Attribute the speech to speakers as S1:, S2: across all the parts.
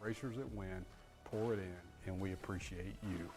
S1: Racers that win, pour it in, and we appreciate you.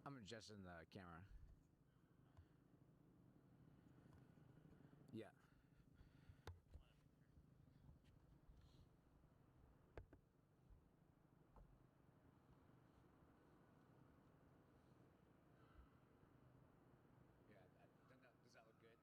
S2: I'm adjusting the camera. Yeah. Yeah, does that look good?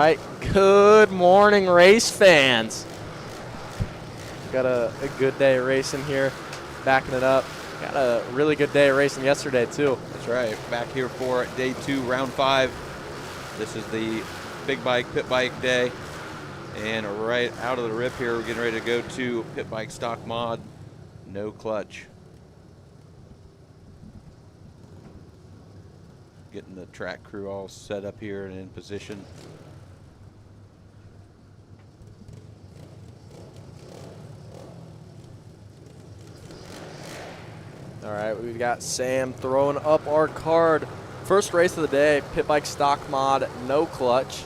S3: right, good morning, race fans. Got a good day of racing here, backing it up. Got a really good day of racing yesterday, too.
S4: That's right. Back here for day 2, round 5. This is the big bike, pit bike day. And right out of the rip here, we're getting ready to go to pit bike stock mod, no clutch. Getting the track crew all set up here and in position.
S3: All right, we've got Sam throwing up our card. First race of the day, pit bike stock mod, no clutch.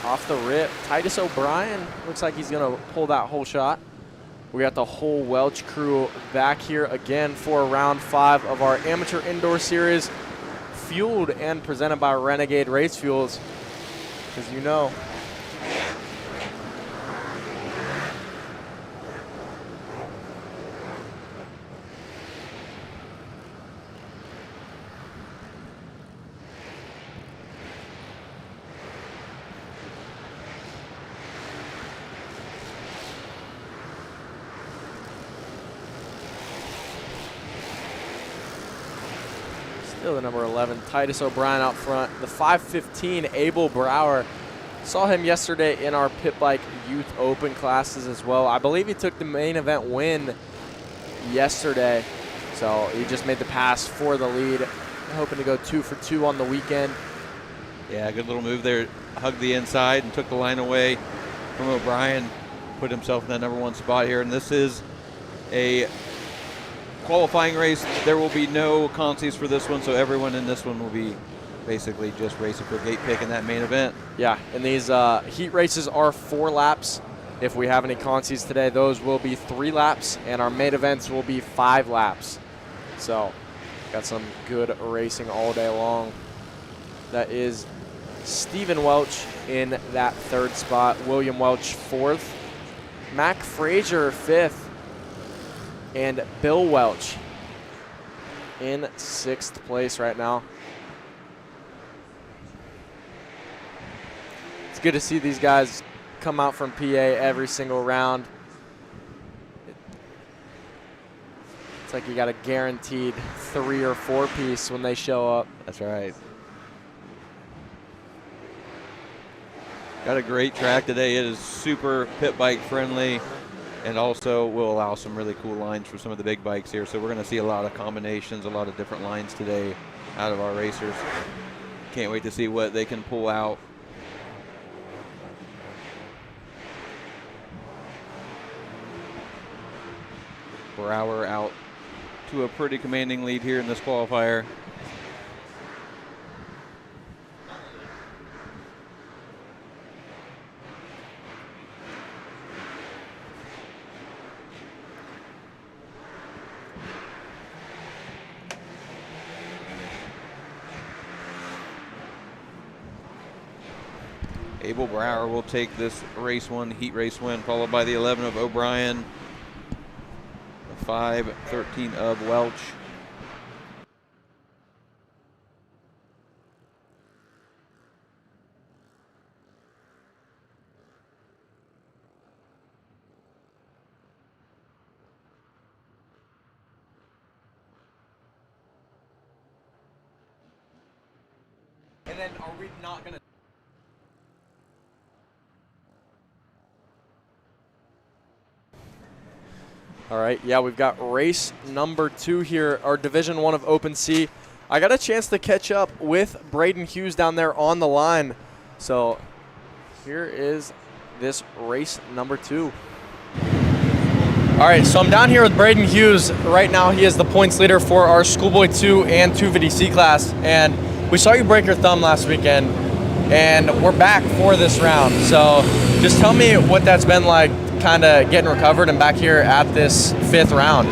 S3: Off the rip, Titus O'Brien looks like he's gonna pull that whole shot. We got the whole Welch crew back here again for round 5 of our amateur indoor series, fueled and presented by Renegade Race Fuels, as you know. Still the number 11, Titus O'Brien out front. The 515, Abel Brower. Saw him yesterday in our pit bike youth open classes as well. I believe he took the main event win yesterday. So he just made the pass for the lead. Hoping to go 2 for 2 on the weekend.
S4: Yeah, good little move there. Hugged the inside and took the line away from O'Brien. Put himself in that number 1 spot here. And this is a qualifying race. There will be no conceys for this one, so everyone in this one will be basically just racing for gate pick in that main event.
S3: Yeah, and these heat races are 4 laps. If we have any conceys today, those will be 3 laps, and our main events will be 5 laps. So, got some good racing all day long. That is Stephen Welch in that 3rd spot, William Welch 4th, Mac Frazier 5th, and Bill Welch in 6th place right now. It's good to see these guys come out from PA every single round. It's like you got a guaranteed 3 or 4 piece when they show up.
S4: That's right. Got a great track today. It is super pit bike friendly, and also will allow some really cool lines for some of the big bikes here. So we're going to see a lot of combinations, a lot of different lines today out of our racers. Can't wait to see what they can pull out. Brower out to a pretty commanding lead here in this qualifier. Abel Brower will take this race 1, heat race win, followed by the 11 of O'Brien, the 5-13 of Welch.
S3: And then are we not going to... All right, yeah, we've got race number 2 here, our Division 1 of Open C. I got a chance to catch up with Braden Hughes down there on the line. So here is this race number 2. All right, so I'm down here with Braden Hughes. Right now he is the points leader for our Schoolboy 2 and 250C class. And we saw you break your thumb last weekend, and we're back for this round. So just tell me what that's been like, kind of getting recovered and back here at this 5th round.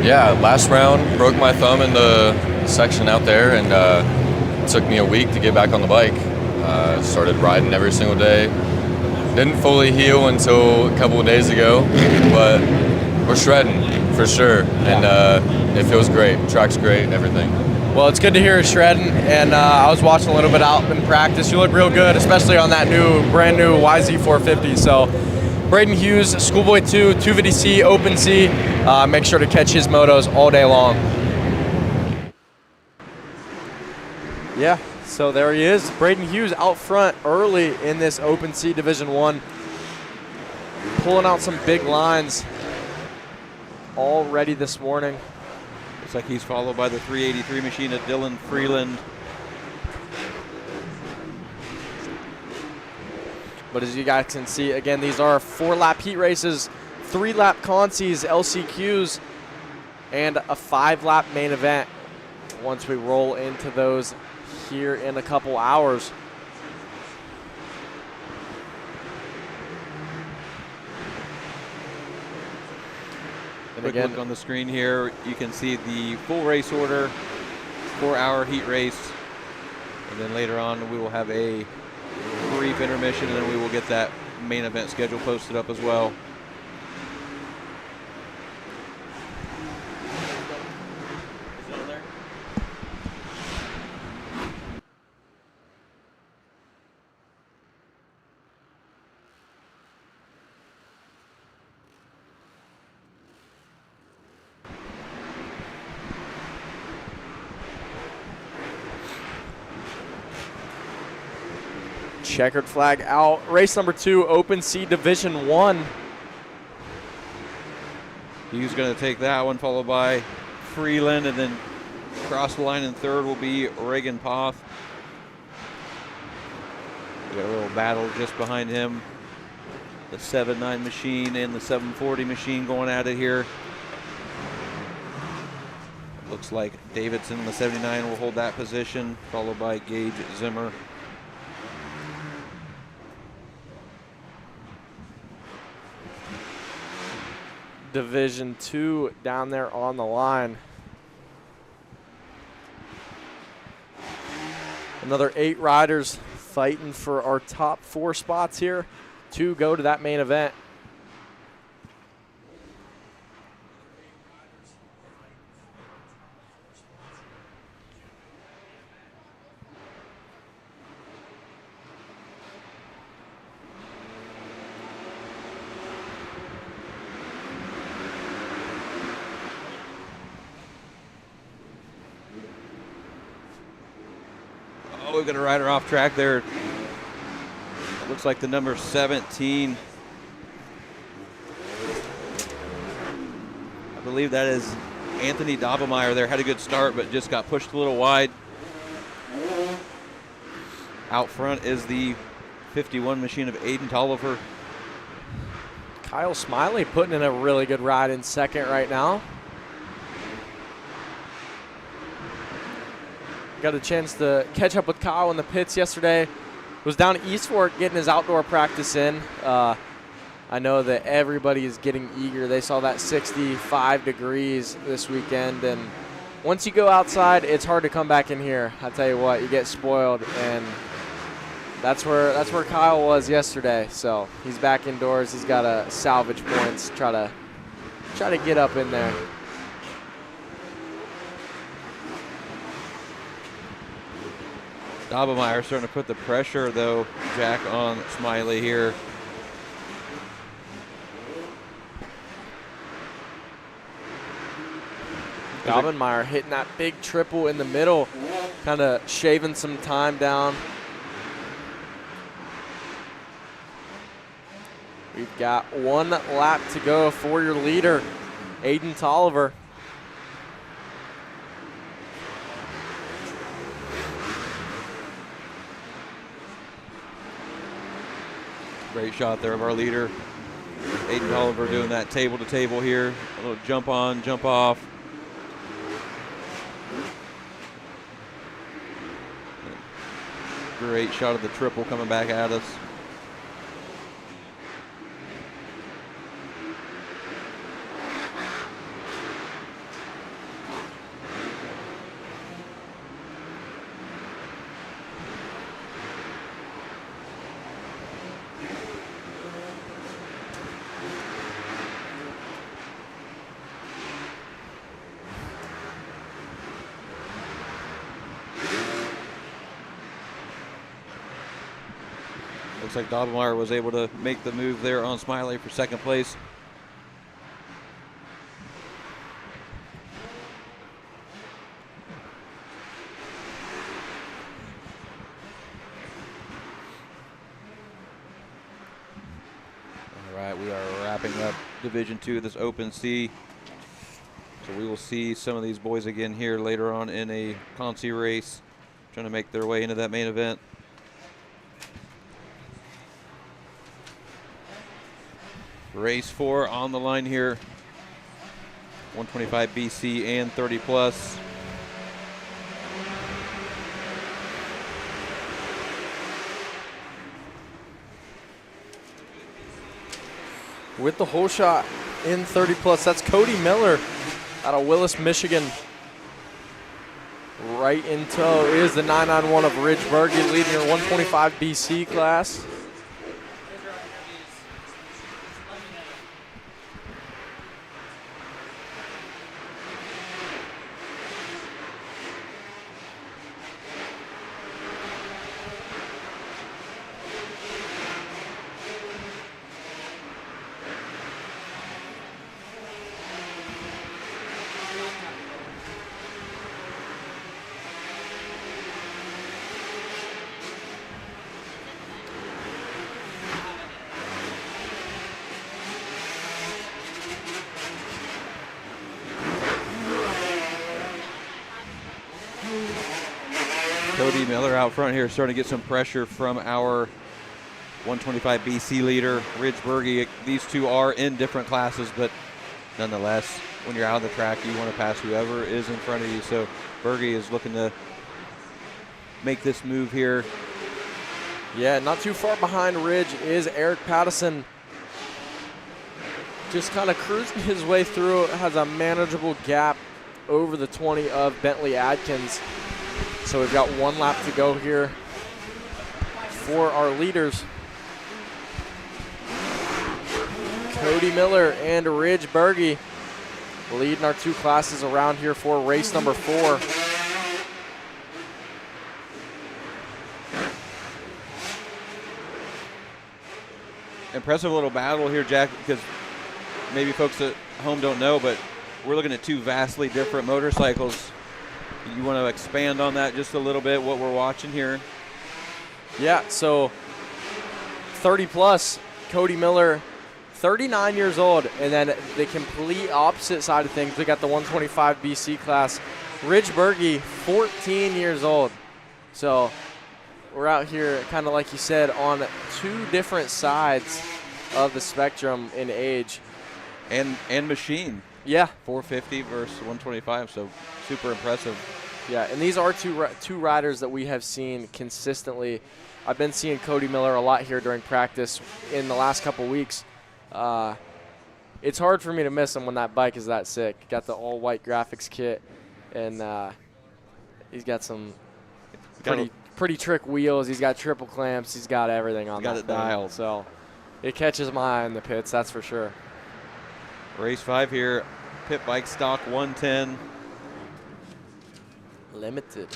S5: Yeah, last round broke my thumb in the section out there, and it took me a week to get back on the bike. Started riding every single day. Didn't fully heal until a couple of days ago, but we're shredding for sure, and it feels great. Track's great, everything.
S3: Well, it's good to hear you shredding, and I was watching a little bit out in practice. You look real good, especially on that brand new YZ450. So, Braden Hughes, Schoolboy 2, 250C, Open C. Make sure to catch his motos all day long. Yeah, so there he is, Braden Hughes out front early in this Open C Division 1, pulling out some big lines already this morning.
S4: Looks like he's followed by the 383 machine of Dylan Freeland.
S3: But as you guys can see, again, these are 4-lap heat races, 3-lap conciys, LCQs, and a 5-lap main event once we roll into those here in a couple hours. And
S4: Quick
S3: again,
S4: look on the screen here, you can see the full race order, 4-hour heat race, and then later on we will have a brief intermission, and then we will get that main event schedule posted up as well.
S3: checkered flag out. Race number 2, Open C Division 1.
S4: He's going to take that one, followed by Freeland, and then across the line in third will be Reagan Poth. We got a little battle just behind him. The 7.9 machine and the 740 machine going at it here. Looks like Davidson in the 79 will hold that position, followed by Gage Zimmer.
S3: Division 2 down there on the line. Another 8 riders fighting for our top 4 spots here to go to that main event.
S4: Oh, we've got a rider off track there. It looks like the number 17. I believe that is Anthony Dobblemeyer there. Had a good start, but just got pushed a little wide. Out front is the 51 machine of Aiden Tolliver.
S3: Kyle Smiley putting in a really good ride in second right now. Got a chance to catch up with Kyle in the pits yesterday. Was down at East Fork getting his outdoor practice in. I know that everybody is getting eager. They saw that 65 degrees this weekend, and once you go outside, it's hard to come back in here. I tell you what, you get spoiled, and that's where Kyle was yesterday. So he's back indoors. He's got to salvage points, try to get up in there.
S4: Dobblemeyer starting to put the pressure, though, Jack, on Smiley here.
S3: Dobblemeyer hitting that big triple in the middle, kind of shaving some time down. We've got 1 lap to go for your leader, Aiden Tolliver.
S4: Great shot there of our leader. Aiden Tolliver doing that table to table here. A little jump on, jump off. Great shot of the triple coming back at us. Looks like Dobbelmeyer was able to make the move there on Smiley for second place. All right, we are wrapping up Division 2 of this Open C. So we will see some of these boys again here later on in a conciy race, trying to make their way into that main event. Race 4 on the line here. 125 BC and 30 plus.
S3: With the whole shot in 30 plus, that's Cody Miller out of Willis, Michigan. Right in tow is the 991 of Ridge Berge, leading your 125 BC class.
S4: Cody Miller out front here, starting to get some pressure from our 125 BC leader, Ridge Berge. These two are in different classes, but nonetheless, when you're out on the track, you want to pass whoever is in front of you. So Berge is looking to make this move here.
S3: Yeah, not too far behind Ridge is Eric Pattison. Just kind of cruising his way through, has a manageable gap over the 20 of Bentley Adkins. So we've got one lap to go here for our leaders. Cody Miller and Ridge Berge leading our two classes around here for race number 4.
S4: Impressive little battle here, Jack, because maybe folks at home don't know, but we're looking at two vastly different motorcycles. You want to expand on that just a little bit, what we're watching here?
S3: Yeah, so 30 plus, Cody Miller, 39 years old, and then the complete opposite side of things, we got the 125 BC class, Ridge Berge, 14 years old. So we're out here, kind of like you said, on two different sides of the spectrum in age.
S4: And machine.
S3: Yeah.
S4: 450 versus 125, so super impressive.
S3: Yeah, and these are two riders that we have seen consistently. I've been seeing Cody Miller a lot here during practice in the last couple weeks. It's hard for me to miss him when that bike is that sick. Got the all-white graphics kit, and he's got some pretty trick wheels. He's got triple clamps. He's got everything on that thing.
S4: Got it dialed.
S3: So it catches my eye in the pits, that's for sure.
S4: Race 5 here, pit bike stock 110.
S3: Limited.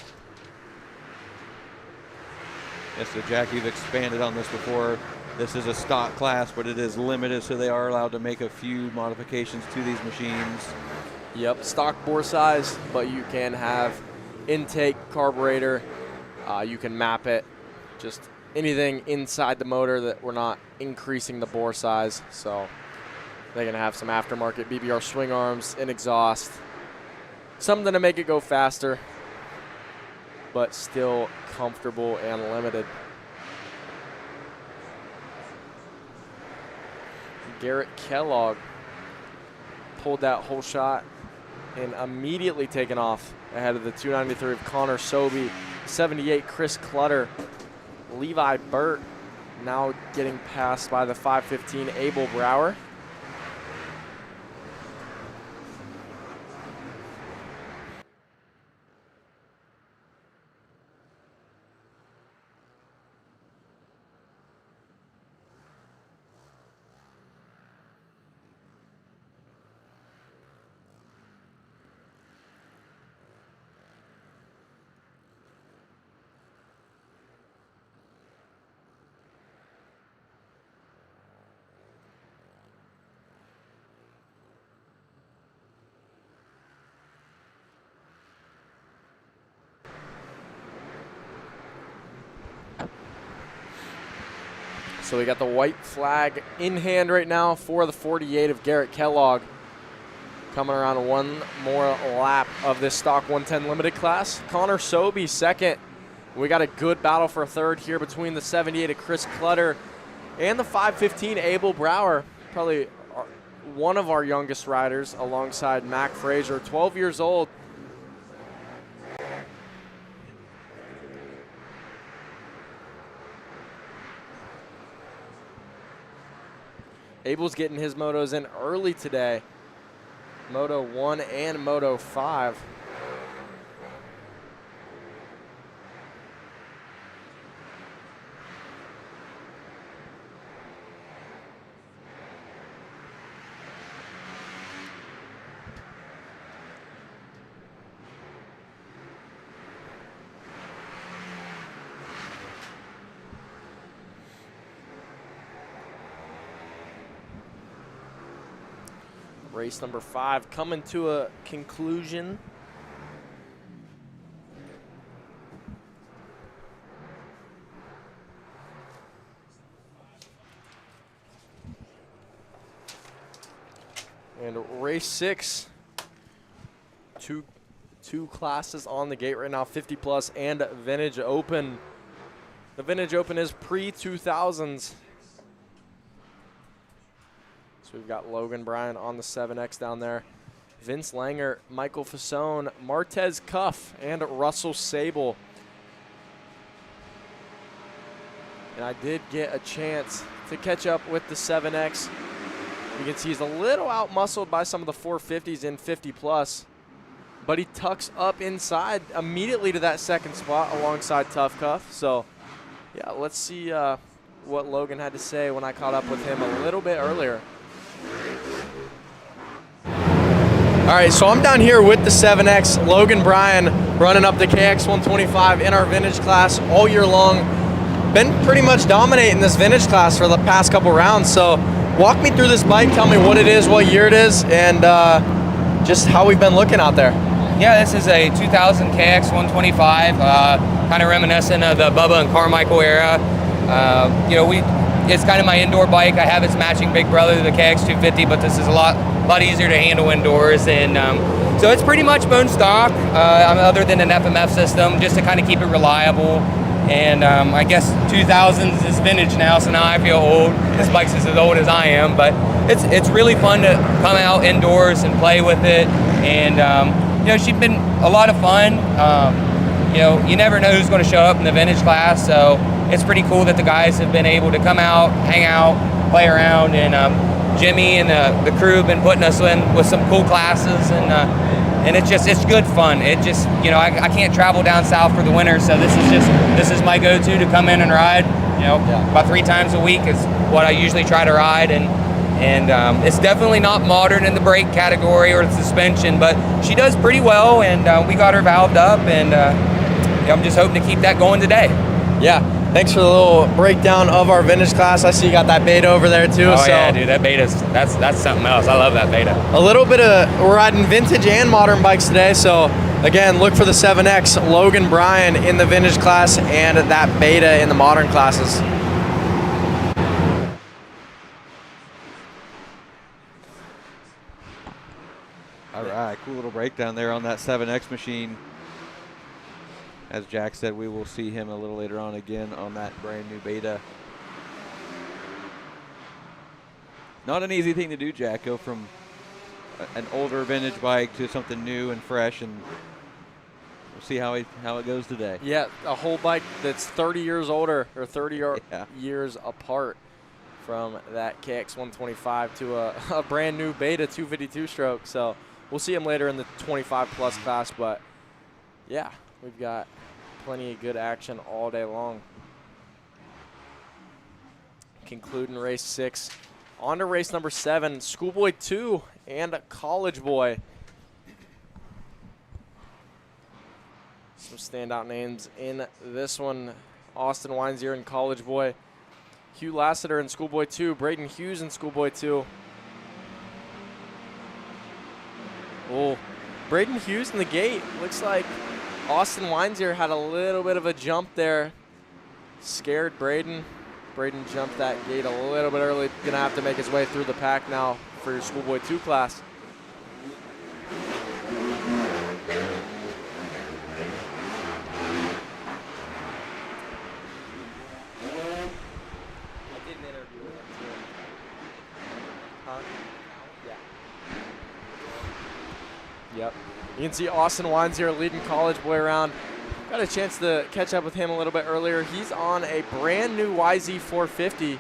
S4: Yes, so Jack, you've expanded on this before. This is a stock class, but it is limited, so they are allowed to make a few modifications to these machines.
S3: Yep, stock bore size, but you can have intake, carburetor. You can map it. Just anything inside the motor that we're not increasing the bore size. So they're going to have some aftermarket BBR swing arms and exhaust. Something to make it go faster, but still comfortable and limited. Garrett Kellogg pulled that whole shot and immediately taken off ahead of the 293 of Connor Sobey, 78 Chris Clutter, Levi Burt now getting passed by the 515 Abel Brower. So we got the white flag in hand right now for the 48 of Garrett Kellogg. Coming around one more lap of this stock 110 limited class. Connor Sobey second. We got a good battle for third here between the 78 of Chris Clutter and the 515 Abel Brower. Probably one of our youngest riders alongside Mac Frazier, 12 years old. Abel's getting his motos in early today. Moto 1 and Moto 5. Race number 5 coming to a conclusion. And race 6, two classes on the gate right now, 50 plus and Vintage Open. The Vintage Open is pre-2000s. We've got Logan Bryan on the 7X down there. Vince Langer, Michael Fasone, Martez Cuff, and Russell Sable. And I did get a chance to catch up with the 7X. You can see he's a little out-muscled by some of the 450s in 50 plus, but he tucks up inside immediately to that second spot alongside Tough Cuff. So, yeah, let's see what Logan had to say when I caught up with him a little bit earlier. All right, so I'm down here with the 7X, Logan Bryan, running up the KX 125 in our vintage class all year long. Been pretty much dominating this vintage class for the past couple rounds. So walk me through this bike, tell me what it is, what year it is, and just how we've been looking out there.
S6: Yeah, this is a 2000 KX 125, kind of reminiscent of the Bubba and Carmichael era. You know, it's kind of my indoor bike. I have its matching big brother, the KX 250, but this is a lot easier to handle indoors. And so it's pretty much bone stock, other than an FMF system, just to kind of keep it reliable. And I guess 2000s is vintage now, so now I feel old. This bike's as old as I am, but it's really fun to come out indoors and play with it. And you know, she's been a lot of fun. You know, you never know who's going to show up in the vintage class, so it's pretty cool that the guys have been able to come out, hang out, play around, and Jimmy and the crew have been putting us in with some cool classes, and it's good fun. It just, you know, I can't travel down south for the winter, so this is my go-to to come in and ride. You know, about 3 times a week is what I usually try to ride, and it's definitely not modern in the brake category or the suspension, but she does pretty well, and we got her valved up, and I'm just hoping to keep that going today.
S3: Yeah, thanks for the little breakdown of our vintage class. I see you got that beta over there too.
S6: Oh
S3: so
S6: yeah, dude, that beta's that's something else. I love that beta.
S3: A little bit of, we're riding vintage and modern bikes today. So again, look for the 7X, Logan Bryan in the vintage class and that beta in the modern classes.
S4: All right, cool little breakdown there on that 7X machine. As Jack said, we will see him a little later on again on that brand new beta. Not an easy thing to do, Jack, go from an older vintage bike to something new and fresh, and we'll see how it goes today.
S3: Yeah, a whole bike that's 30 years older or 30
S4: Yeah.
S3: years apart from that KX 125 to a brand new beta 252 stroke. So we'll see him later in the 25 plus class, but yeah, we've got plenty of good action all day long. Concluding race 6. On to race number 7, Schoolboy 2 and College Boy. Some standout names in this one. Austin Weinzier and College Boy. Hugh Lassiter in Schoolboy 2. Braden Hughes in Schoolboy 2. Oh, Braden Hughes in the gate. Looks like Austin Weinzier had a little bit of a jump there. Scared Braden. Braden jumped that gate a little bit early. Gonna have to make his way through the pack now for your Schoolboy 2 class. Yep. You can see Austin Wines here leading College Boy around. Got a chance to catch up with him a little bit earlier. He's on a brand new YZ 450.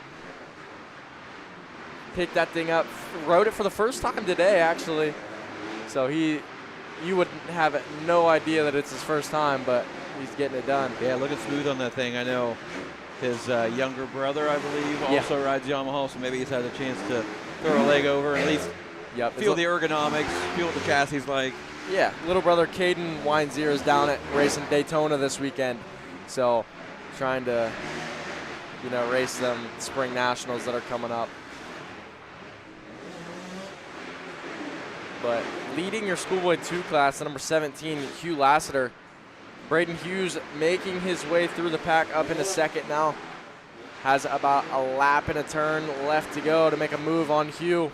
S3: Picked that thing up, rode it for the first time today, actually. So you would have no idea that it's his first time, but he's getting it done.
S4: Yeah, looking smooth on that thing. I know his younger brother, I believe, also rides Yamaha, so maybe he's had a chance to throw a leg over and at least feel the ergonomics, feel what the chassis is like.
S3: Yeah, little brother Caden Wineseer is down at racing Daytona this weekend. So trying to, race them spring nationals that are coming up. But leading your Schoolboy 2 class, the number 17, Hugh Lassiter. Braden Hughes making his way through the pack up into second now. Has about a lap and a turn left to go to make a move on Hugh.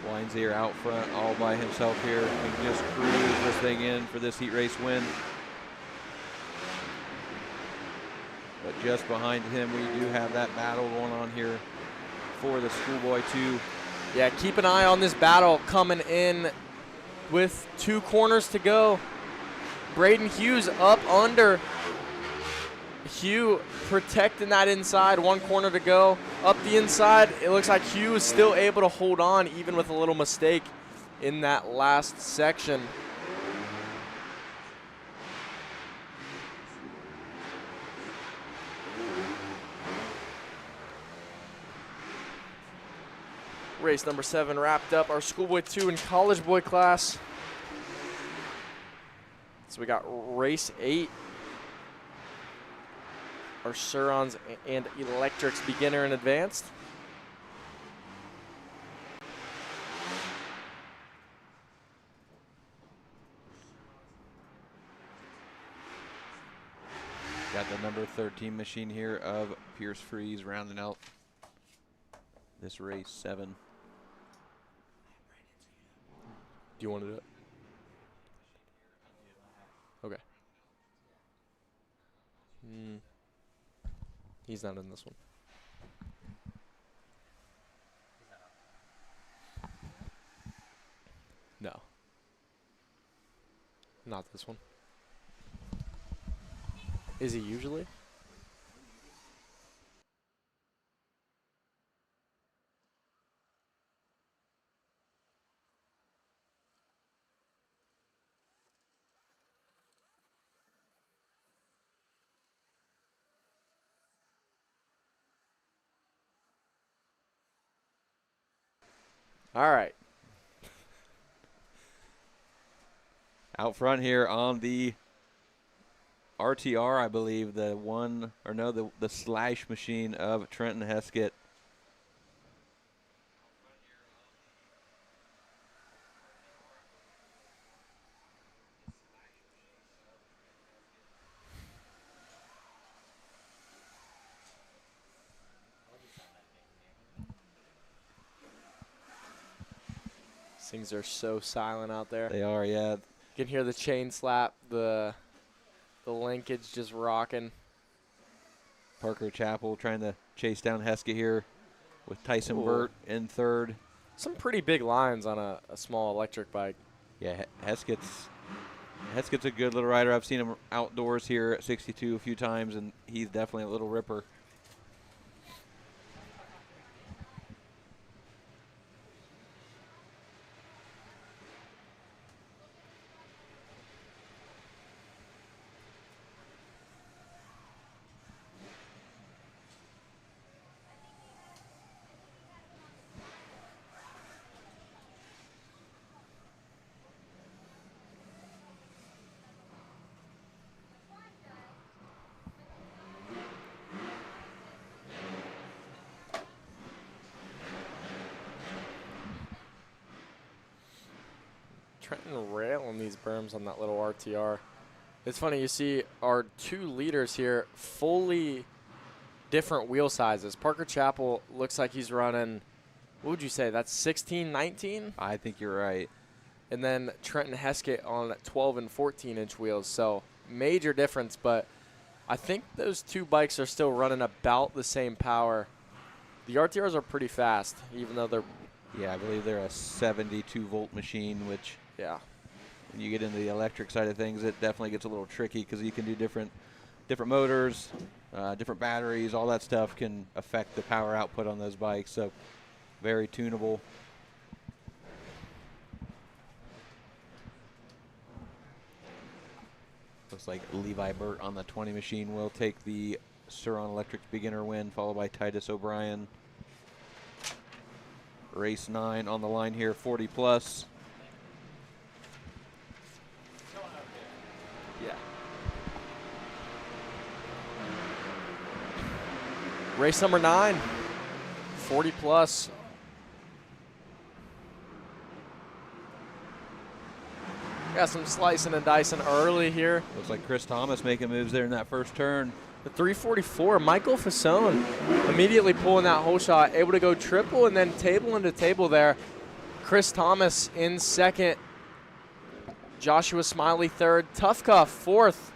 S4: Wineseer out front all by himself here. He can just cruise this thing in for this heat race win. But just behind him, we do have that battle going on here for the Schoolboy 2.
S3: Yeah, keep an eye on this battle coming in with 2 corners to go. Braden Hughes up under. Hugh protecting that inside, 1 corner to go. Up the inside, it looks like Hugh is still able to hold on even with a little mistake in that last section. Race number 7 wrapped up. Our Schoolboy 2 and College Boy class. So we got race 8. Our Surons and Electrics beginner and advanced.
S4: Got the number 13 machine here of Pierce Freeze rounding out this race 7.
S3: Do you want to do it? Okay. He's not in this one. No. Not this one. Is he usually? All right.
S4: Out front here on the RTR, I believe, the slash machine of Trenton Heskett.
S3: Things are so silent out there.
S4: They are, yeah.
S3: You can hear the chain slap, the linkage just rocking.
S4: Parker Chappell trying to chase down Heskett here with Tyson Burt in third.
S3: Some pretty big lines on a small electric bike.
S4: Yeah, Heskett's a good little rider. I've seen him outdoors here at 62 a few times, and he's definitely a little ripper.
S3: Trenton railing these berms on that little RTR. It's funny, you see our 2 leaders here, fully different wheel sizes. Parker Chappell looks like he's running, what would you say, that's 16, 19?
S4: I think you're right.
S3: And then Trenton Heskett on 12 and 14-inch wheels. So major difference, but I think those 2 bikes are still running about the same power. The RTRs are pretty fast, even though they're...
S4: Yeah, I believe they're a 72-volt machine, which
S3: Yeah.
S4: when you get into the electric side of things, it definitely gets a little tricky because you can do different motors, different batteries, all that stuff can affect the power output on those bikes. So very tunable. Looks like Levi Burt on the 20 machine will take the Suron Electric beginner win, followed by Titus O'Brien. Race 9 on the line here, 40 plus.
S3: Yeah. Race number 9, 40 plus. Got some slicing and dicing early here.
S4: Looks like Chris Thomas making moves there in that first turn.
S3: The 344, Michael Fasone immediately pulling that whole shot, able to go triple and then table into table there. Chris Thomas in second. Joshua Smiley third. Tough Cuff fourth.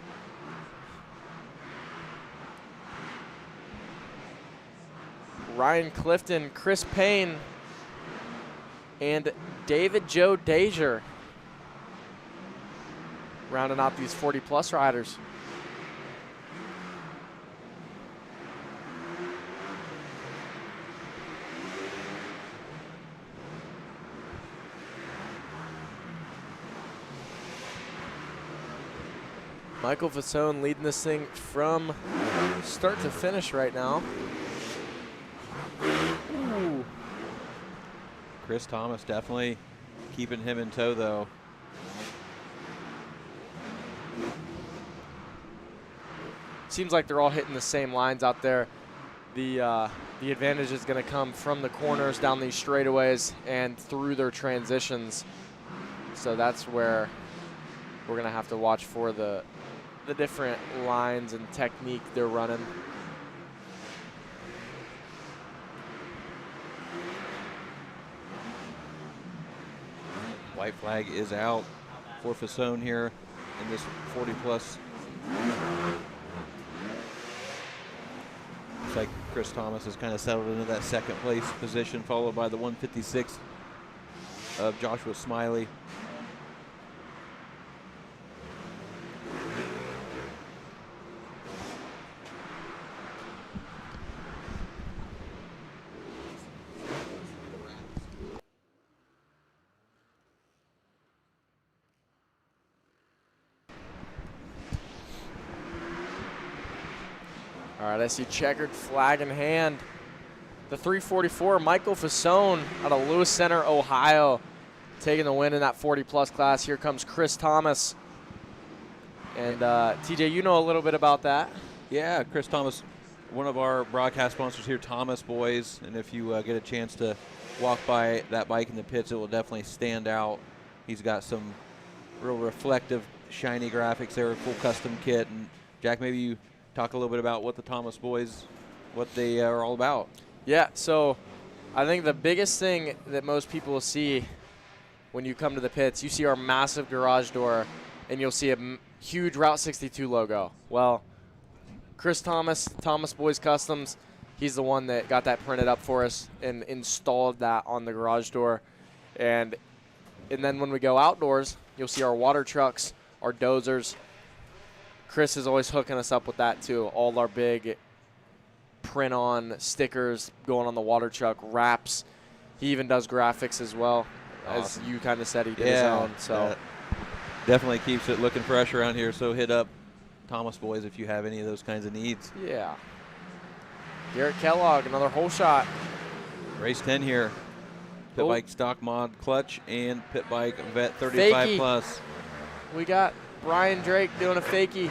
S3: Ryan Clifton, Chris Payne, and David Joe Dazier rounding out these 40-plus riders. Michael Fasone leading this thing from start to finish right now. Ooh.
S4: Chris Thomas definitely keeping him in tow, though.
S3: Seems like they're all hitting the same lines out there. The advantage is going to come from the corners down these straightaways and through their transitions. So that's where we're going to have to watch for the different lines and technique they're running.
S4: White flag is out for Fasone here in this 40-plus. Looks like Chris Thomas has kind of settled into that second place position, followed by the 156 of Joshua Smiley.
S3: All right, I see checkered flag in hand. The 344, Michael Fasone out of Lewis Center, Ohio, taking the win in that 40-plus class. Here comes Chris Thomas. And TJ, you know a little bit about that.
S4: Yeah, Chris Thomas, one of our broadcast sponsors here, Thomas Boys. And if you get a chance to walk by that bike in the pits, it will definitely stand out. He's got some real reflective, shiny graphics there, full custom kit. And Jack, maybe you talk a little bit about what the Thomas Boys, what they are all about.
S3: Yeah, so I think the biggest thing that most people will see when you come to the pits, you see our massive garage door, and you'll see a huge Route 62 logo. Well, Chris Thomas, Thomas Boys Customs, he's the one that got that printed up for us and installed that on the garage door. And then when we go outdoors, you'll see our water trucks, our dozers. Chris is always hooking us up with that too. All our big print-on stickers going on the water truck, wraps. He even does graphics as well,
S4: Awesome.
S3: as you kind of said he did his own. So
S4: definitely keeps it looking fresh around here. So hit up Thomas Boys if you have any of those kinds of needs.
S3: yeah. Garrett Kellogg, another whole shot.
S4: Race 10 here. Pit
S3: Oh.
S4: bike stock mod clutch and pit bike vet 35
S3: Fakie.
S4: plus.
S3: We got Brian Drake doing a fakie.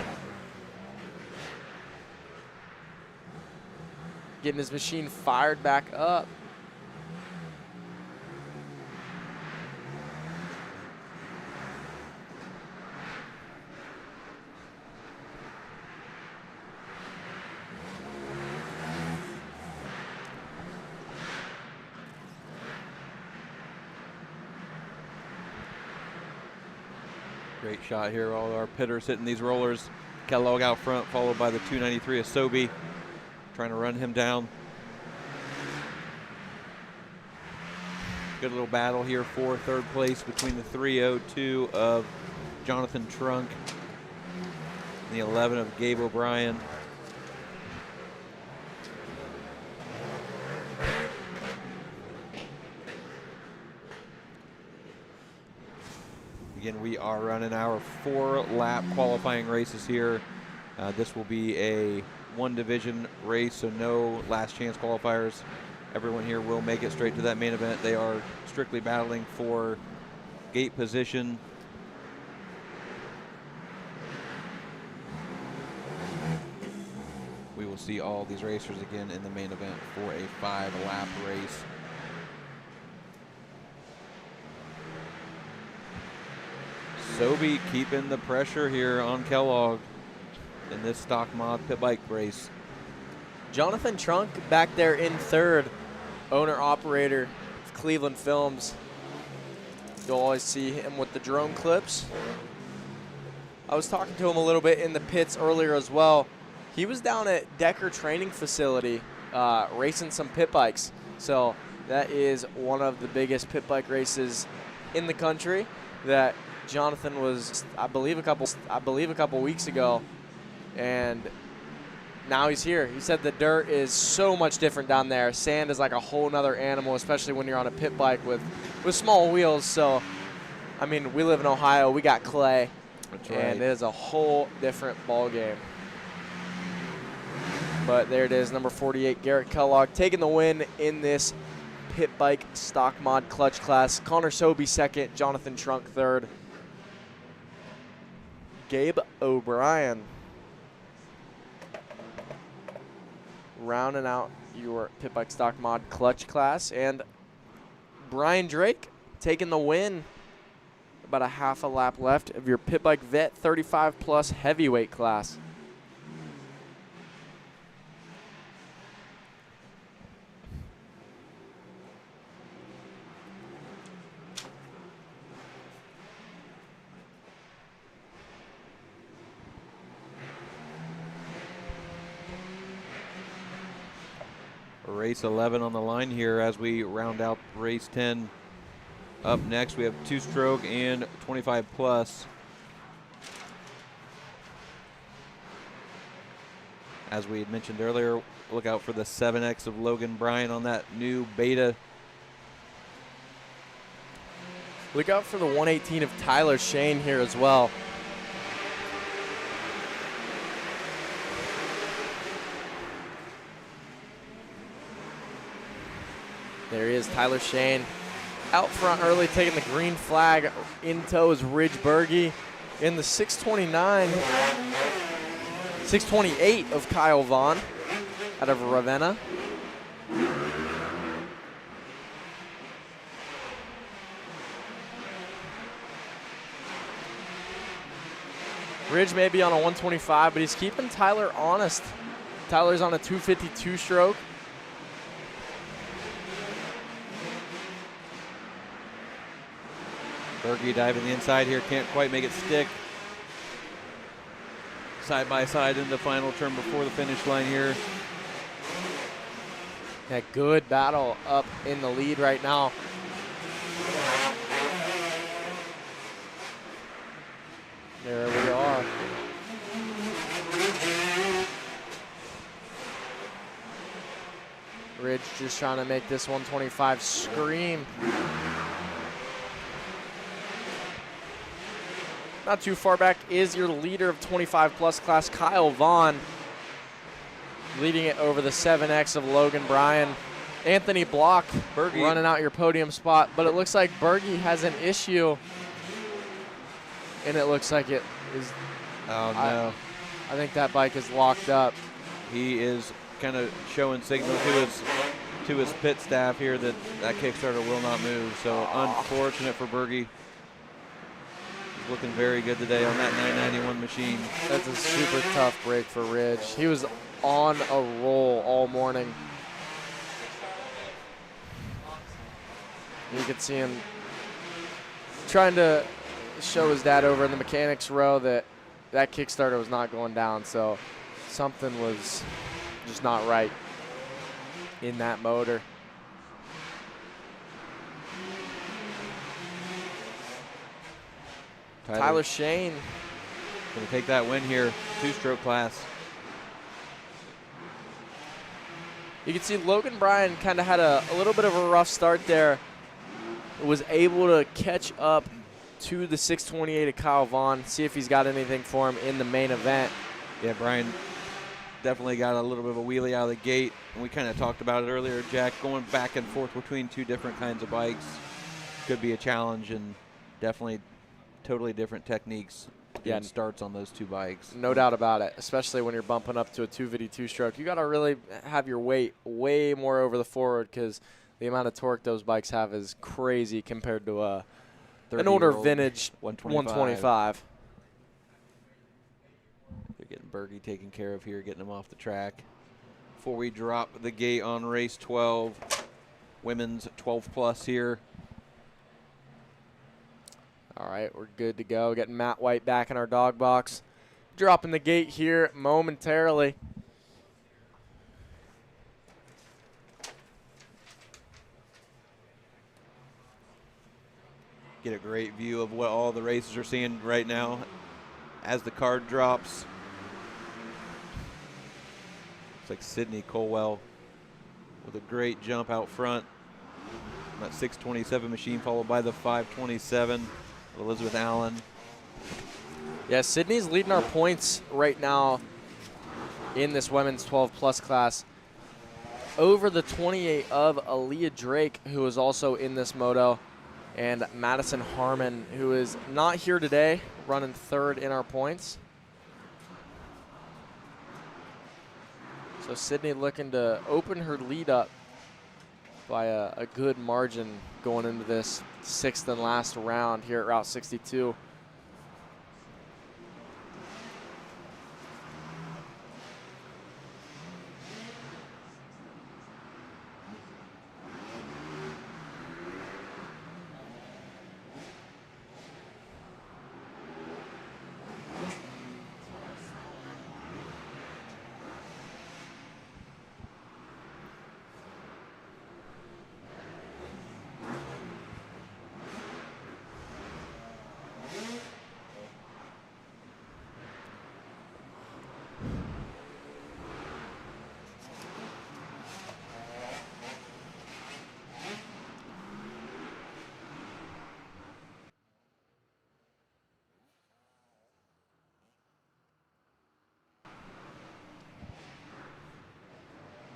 S3: Getting his machine fired back up.
S4: Great shot here. All our pitters hitting these rollers. Kellogg out front, followed by the 293 Asobi, trying to run him down. Good little battle here for third place between the 302 of Jonathan Trunk and the 11 of Gabe O'Brien. Again, we are running our 4-lap qualifying races here. This will be a one division race, so no last chance qualifiers. Everyone here will make it straight to that main event. They are strictly battling for gate position. We will see all these racers again in the main event for a 5-lap race. Sobe keeping the pressure here on Kellogg in this stock mod pit bike race.
S3: Jonathan Trunk back there in third, owner-operator of Cleveland Films. You'll always see him with the drone clips. I was talking to him a little bit in the pits earlier as well. He was down at Decker Training Facility racing some pit bikes. So that is one of the biggest pit bike races in the country that Jonathan was, I believe a couple weeks ago, and now he's here. He said the dirt is so much different down there. Sand is like a whole nother animal, especially when you're on a pit bike with small wheels. So, I mean, we live in Ohio. We got clay.
S4: That's right.
S3: And it is a whole different ball game. But there it is, number 48, Garrett Kellogg, taking the win in this pit bike stock mod clutch class. Connor Sobe second, Jonathan Trunk third. Gabe O'Brien rounding out your pit bike stock mod clutch class, and Brian Drake taking the win. About a half a lap left of your pit bike vet 35 plus heavyweight class.
S4: Race 11 on the line here as we round out race 10. Up next, we have 2-stroke and 25 plus. As we had mentioned earlier, look out for the 7X of Logan Bryan on that new beta.
S3: Look out for the 118 of Tyler Shane here as well. There he is, Tyler Shane. Out front early, taking the green flag. In tow is Ridge Berge. In the 628 of Kyle Vaughn out of Ravenna. Ridge may be on a 125, but he's keeping Tyler honest. Tyler's on a 252 stroke.
S4: Berge diving the inside here, can't quite make it stick. Side by side in the final turn before the finish line here.
S3: That good battle up in the lead right now. There we are. Ridge just trying to make this 125 scream. Not too far back is your leader of 25 plus class, Kyle Vaughn, leading it over the 7X of Logan Bryan. Anthony Block running out your podium spot, but it looks like Berge has an issue, and it looks like it is.
S4: Oh no!
S3: I think that bike is locked up.
S4: He is kind of showing signal to his pit staff here that Kickstarter will not move. So unfortunate for Berge. Looking very good today on that 991 machine.
S3: That's a super tough break for Ridge. He was on a roll all morning. You could see him trying to show his dad over in the mechanics row that that Kickstarter was not going down, so something was just not right in that motor. Tyler Shane
S4: going to take that win here, 2-stroke class.
S3: You can see Logan Bryan kind of had a little bit of a rough start there. Was able to catch up to the 628 of Kyle Vaughn, see if he's got anything for him in the main event.
S4: Yeah, Brian definitely got a little bit of a wheelie out of the gate. And we kind of talked about it earlier, Jack, going back and forth between two different kinds of bikes could be a challenge, and definitely totally different techniques.
S3: Yeah,
S4: and starts on those two bikes.
S3: No doubt about it, especially when you're bumping up to a 252 stroke. You got to really have your weight way more over the forward, because the amount of torque those bikes have is crazy compared to an older vintage 125.
S4: They're getting Berge taken care of here, getting him off the track. Before we drop the gate on race 12, women's 12 plus here.
S3: All right, we're good to go. Getting Matt White back in our dog box. Dropping the gate here momentarily.
S4: Get a great view of what all the racers are seeing right now as the card drops. Looks like Sydney Colwell with a great jump out front. That 627 machine followed by the 527. Elizabeth Allen.
S3: Yeah, Sydney's leading our points right now in this women's 12 plus class over the 28 of Aaliyah Drake, who is also in this moto, and Madison Harmon, who is not here today, running third in our points. So Sydney looking to open her lead up by a good margin going into this sixth and last round here at Route 62.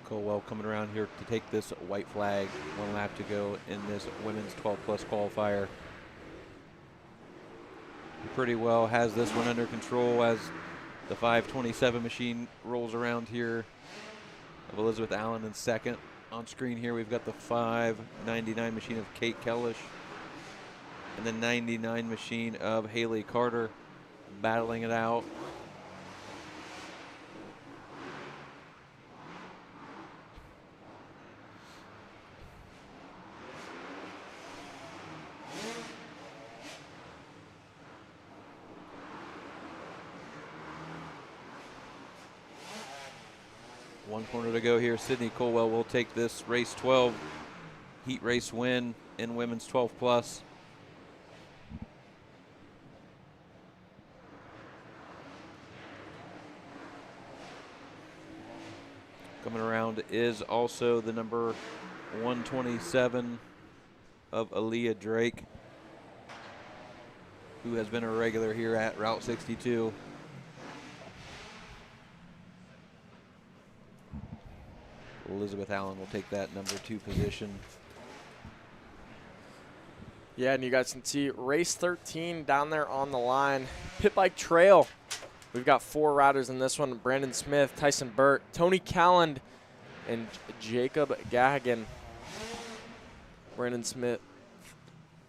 S4: Colwell coming around here to take this white flag. 1 lap to go in this women's 12 plus qualifier. Pretty well has this one under control as the 527 machine rolls around here of Elizabeth Allen in second. On screen here we've got the 599 machine of Kate Kellish and the 99 machine of Haley Carter battling it out. One corner to go here. Sydney Colwell will take this race 12 heat race win in women's 12 plus. Coming around is also the number 127 of Aaliyah Drake, who has been a regular here at Route 62. Elizabeth Allen will take that number 2 position.
S3: Yeah, and you guys can see race 13 down there on the line. Pit Bike Trail. We've got 4 riders in this one. Brandon Smith, Tyson Burt, Tony Calland, and Jacob Gahagan. Brandon Smith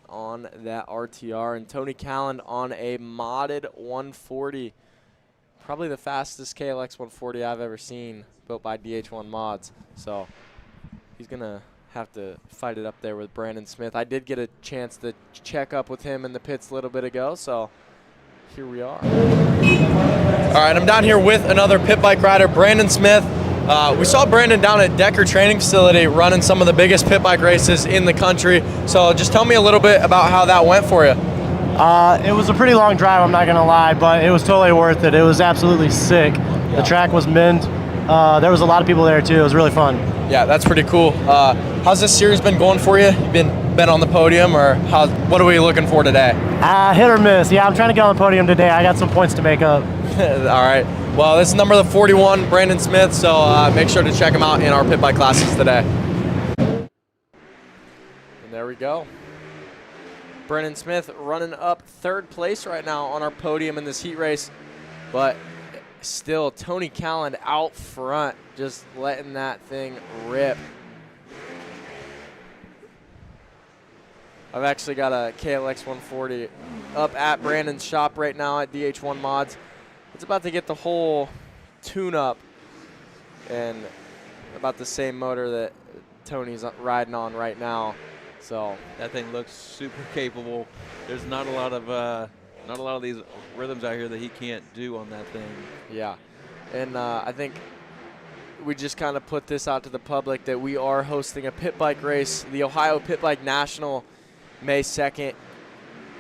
S3: on that RTR, and Tony Calland on a modded 140. Probably the fastest KLX 140 I've ever seen, built by DH1 Mods. So he's going to have to fight it up there with Brandon Smith. I did get a chance to check up with him in the pits a little bit ago, so here we are. All right, I'm down here with another pit bike rider, Brandon Smith. We saw Brandon down at Decker Training Facility running some of the biggest pit bike races in the country. So just tell me a little bit about how that went for you.
S7: It was a pretty long drive, I'm not going to lie, but it was totally worth it. It was absolutely sick. The track was mint. There was a lot of people there too. It was really fun.
S3: Yeah, that's pretty cool. How's this series been going for you? You been on the podium, or what are we looking for today?
S7: Hit or miss. Yeah, I'm trying to get on the podium today. I got some points to make up.
S3: All right. Well, this is number 41, Brandon Smith, so make sure to check him out in our pit bike classes today. And there we go. Brandon Smith running up third place right now on our podium in this heat race, but still Tony Calland out front, just letting that thing rip. I've actually got a KLX 140 up at Brandon's shop right now at DH1 Mods. It's about to get the whole tune-up and about the same motor that Tony's riding on right now. So
S4: that thing looks super capable. There's not a lot of these rhythms out here that he can't do on that thing.
S3: Yeah, and I think we just kind of put this out to the public that we are hosting a pit bike race, the Ohio Pit Bike National, May 2nd,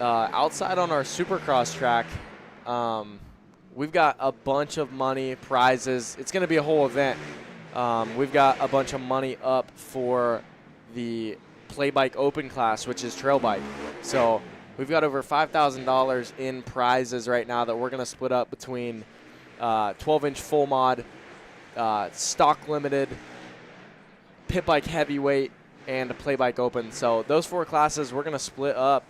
S3: outside on our Supercross track. We've got a bunch of money, prizes. It's going to be a whole event. We've got a bunch of money up for the Play Bike Open class, which is trail bike. So we've got over $5,000 in prizes right now that we're going to split up between 12-inch full mod, stock limited, pit bike heavyweight, and a Play Bike Open. So those 4 classes we're going to split up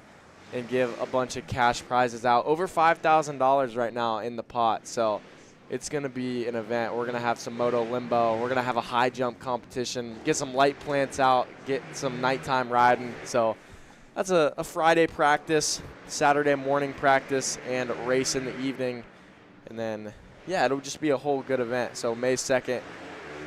S3: and give a bunch of cash prizes out. Over $5,000 right now in the pot. So it's going to be an event. We're going to have some moto limbo. We're going to have a high jump competition, get some light plants out, get some nighttime riding. So that's a Friday practice, Saturday morning practice, and a race in the evening. And then, yeah, it'll just be a whole good event. So May 2nd,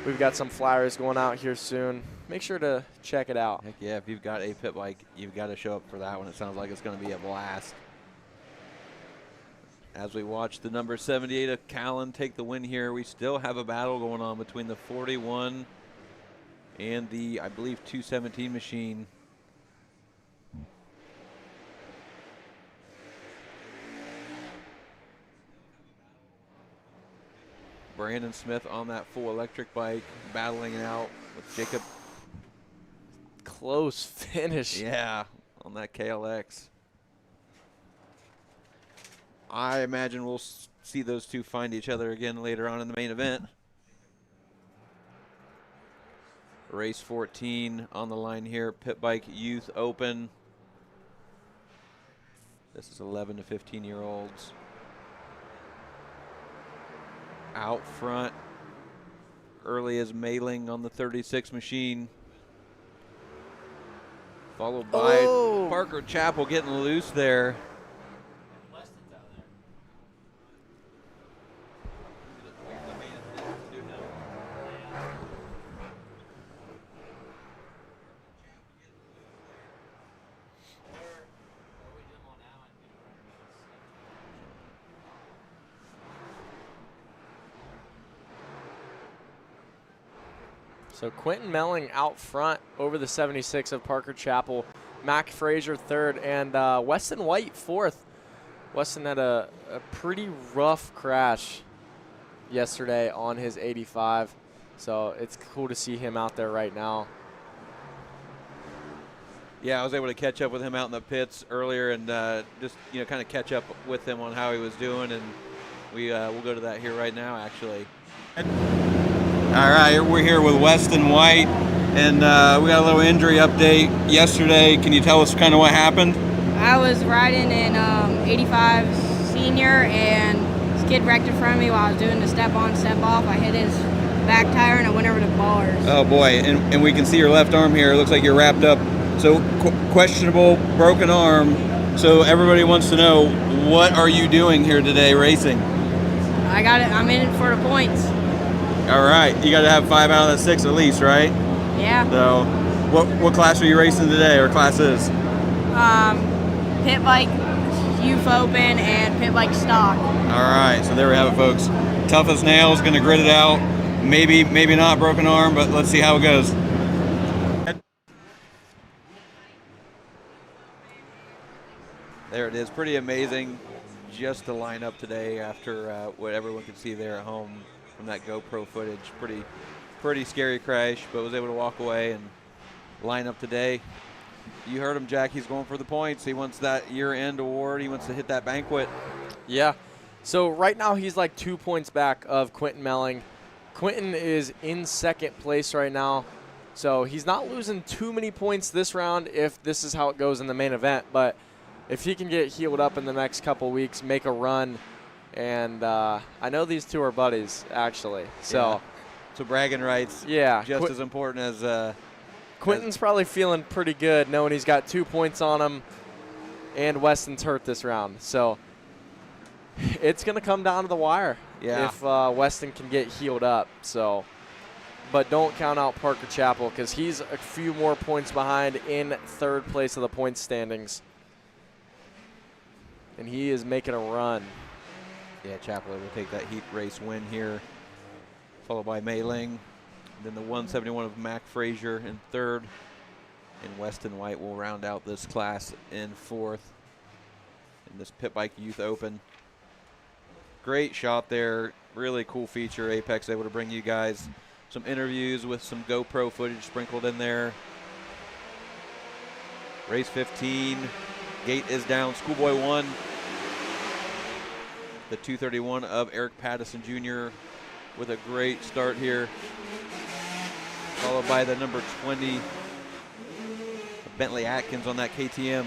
S3: we've got some flyers going out here soon. Make sure to check it out.
S4: Heck yeah, if you've got a pit bike, you've got to show up for that one. It sounds like it's going to be a blast. As we watch the number 78 of Callan take the win here, we still have a battle going on between the 41 and the, I believe, 217 machine. Brandon Smith on that full electric bike, battling it out with Jacob.
S3: Close finish.
S4: Yeah, on that KLX. I imagine we'll see those two find each other again later on in the main event. Race 14 on the line here, Pit Bike Youth Open. This is 11 to 15-year-olds. Out front, early as Mailing on the 36 machine. Followed by Parker Chappell getting loose there.
S3: So Quentin Melling out front over the 76 of Parker Chappell. Mac Frazier third, and Weston White fourth. Weston had a pretty rough crash yesterday on his 85, so it's cool to see him out there right now.
S4: Yeah, I was able to catch up with him out in the pits earlier and just kind of catch up with him on how he was doing, and we'll go to that here right now, actually. All right, we're here with Weston White, and we got a little injury update yesterday. Can you tell us kind of what happened?
S8: I was riding in 85 senior, and this kid wrecked in front of me while I was doing the step on, step off. I hit his back tire, and I went over the bars.
S4: Oh, boy, and we can see your left arm here. It looks like you're wrapped up. So questionable broken arm. So everybody wants to know, what are you doing here today racing?
S8: I got it. I'm in it for the points.
S4: All right, you got to have 5 out of the 6 at least, right?
S8: Yeah.
S4: So What class are you racing today, or classes?
S8: Pit bike, youth open, and pit bike stock.
S4: All right, so there we have it, folks. Tough as nails, gonna grit it out. Maybe not broken arm, but let's see how it goes. There it is, pretty amazing just to line up today after what everyone could see there at home from that GoPro footage. Pretty scary crash, but was able to walk away and line up today. You heard him, Jack. He's going for the points. He wants that year-end award. He wants to hit that banquet.
S3: Yeah. So right now he's like 2 points back of Quentin Melling. Quentin is in second place right now. So he's not losing too many points this round if this is how it goes in the main event. But if he can get healed up in the next couple weeks, make a run, and I know these two are buddies, actually. So,
S4: yeah. So bragging rights,
S3: yeah,
S4: just as important as
S3: Quentin's probably feeling pretty good knowing he's got 2 points on him, and Weston's hurt this round. So it's going to come down to the wire if Weston can get healed up. So, but don't count out Parker Chappell because he's a few more points behind in third place of the points standings. And he is making a run.
S4: Yeah, Chappell will take that heat race win here, followed by Mei Ling. Then the 171 of Mac Frazier in third. And Weston White will round out this class in fourth in this Pit Bike Youth Open. Great shot there. Really cool feature. Apex able to bring you guys some interviews with some GoPro footage sprinkled in there. Race 15. Gate is down. Schoolboy won. The 231 of Eric Pattison Jr. with a great start here. Followed by the number 20, Bentley Atkins on that KTM.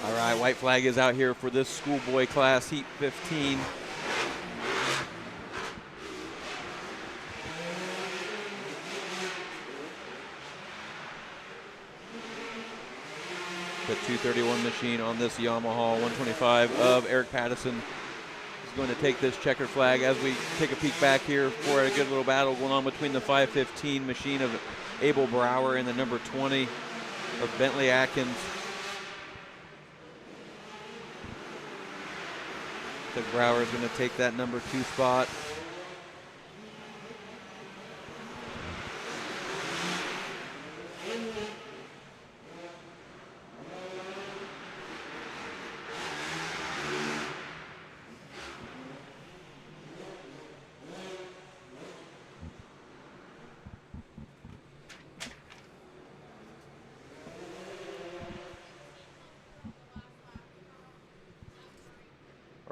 S4: All right, white flag is out here for this Schoolboy class, Heat 15. The 231 machine on this Yamaha 125 of Eric Pattison is going to take this checkered flag as we take a peek back here for a good little battle going on between the 515 machine of Abel Brower and the number 20 of Bentley Atkins. So Brower is going to take that number 2 spot.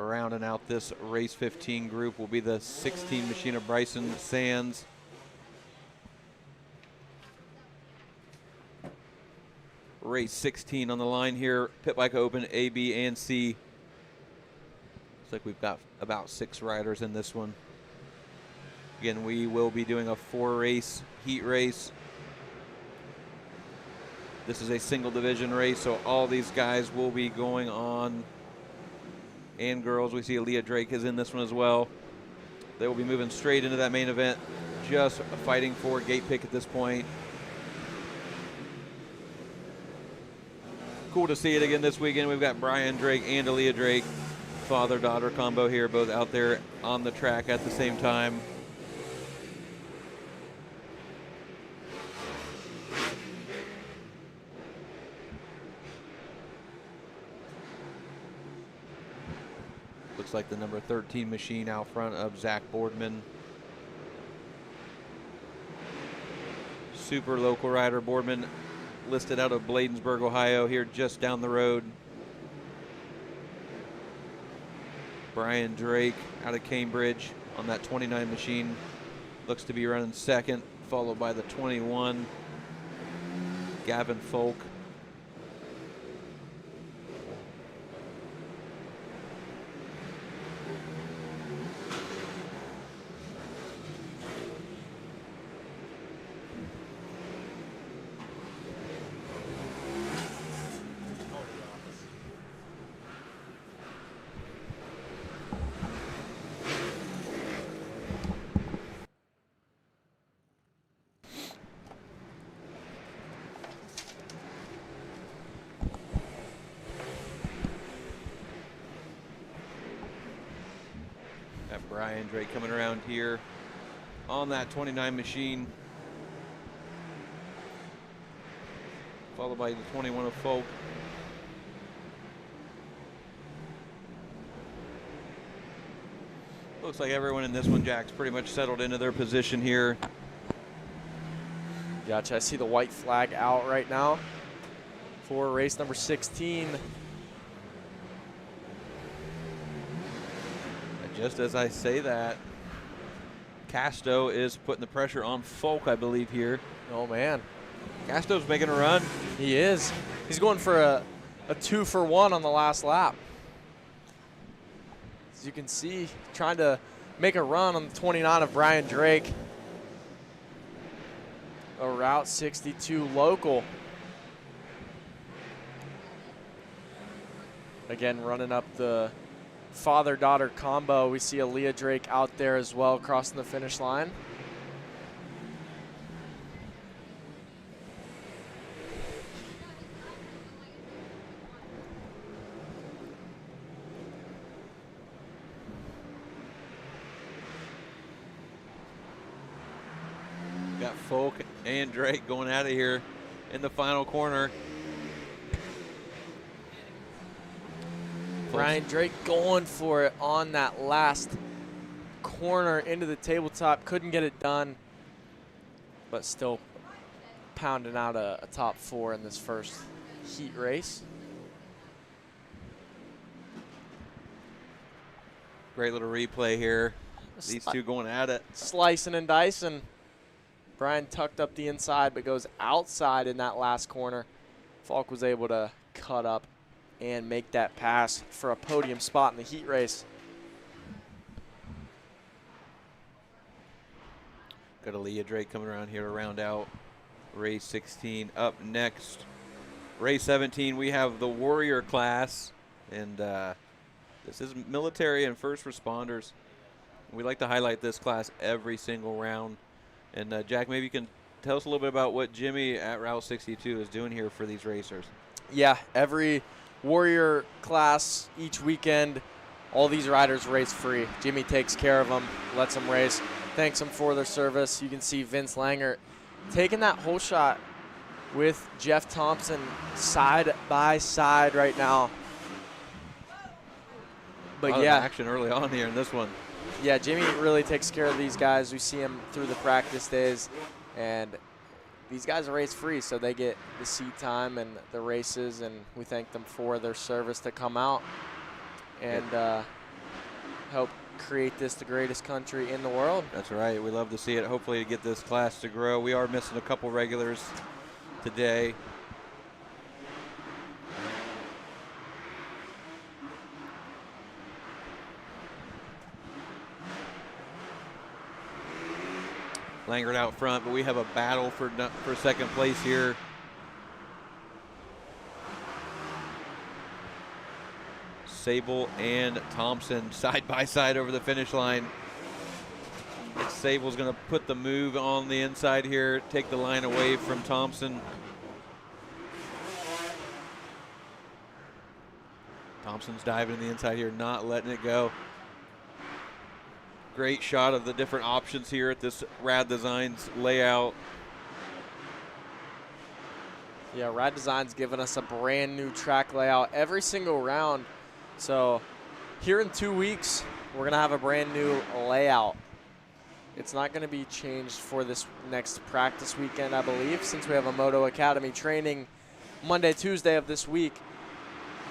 S4: Rounding out this race 15 group will be the 16 machine of Bryson Sands. race 16 on the line here. Pit Bike Open A, B, and C. Looks like we've got about 6 riders in this one. Again, we will be doing a 4-race heat race. This is a single division race, so all these guys will be going on. And girls, we see Aaliyah Drake is in this one as well. They will be moving straight into that main event, just fighting for gate pick at this point. Cool to see it again this weekend. We've got Brian Drake and Aaliyah Drake, father-daughter combo here, both out there on the track at the same time. Looks like the number 13 machine out front of Zach Boardman. Super local rider Boardman, listed out of Bladensburg, Ohio, here just down the road. Brian Drake out of Cambridge on that 29 machine. Looks to be running second, followed by the 21, Gavin Folk. Brian Drake coming around here on that 29 machine, followed by the 21 of Folk. Looks like everyone in this one, Jack's pretty much settled into their position here.
S3: Gotcha. I see the white flag out right now for race number 16.
S4: Just as I say that, Casto is putting the pressure on Folk, I believe, here.
S3: Oh, man.
S4: Casto's making a run.
S3: He is. He's going for a 2-for-1 on the last lap. As you can see, trying to make a run on the 29 of Brian Drake. A Route 62 local. Again, running up the father-daughter combo. We see Aaliyah Drake out there as well, crossing the finish line.
S4: Got Folk and Drake going out of here in the final corner.
S3: Brian Drake going for it on that last corner into the tabletop. Couldn't get it done, but still pounding out a top 4 in this first heat race.
S4: Great little replay here. These two going at it.
S3: Slicing and dicing. Brian tucked up the inside, but goes outside in that last corner. Falk was able to cut up and make that pass for a podium spot in the heat race.
S4: Got Aaliyah Drake coming around here to round out race 16. Up next, race 17, we have the Warrior class, and this is military and first responders. We like to highlight this class every single round. And Jack, maybe you can tell us a little bit about what Jimmy at Route 62 is doing here for these racers.
S3: Yeah, every Warrior class each weekend, all these riders race free. Jimmy takes care of them, lets them race, thanks them for their service. You can see Vince Langer taking that whole shot with Jeff Thompson side by side right now. But yeah,
S4: action early on here in this one.
S3: Yeah, Jimmy really takes care of these guys. We see him through the practice days, and these guys are race free, so they get the seat time and the races, and we thank them for their service to come out and help create this the greatest country in the world.
S4: That's right. We love to see it. Hopefully to get this class to grow. We are missing a couple regulars today. Langert out front, but we have a battle for second place here. Sable and Thompson side by side over the finish line. Sable's going to put the move on the inside here, take the line away from Thompson. Thompson's diving in the inside here, not letting it go. Great shot of the different options here at this Rad Designs layout.
S3: Yeah, Rad Designs giving us a brand new track layout every single round. So here in 2 weeks, we're going to have a brand new layout. It's not going to be changed for this next practice weekend, I believe, since we have a Moto Academy training Monday, Tuesday of this week.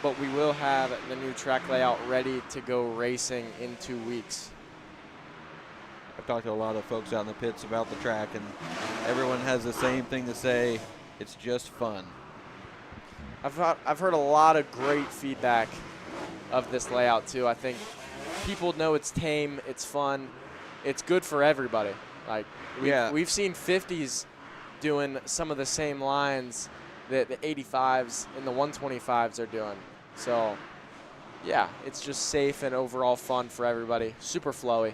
S3: But we will have the new track layout ready to go racing in 2 weeks.
S4: I've talked to a lot of folks out in the pits about the track, and everyone has the same thing to say. It's just fun.
S3: I've heard a lot of great feedback of this layout too. I think people know it's tame, it's fun, it's good for everybody. Like we've seen 50s doing some of the same lines that the 85s and the 125s are doing. So yeah, it's just safe and overall fun for everybody. Super flowy.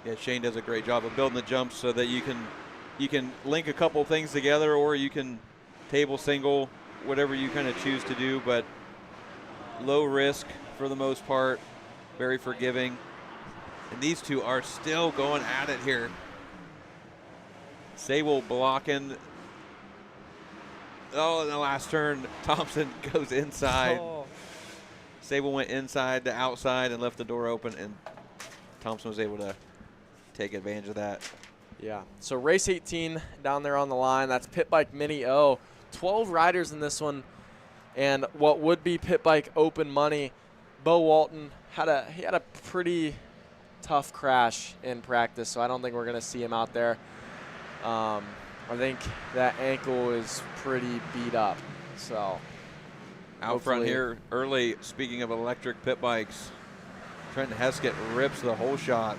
S4: Yeah, Shane does a great job of building the jumps so that you can link a couple things together, or you can table single, whatever you kind of choose to do, but low risk for the most part, very forgiving. And these two are still going at it here. Sable blocking. Oh, in the last turn, Thompson goes inside.
S3: Oh.
S4: Sable went inside to outside and left the door open, and Thompson was able to take advantage of that.
S3: Yeah, so race 18 down there on the line. That's Pit Bike Mini O. 12 riders in this one, and what would be Pit Bike Open money. Bo Walton had a pretty tough crash in practice, so I don't think we're going to see him out there. I think that ankle is pretty beat up. So
S4: out front here early, speaking of electric pit bikes, Trenton Heskett rips the whole shot.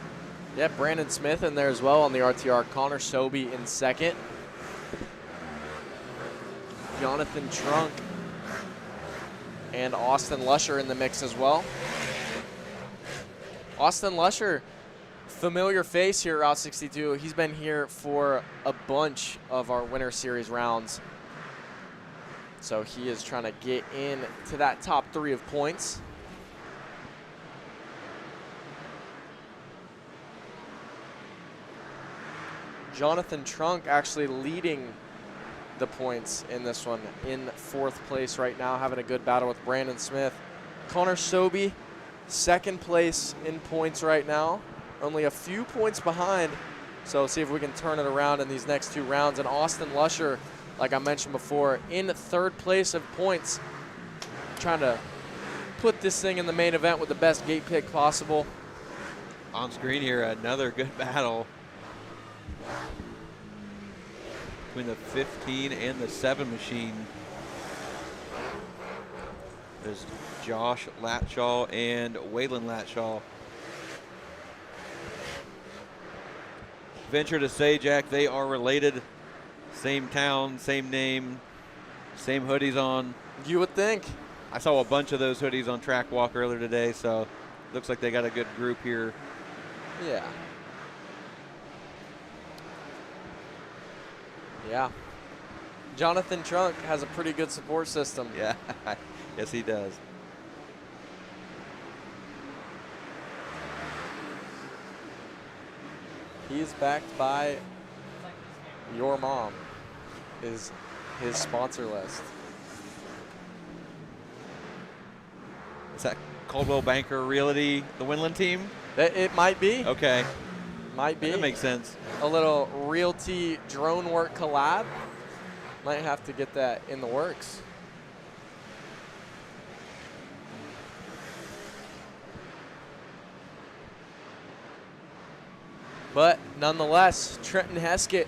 S3: Yeah, Brandon Smith in there as well on the RTR. Connor Sobey in second. Jonathan Trunk and Austin Lusher in the mix as well. Austin Lusher, familiar face here at Route 62. He's been here for a bunch of our Winter Series rounds. So he is trying to get in to that top 3 of points. Jonathan Trunk actually leading the points in this one, in 4th place right now, having a good battle with Brandon Smith. Connor Sobey, 2nd place in points right now, only a few points behind. So see if we can turn it around in these next 2 rounds. And Austin Lusher, like I mentioned before, in 3rd place of points, trying to put this thing in the main event with the best gate pick possible.
S4: On screen here, another good battle between the 15 and the 7 machine. There's Josh Latshaw and Waylon Latshaw. Venture to say, Jack, they are related. Same town, same name, same hoodies on.
S3: You would think.
S4: I saw a bunch of those hoodies on Track Walk earlier today, so looks like they got a good group here.
S3: Yeah. Yeah. Jonathan Trunk has a pretty good support system.
S4: Yeah, yes he does.
S3: He's backed by Your Mom, is his sponsor list.
S4: Is that Coldwell Banker Realty, the Winland team?
S3: It might be.
S4: Okay.
S3: Might be.
S4: That makes sense.
S3: A little Realty drone work collab. Might have to get that in the works. But nonetheless, Trenton Heskett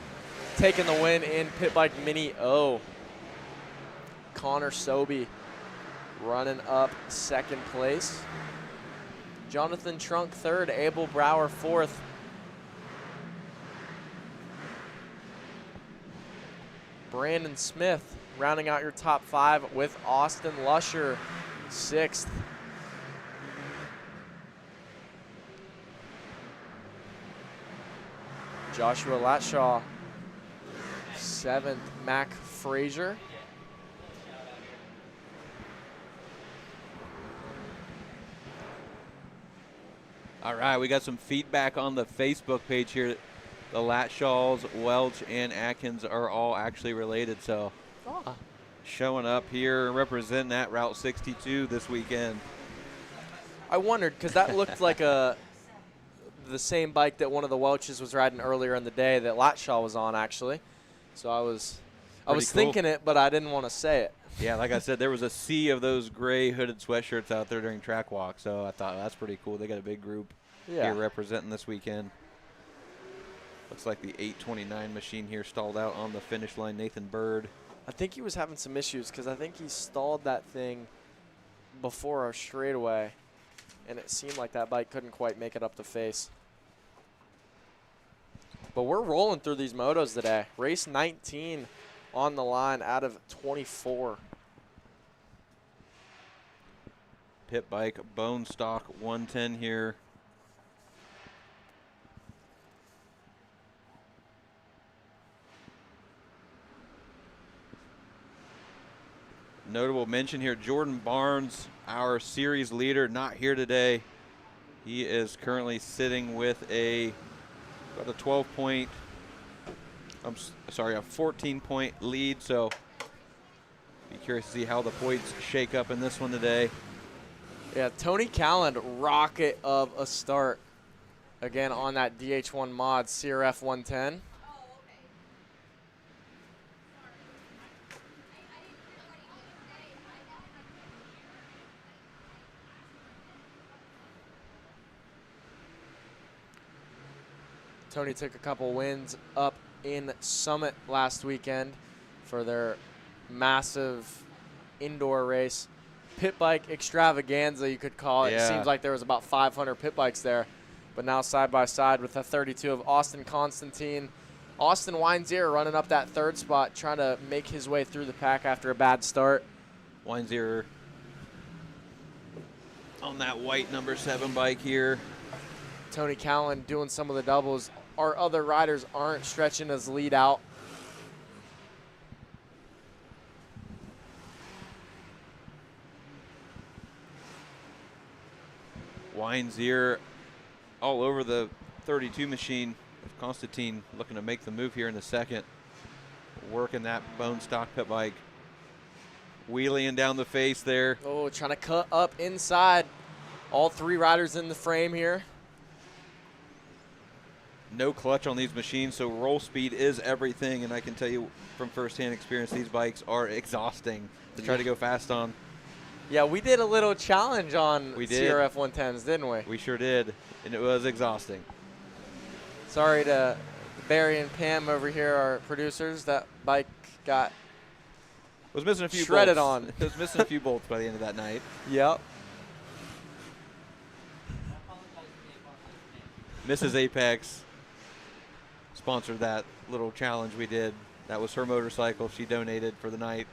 S3: taking the win in Pit Bike Mini O. Connor Sobey running up 2nd place. Jonathan Trunk 3rd, Abel Brower 4th. Brandon Smith rounding out your top 5 with Austin Lusher 6th. Joshua Latshaw 7th. Mac Frazier.
S4: All right, we got some feedback on the Facebook page here. The Latshaws, Welch, and Atkins are all actually related, so showing up here representing that Route 62 this weekend.
S3: I wondered, because that looked like the same bike that one of the Welches was riding earlier in the day that Latshaw was on, actually. So I was
S4: Cool.
S3: thinking it, but I didn't want to say it.
S4: Yeah, like I said, there was a sea of those gray hooded sweatshirts out there during track walk, so I thought that's pretty cool. They got a big group here representing this weekend. Looks like the 829 machine here stalled out on the finish line. Nathan Bird.
S3: I think he was having some issues because I think he stalled that thing before our straightaway, and it seemed like that bike couldn't quite make it up the face. But we're rolling through these motos today. Race 19 on the line out of 24.
S4: Pit bike, bone stock 110 here. Notable mention here, Jordan Barnes, our series leader, not here today. He is currently sitting with about a 12-point, a 14-point lead. So be curious to see how the points shake up in this one today.
S3: Yeah, Tony Calland, rocket of a start. Again, on that DH1 mod, CRF 110. Tony took a couple wins up in Summit last weekend for their massive indoor race. Pit bike extravaganza, you could call it.
S4: Yeah.
S3: It seems like there was about 500 pit bikes there. But now side by side with the 32 of Austin Constantine. Austin Weinzier running up that 3rd spot, trying to make his way through the pack after a bad start.
S4: Weinzier on that white number 7 bike here.
S3: Tony Callan doing some of the doubles. Our other riders aren't stretching his lead out.
S4: Weinzier all over the 32 machine of Constantine, looking to make the move here in the second. Working that bone stock pit bike. Wheeling down the face there.
S3: Oh, trying to cut up inside. All 3 riders in the frame here.
S4: No clutch on these machines, so roll speed is everything, and I can tell you from firsthand experience, these bikes are exhausting to try to go fast on.
S3: Yeah, we did a little challenge on CRF 110s, didn't we?
S4: We sure did, and it was exhausting.
S3: Sorry to Barry and Pam over here, our producers. That bike got
S4: Was missing a few
S3: shredded
S4: bolts.
S3: on.
S4: It was missing a few bolts by the end of that night.
S3: Yep.
S4: Mrs. Apex sponsored that little challenge we did. That was her motorcycle she donated for the night.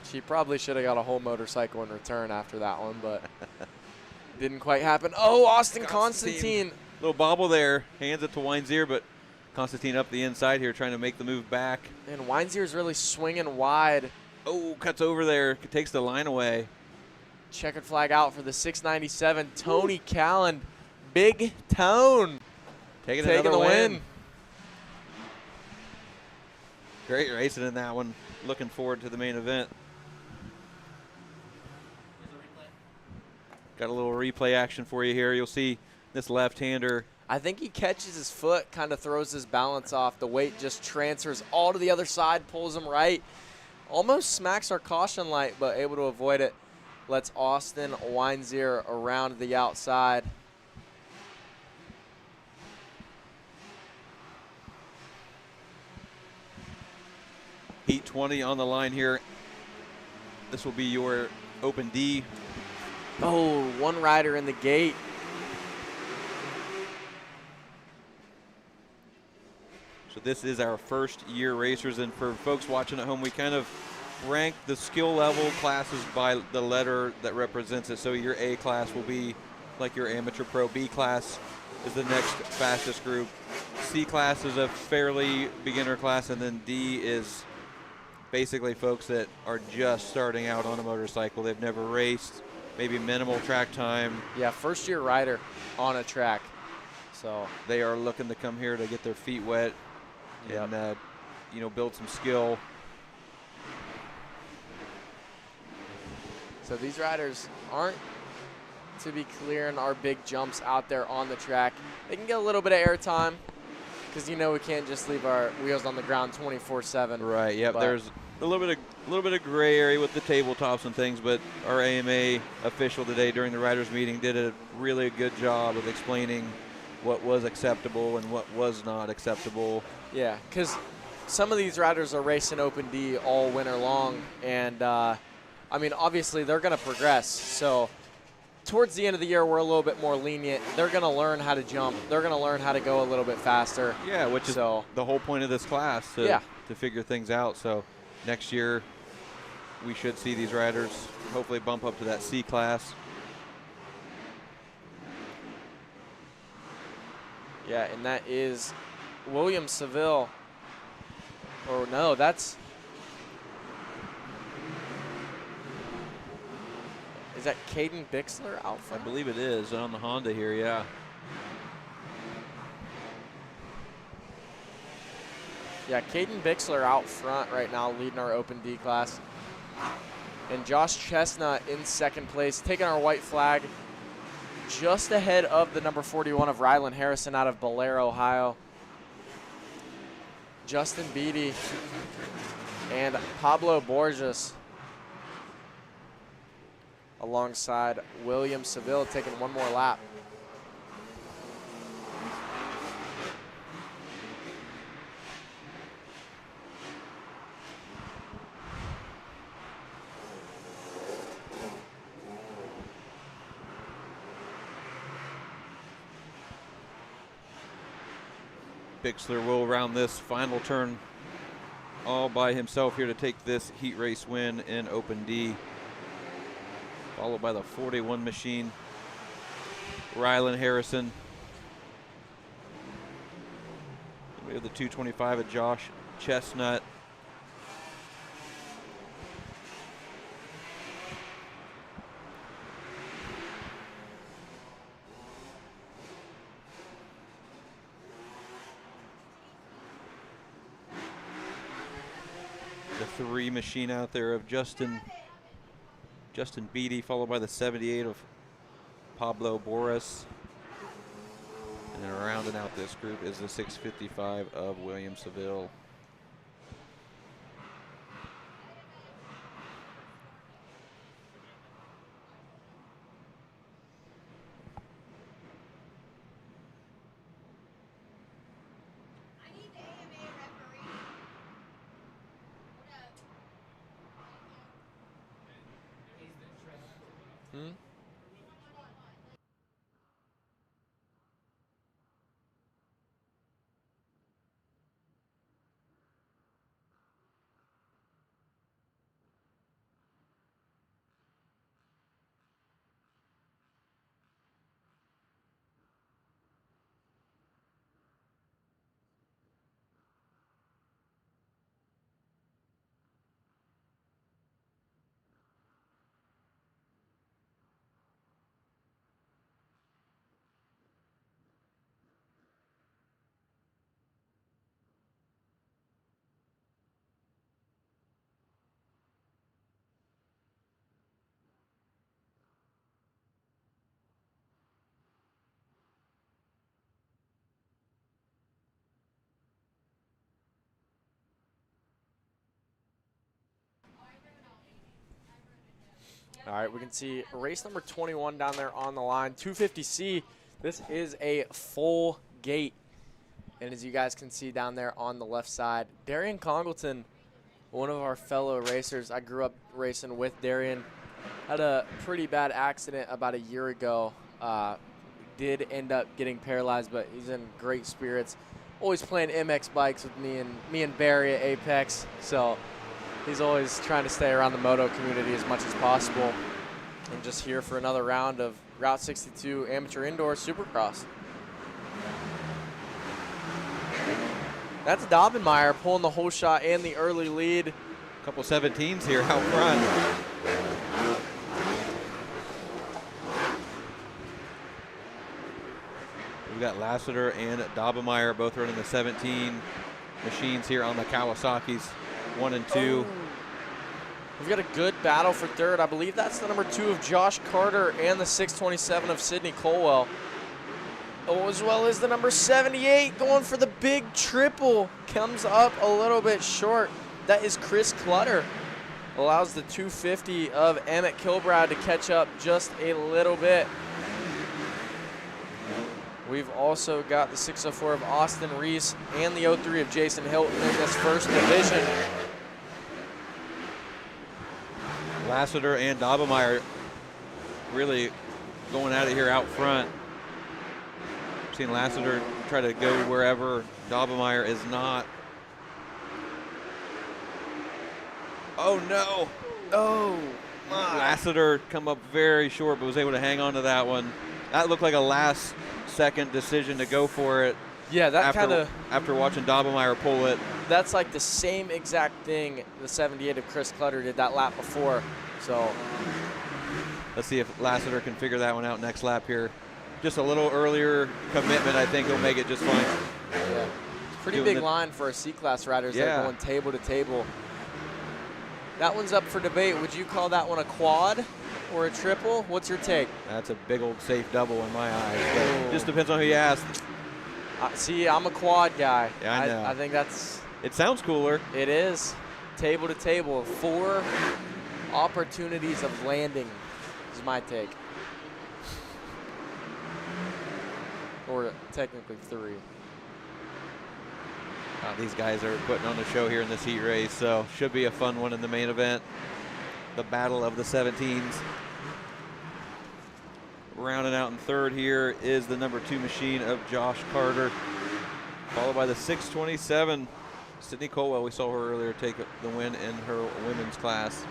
S3: She probably should have got a whole motorcycle in return after that one, but didn't quite happen. Oh, Austin Constantine.
S4: Little bobble there. Hands it to Weinzier, but Constantine up the inside here trying to make the move back.
S3: And Weinzier's really swinging wide.
S4: Oh, cuts over there. Takes the line away.
S3: Checkered flag out for the 697. Tony Callan. Big Tone.
S4: Taking
S3: the win.
S4: Great racing in that one. Looking forward to the main event. Got a little replay action for you here. You'll see this left-hander.
S3: I think he catches his foot, kind of throws his balance off. The weight just transfers all to the other side, pulls him right. Almost smacks our caution light, but able to avoid it. Lets Austin Weinzier around the outside.
S4: Heat 20 on the line here. This will be your Open D.
S3: Oh, one rider in the gate.
S4: So this is our first year racers, and for folks watching at home, we kind of rank the skill level classes by the letter that represents it. So your A class will be like your amateur pro. B class is the next fastest group. C class is a fairly beginner class, and then D is basically folks that are just starting out on a motorcycle. They've never raced, maybe minimal track time.
S3: Yeah, first year rider on a track. So
S4: they are looking to come here to get their feet wet and build some skill.
S3: So these riders aren't, to be clearing our big jumps out there on the track. They can get a little bit of air time because we can't just leave our wheels on the ground 24/7.
S4: Right. Yep. There's a little bit of gray area with the tabletops and things, but our AMA official today during the riders meeting did a really good job of explaining what was acceptable and what was not acceptable.
S3: Yeah, because some of these riders are racing Open D all winter long, and obviously they're going to progress. So towards the end of the year, we're a little bit more lenient. They're going to learn how to jump. They're going to learn how to go a little bit faster.
S4: Yeah, which is the whole point of this class, to figure things out. So next year, we should see these riders hopefully bump up to that C class.
S3: Yeah, and that is William Seville. Or no, that's... Is that Caden Bixler out front?
S4: I believe it is on the Honda here, yeah.
S3: Yeah, Caden Bixler out front right now, leading our Open D class. And Josh Chestnut in second place, taking our white flag just ahead of the number 41 of Rylan Harrison out of Belair, Ohio. Justin Beatty and Pablo Borges alongside William Seville taking one more lap.
S4: Bixler will round this final turn all by himself here to take this heat race win in Open D. Followed by the 41 machine, Rylan Harrison. We have the 225 of Josh Chestnut. The 3 machine out there of Justin Beatty, followed by the 78 of Pablo Boris. And then rounding out this group is the 655 of William Seville.
S3: All right, we can see race number 21 down there on the line, 250C. This is a full gate. And as you guys can see down there on the left side, Darian Congleton, one of our fellow racers. I grew up racing with Darian. Had a pretty bad accident about a year ago. Did end up getting paralyzed, but he's in great spirits. always playing MX bikes with me and Barry at Apex. So he's always trying to stay around the moto community as much as possible. And just here for another round of Route 62 Amateur Indoor Supercross. That's Dobbenmeyer pulling the whole shot and the early lead.
S4: A couple 17s here out front. We've got Lassiter and Dobbenmeyer both running the 17 machines here on the Kawasaki's 1 and 2.
S3: Oh. We've got a good battle for third. I believe that's the number 2 of Josh Carter and the 627 of Sidney Colwell. Oh, as well as the number 78 going for the big triple. Comes up a little bit short. That is Chris Clutter. Allows the 250 of Emmett Kilbride to catch up just a little bit. We've also got the 604 of Austin Reese and the 03 of Jason Hilton in this first division.
S4: Lassiter and Dobbenmeyer really going at it here out front. Seen Lassiter try to go wherever Dobbenmeyer is not. Oh no!
S3: Oh my!
S4: Lassiter come up very short, but was able to hang on to that one. That looked like a last-second decision to go for it.
S3: Yeah, that kind of.
S4: After watching Dobbenmeyer pull it.
S3: That's like the same exact thing the 78 of Chris Clutter did that lap before. So
S4: let's see if Lassiter can figure that one out next lap here. Just a little earlier commitment, I think he'll make it just fine.
S3: Yeah, pretty big line for our C-Class riders that are going table to table. That one's up for debate. Would you call that one a quad or a triple? What's your take?
S4: That's a big old safe double in my eyes. But just depends on who you ask.
S3: See, I'm a quad guy.
S4: Yeah, I know.
S3: I think that's.
S4: It sounds cooler.
S3: It is. Table to table. 4 opportunities of landing is my take. Or technically 3.
S4: These guys are putting on a show here in this heat race, so should be a fun one in the main event. The battle of the 17s. Rounding out in third here is the number 2 machine of Josh Carter, followed by the 627, Sidney Colwell. We saw her earlier take the win in her women's class.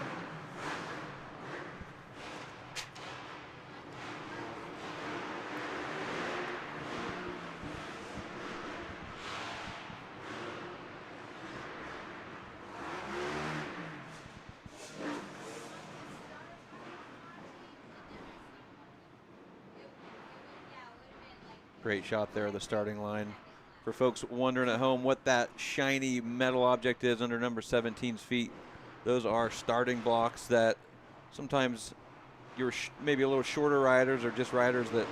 S4: Great shot there, the starting line. For folks wondering at home what that shiny metal object is under number 17's feet, those are starting blocks that sometimes you're maybe a little shorter riders or just riders that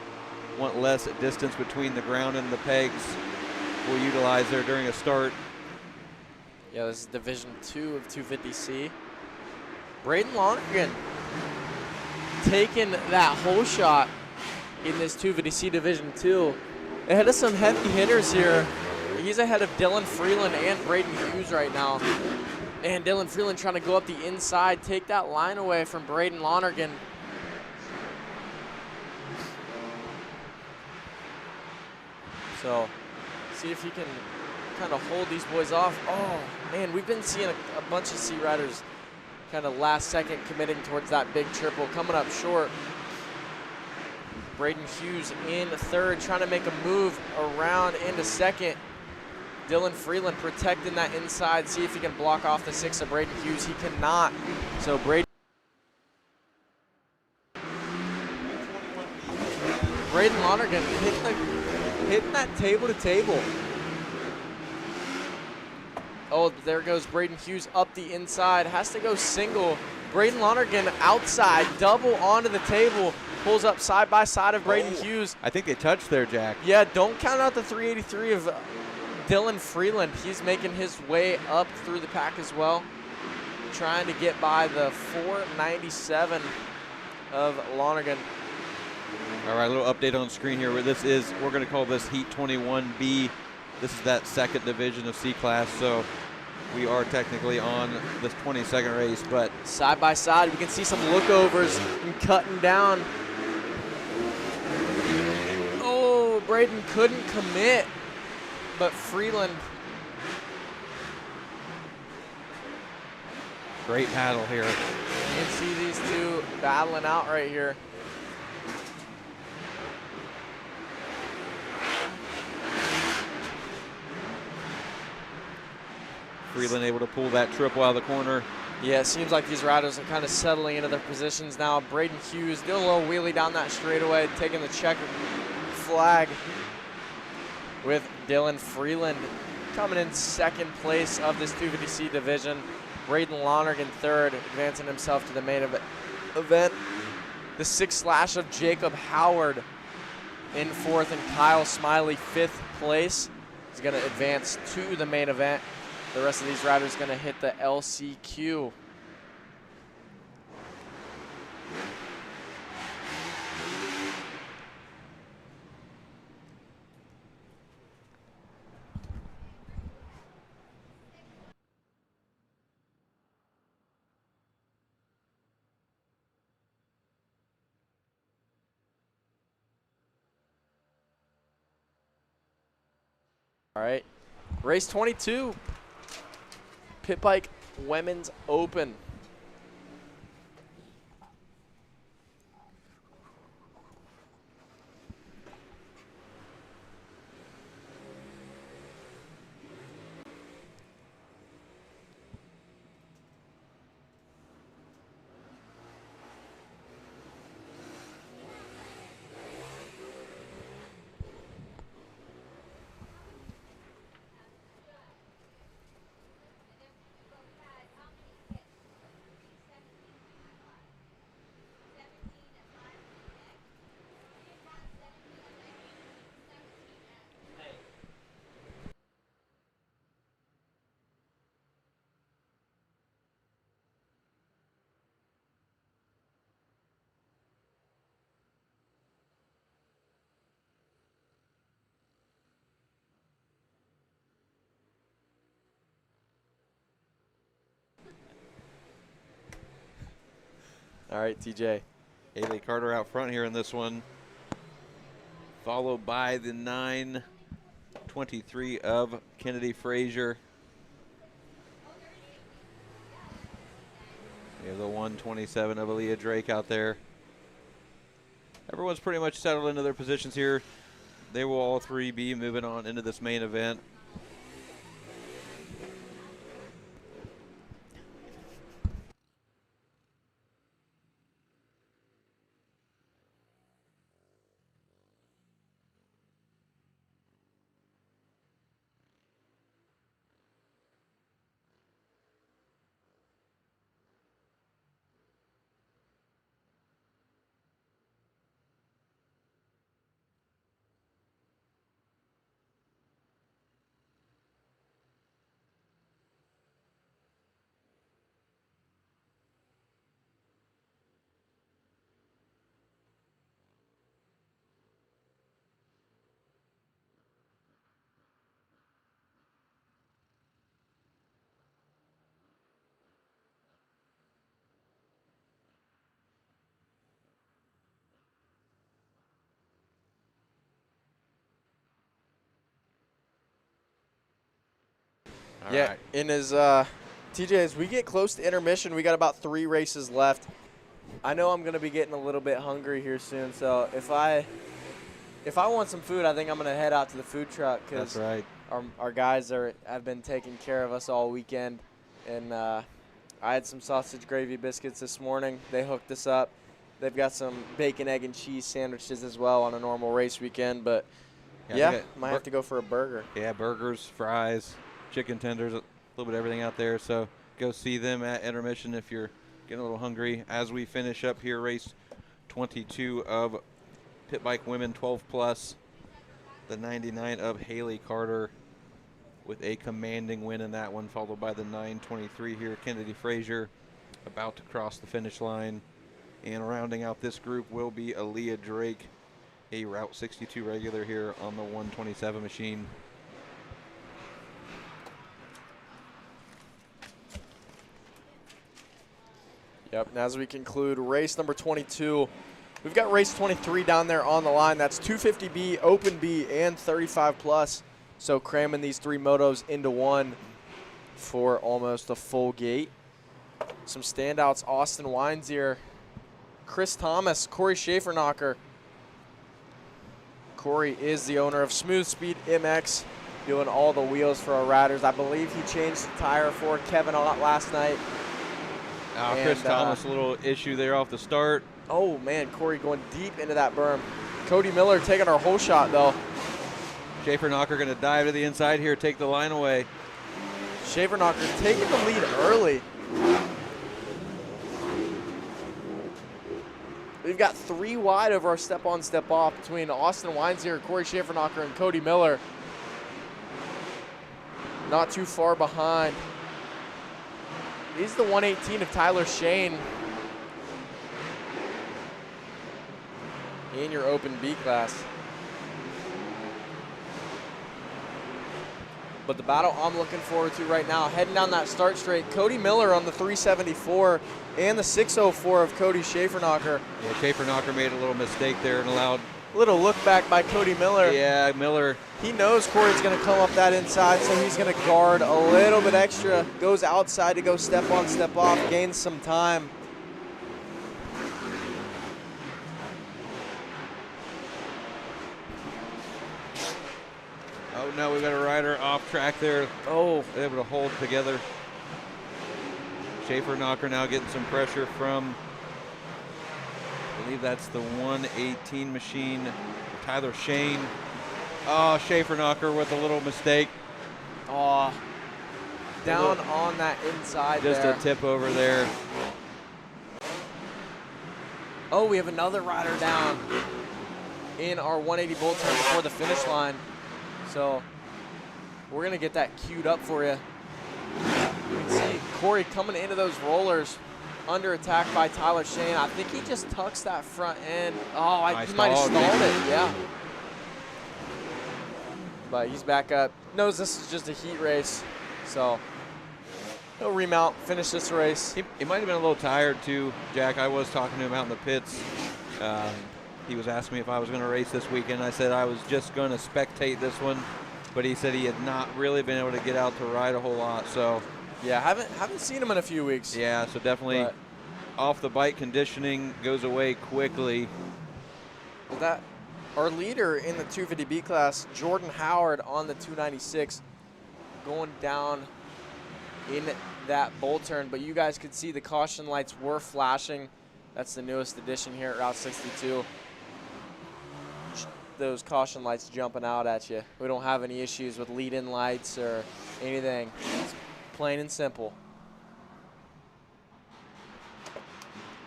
S4: want less distance between the ground and the pegs will utilize there during a start.
S3: Yeah, this is Division 2 of 250C. Braden Lonergan taking that whole shot in this 250C Division 2. Ahead of some heavy hitters here. He's ahead of Dylan Freeland and Braden Hughes right now. And Dylan Freeland trying to go up the inside, take that line away from Braden Lonergan. So, see if he can kind of hold these boys off. Oh, man, we've been seeing a bunch of C riders kind of last second committing towards that big triple, coming up short. Braden Hughes in third, trying to make a move around into second. Dylan Freeland protecting that inside, see if he can block off the 6 of Braden Hughes. He cannot. So Braden Lonergan hitting that table to table. Oh, there goes Braden Hughes up the inside. Has to go single. Braden Lonergan outside, double onto the table. Pulls up side by side of Braden Hughes.
S4: I think they touched there, Jack.
S3: Yeah, don't count out the 383 of Dylan Freeland. He's making his way up through the pack as well. Trying to get by the 497 of Lonergan.
S4: All right, a little update on screen here. Where this is, we're going to call this Heat 21B. This is that second division of C-Class, so we are technically on this 22nd race, but
S3: side by side, we can see some lookovers and cutting down. Oh, Braden couldn't commit. but Freeland.
S4: Great battle here.
S3: You can see these two battling out right here.
S4: Freeland able to pull that triple out of the corner.
S3: Yeah, it seems like these riders are kind of settling into their positions now. Braden Hughes doing a little wheelie down that straightaway, taking the checker flag with Dylan Freeland coming in second place of this 250C division. Braden Lonergan third, advancing himself to the main event. The 6 of Jacob Howard in fourth, and Kyle Smiley fifth place. He's going to advance to the main event. The rest of these riders going to hit the LCQ. All right, race 22, Pit Bike Women's Open. All right, TJ.
S4: Haley Carter out front here in this one, followed by the 923 of Kennedy Frazier. We have the 127 of Aaliyah Drake out there. Everyone's pretty much settled into their positions here. They will all three be moving on into this main event. All
S3: yeah,
S4: right.
S3: in his TJ, as we get close to intermission, we got about 3 races left. I know I'm gonna be getting a little bit hungry here soon, so if I want some food, I think I'm gonna head out to the food truck because
S4: That's right.
S3: our guys have been taking care of us all weekend, and I had some sausage gravy biscuits this morning. They hooked us up. They've got some bacon, egg, and cheese sandwiches as well on a normal race weekend, but yeah, might have to go for a burger.
S4: Yeah, burgers, fries, chicken tenders, a little bit of everything out there. So go see them at intermission if you're getting a little hungry. As we finish up here, race 22 of Pit Bike Women 12 Plus, the 99 of Haley Carter with a commanding win in that one, followed by the 923 here, Kennedy Frazier, about to cross the finish line. And rounding out this group will be Aaliyah Drake, a Route 62 regular here on the 127 machine.
S3: Yep, and as we conclude race number 22, we've got race 23 down there on the line. That's 250B, Open B, and 35 plus. So cramming these 3 motos into one for almost a full gate. Some standouts, Austin Weinzier, Chris Thomas, Corey Schaefernacher. Corey is the owner of Smooth Speed MX, doing all the wheels for our riders. I believe he changed the tire for Kevin Ott last night.
S4: Chris Thomas, a little issue there off the start.
S3: Oh man, Corey going deep into that berm. Cody Miller taking our whole shot though.
S4: Schaefernacher going to dive to the inside here, take the line away.
S3: Schaefernacher taking the lead early. We've got 3 wide over our step-on, step-off between Austin Weinzier, Corey Schaefernacher, and Cody Miller. Not too far behind. He's the 118 of Tyler Shane in your open B class. But the battle I'm looking forward to right now, heading down that start straight, Cody Miller on the 374 and the 604 of Cody Schaefernacher.
S4: Yeah, Schaefernacher made a little mistake there and allowed
S3: a little look back by Cody Miller.
S4: Yeah, Miller.
S3: He knows Corey's going to come up that inside, so he's going to guard a little bit extra. Goes outside to go step on, step off, gains some time.
S4: Oh no, we've got a rider off track there.
S3: Oh,
S4: able to hold together. Schaefernacher now getting some pressure from, I believe that's the 118 machine, Tyler Shane. Oh, Schaefernacher with a little mistake.
S3: Oh, down on that inside
S4: just
S3: there.
S4: a tip over there.
S3: Oh, we have another rider down in our 180 bolt turn before the finish line. So we're going to get that queued up for you. You can see Corey coming into those rollers under attack by Tyler Shane. I think he just tucks that front end. Oh, he might have stalled it, yeah. But he's back up. Knows this is just a heat race. So he'll remount, finish this race.
S4: He might have been a little tired too, Jack. I was talking to him out in the pits. He was asking me if I was going to race this weekend. I said I was just going to spectate this one, but he said he had not really been able to get out to ride a whole lot. So,
S3: yeah, haven't seen him in a few weeks.
S4: Yeah, so definitely off the bike conditioning goes away quickly.
S3: That our leader in the 250B class, Jordan Howard on the 296, going down in that bolt turn. But you guys could see the caution lights were flashing. That's the newest addition here at Route 62. Those caution lights jumping out at you. We don't have any issues with lead-in lights or anything. It's plain and simple.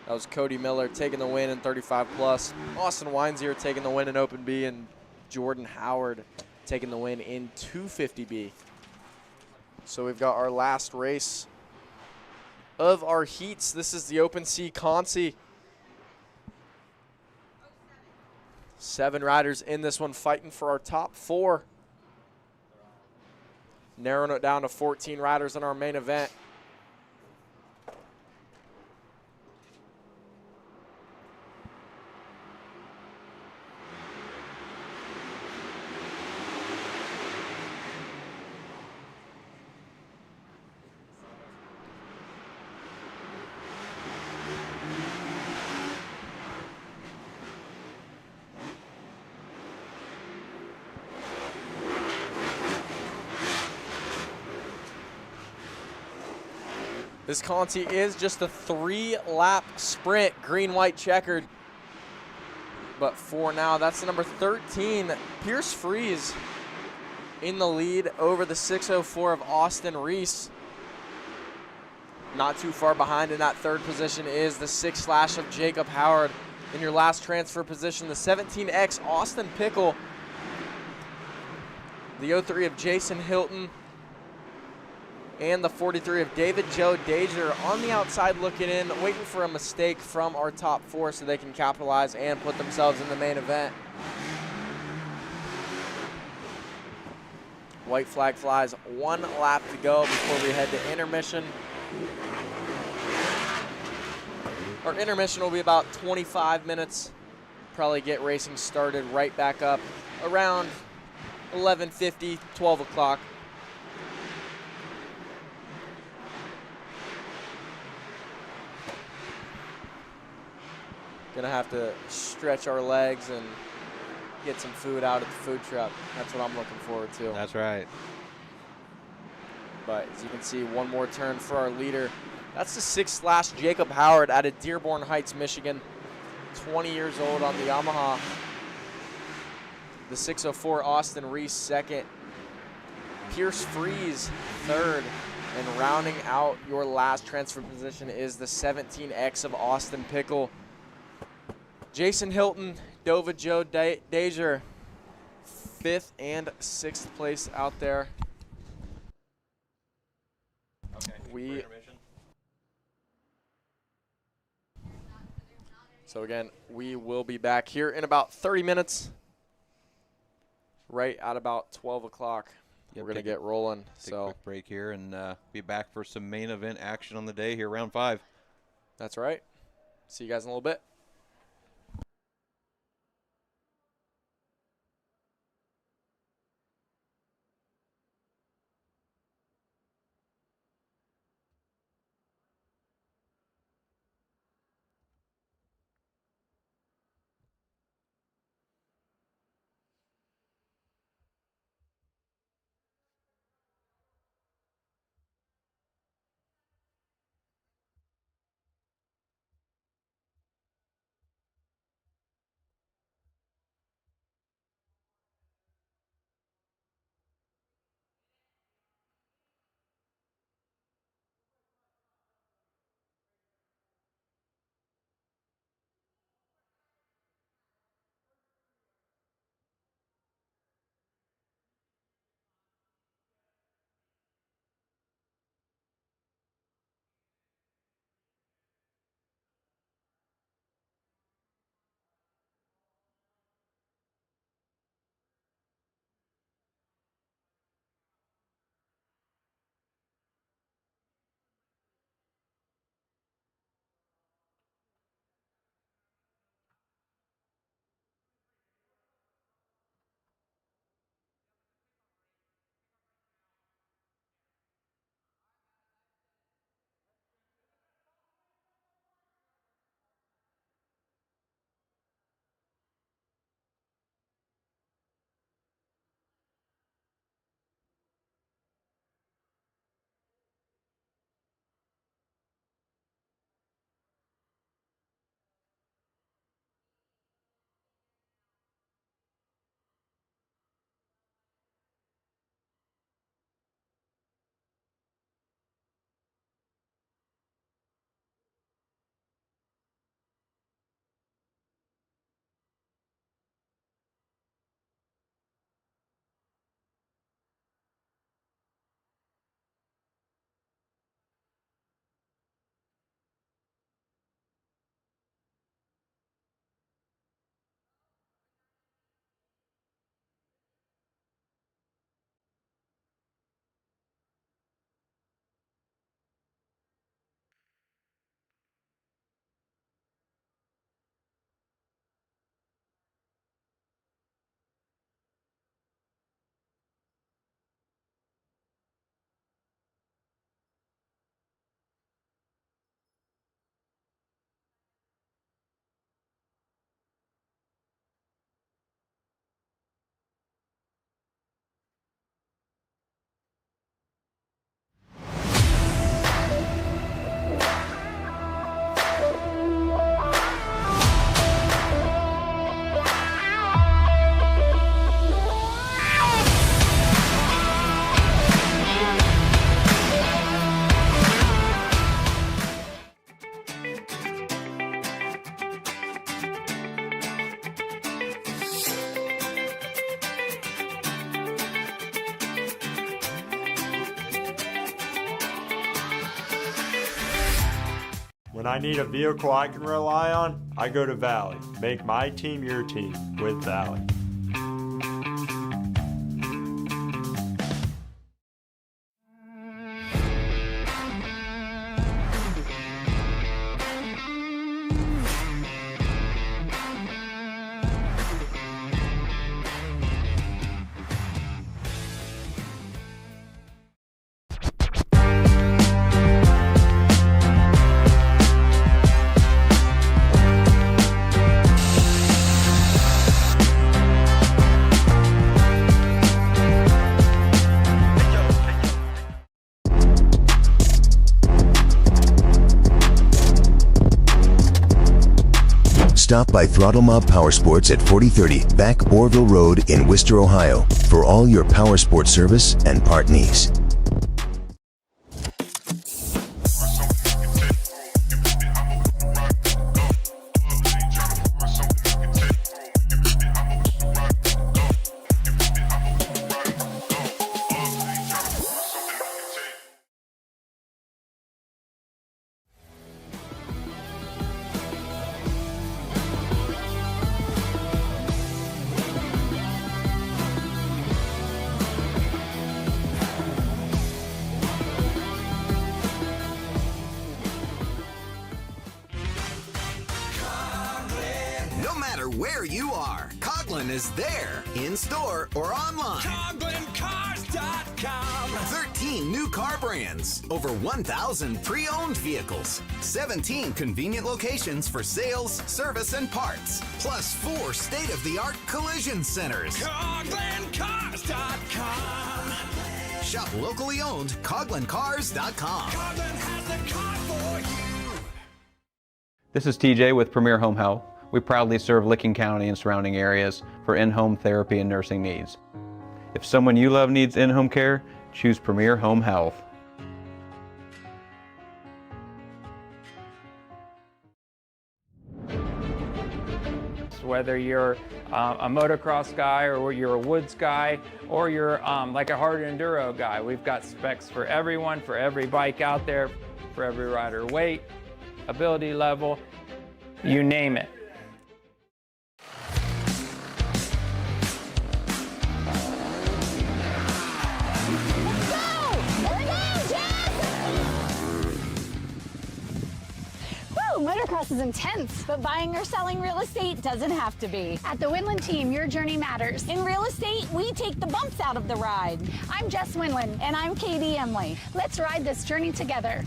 S3: That was Cody Miller taking the win in 35 plus. Austin Weinzier taking the win in Open B, and Jordan Howard taking the win in 250B. So we've got our last race of our heats. This is the Open C conciy. 7 riders in this one fighting for our top 4. Narrowing it down to 14 riders in our main event. This conciy is just a 3-lap sprint, green-white checkered. But for now, that's the number 13, Pierce Freeze, in the lead over the 604 of Austin Reese. Not too far behind in that 3rd position is the 6/ of Jacob Howard. In your last transfer position, the 17X Austin Pickle, the 03 of Jason Hilton, and the 43 of David Joe Dager on the outside looking in, waiting for a mistake from our top 4 so they can capitalize and put themselves in the main event. White flag flies, 1 lap to go before we head to intermission. Our intermission will be about 25 minutes. Probably get racing started right back up around 11:50, 12 o'clock. Gonna have to stretch our legs and get some food out at the food truck. That's what I'm looking forward to.
S4: That's right.
S3: But as you can see, one more turn for our leader. That's the 6th Jacob Howard out of Dearborn Heights, Michigan. 20 years old on the Yamaha. The 604 Austin Reese 2nd. Pierce Freeze 3rd. And rounding out your last transfer position is the 17X of Austin Pickle. Jason Hilton, Dova Joe Dazer, 5th and 6th place out there.
S4: Okay.
S3: So again, we will be back here in about 30 minutes, right at about 12 o'clock.
S4: Yep,
S3: We're going to get rolling.
S4: Take a quick break here and be back for some main event action on the day here, round 5.
S3: That's right. See you guys in a little bit.
S9: When I need a vehicle I can rely on, I go to Valley. Make my team your team with Valley.
S10: Stop by Throttle Mob Power Sports at 4030 Back Bourville Road in Worcester, Ohio for all your power sports service and part needs.
S11: No matter where you are, Coughlin is there, in store or online. CoughlinCars.com. 13 new car brands, over 1,000 pre-owned vehicles, 17 convenient locations for sales, service, and parts, plus 4 state-of-the-art collision centers. CoughlinCars.com. Shop locally owned, CoughlinCars.com. Coughlin has the car for you.
S4: This is TJ with Premier Home Health. We proudly serve Licking County and surrounding areas for in-home therapy and nursing needs. If someone you love needs in-home care, choose Premier Home Health.
S12: Whether you're a motocross guy or you're a woods guy or you're like a hard enduro guy, we've got specs for everyone, for every bike out there, for every rider weight, ability level, you name it.
S13: Motocross is intense, but buying or selling real estate doesn't have to be. At the Winland team, your journey matters. In real estate, we take the bumps out of the ride. I'm Jess Winland. And I'm Katie Emily. Let's ride this journey together.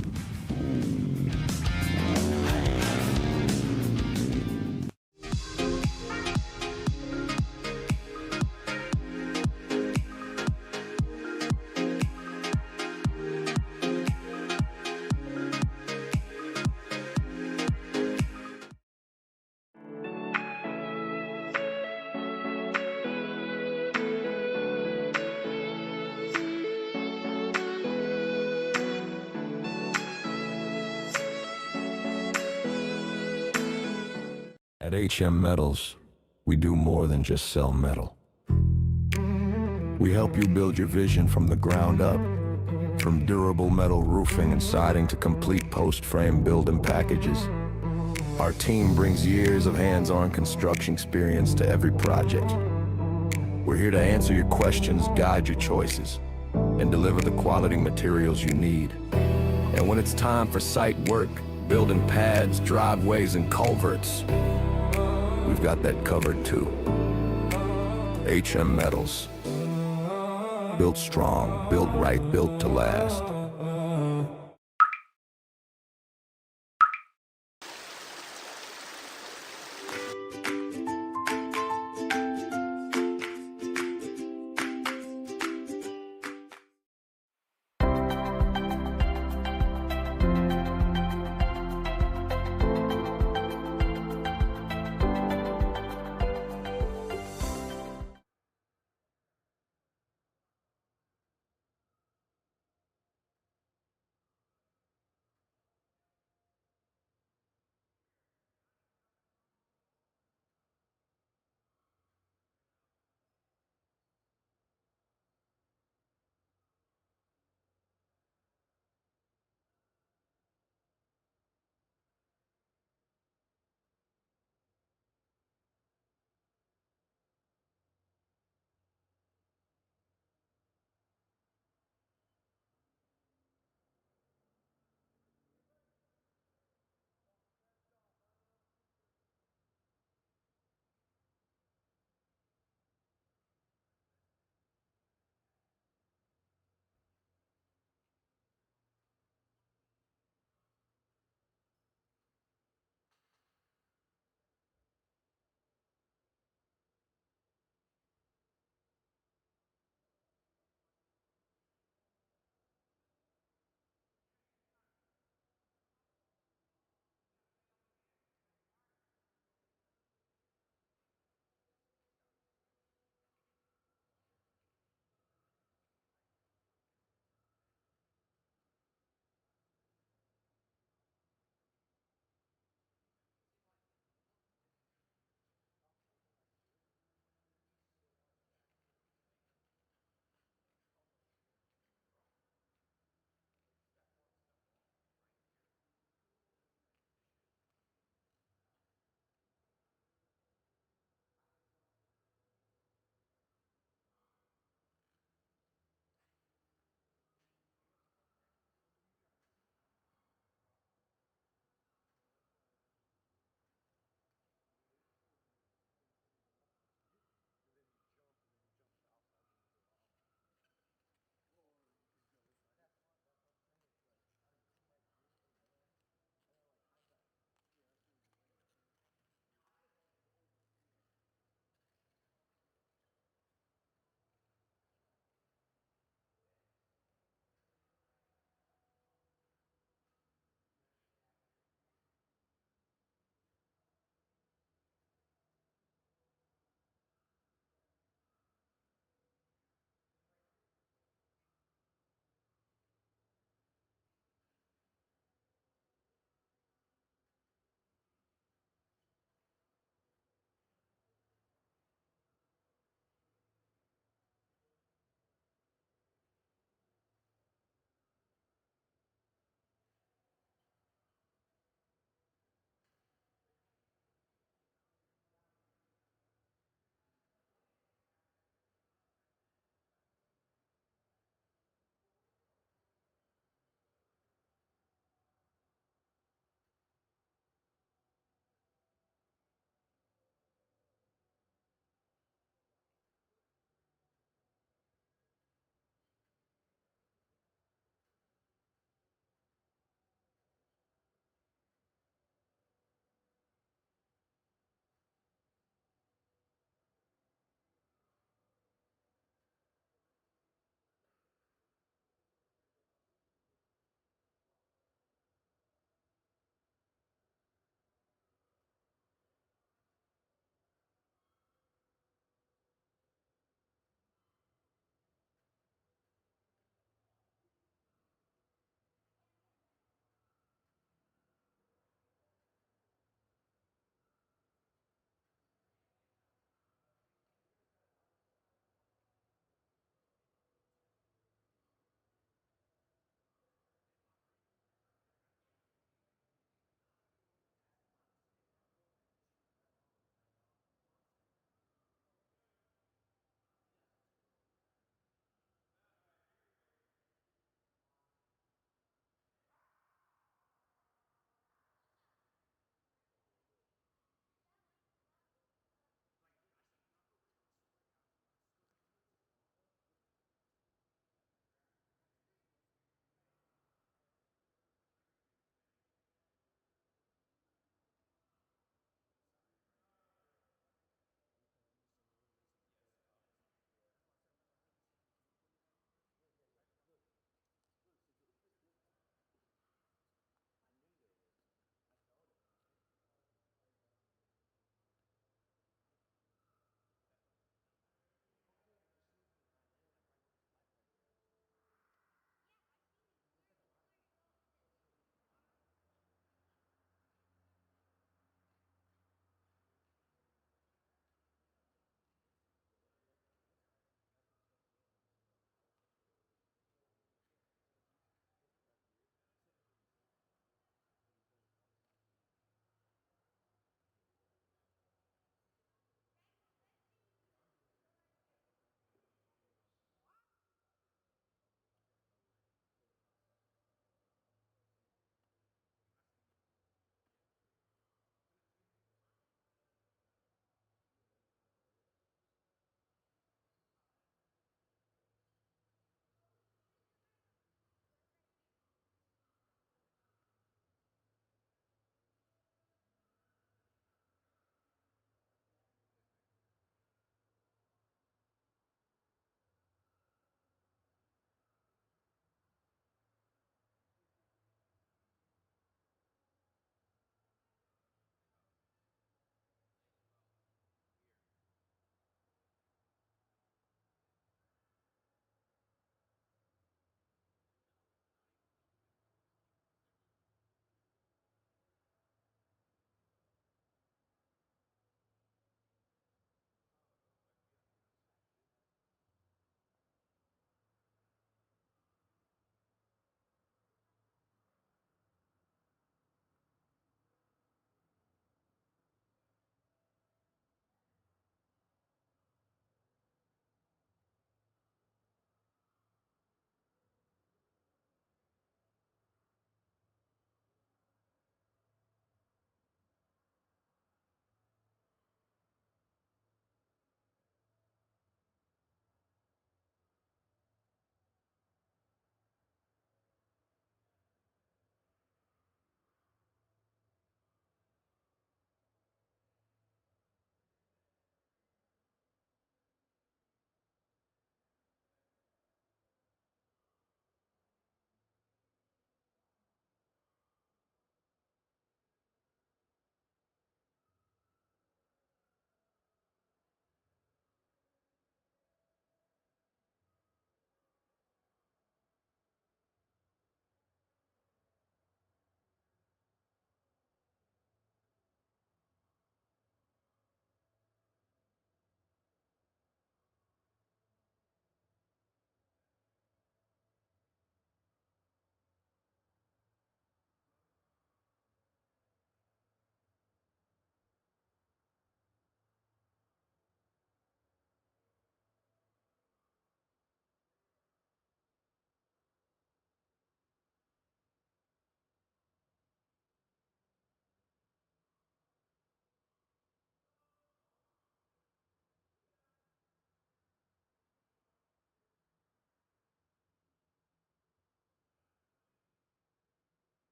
S14: At HM Metals, we do more than just sell metal. We help you build your vision from the ground up. From durable metal roofing and siding to complete post-frame building packages. Our team brings years of hands-on construction experience to every project. We're here to answer your questions, guide your choices, and deliver the quality materials you need. And when it's time for site work, building pads, driveways, and culverts, we've got that covered too. HM Metals. Built strong, built right, built to last.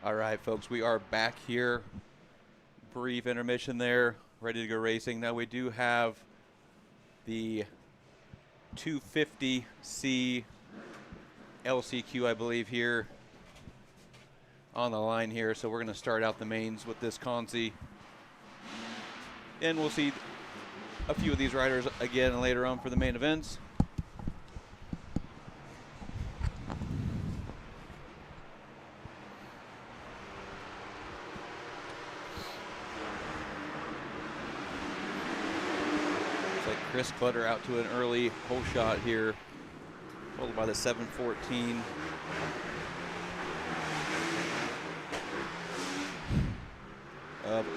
S4: All right, folks, we are back here. Brief intermission there, ready to go racing. Now we do have the 250 C LCQ, I believe, here on the line here. So we're going to start out the mains with this conciy. And we'll see a few of these riders again later on for the main events. Chris Clutter out to an early hole shot here, followed by the 714. Of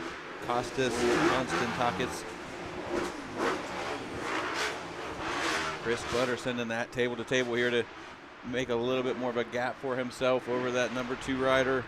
S4: Costas Konstantakis. Chris Clutter sending that table to table here to make a little bit more of a gap for himself over that number 2 rider.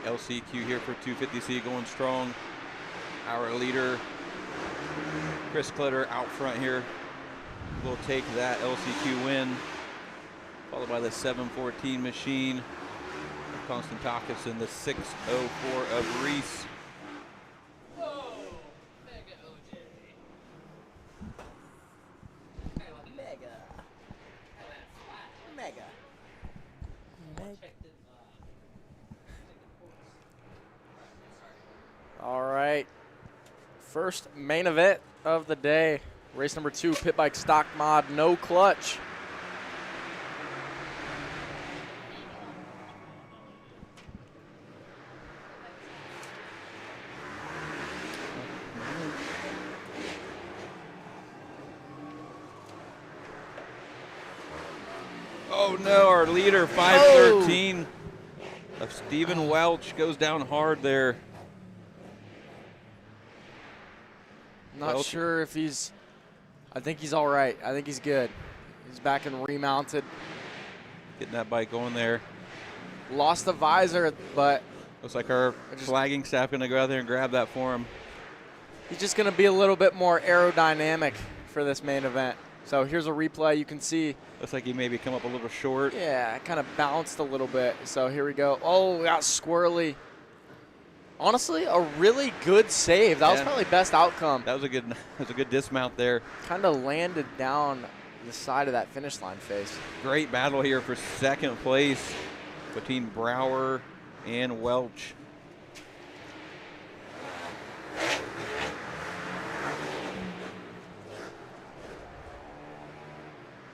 S4: LCQ here for 250C going strong. Our leader, Chris Clutter, out front here, will take that LCQ win, followed by the 714 machine of Konstantakis and the 604 of Reese.
S3: All right, first main event of the day, race number 2, pit bike stock mod, no clutch.
S4: Oh no, our leader, 513 of Stephen Welch, goes down hard there.
S3: Not sure if he's, I think he's all right. I think he's good. He's back and remounted.
S4: Getting that bike going there.
S3: Lost the visor, but
S4: looks like our flagging staff going to go out there and grab that for him.
S3: He's just going to be a little bit more aerodynamic for this main event. So here's a replay. You can see.
S4: Looks like he maybe come up a little short.
S3: Yeah, it kind of bounced a little bit. So here we go. Oh, we got squirrely. Honestly, a really good save. That was probably best outcome.
S4: That was a good dismount there.
S3: Kind of landed down the side of that finish line face.
S4: Great battle here for second place between Brower and Welch.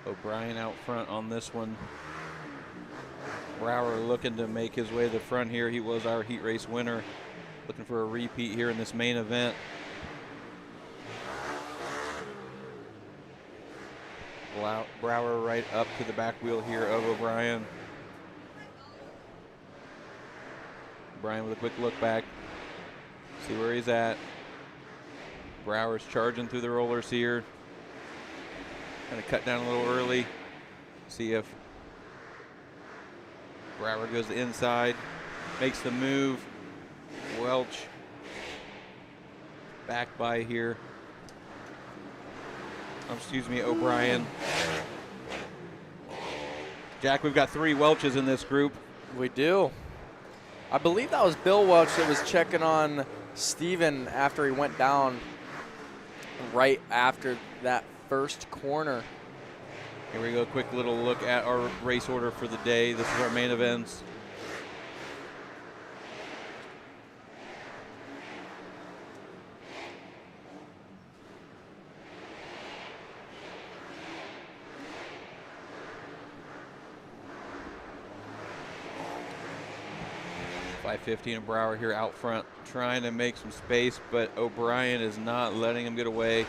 S4: O'Brien out front on this one. Brower looking to make his way to the front here. He was our heat race winner. Looking for a repeat here in this main event. Brower right up to the back wheel here of O'Brien. O'Brien with a quick look back. See where he's at. Brower's charging through the rollers here. Kind of cut down a little early. See if Brower goes to the inside. Makes the move. Welch back by here. Excuse me, O'Brien. Jack, we've got 3 Welches in this group.
S3: We do. I believe that was Bill Welch that was checking on Steven after he went down right after that first corner.
S4: Here we go, quick little look at our race order for the day. This is our main events. .515 and Brower here out front trying to make some space, but O'Brien is not letting him get away.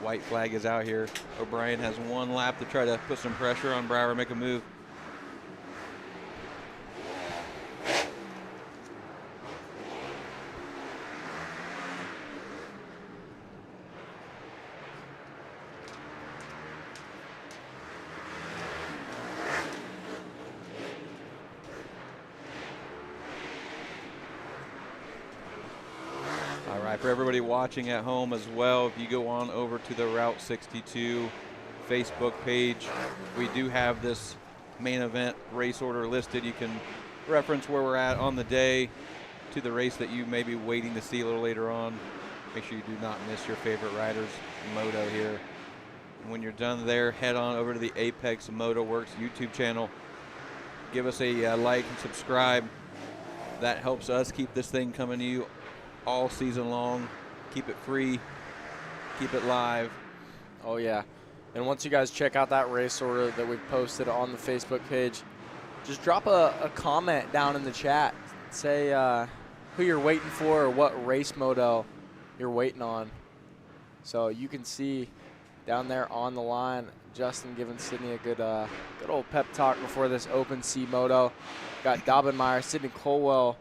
S4: White flag is out here. O'Brien has one lap to try to put some pressure on Brower, make a move. For everybody watching at home as well, if you go on over to the Route 62 Facebook page, we do have this main event race order listed. You can reference where we're at on the day to the race that you may be waiting to see a little later on. Make sure you do not miss your favorite riders' moto here. And when you're done there, head on over to the Apex Moto Works YouTube channel. Give us a like and subscribe. That helps us keep this thing coming to you all season long. Keep it free, keep it live.
S3: Oh yeah, and once you guys check out that race order that we've posted on the Facebook page, just drop a comment down in the chat. Say who you're waiting for or what race moto you're waiting on. So you can see down there on the line, Justin giving Sydney a good old pep talk before this Open C moto. Got Dobbenmeyer, Sydney Colwell,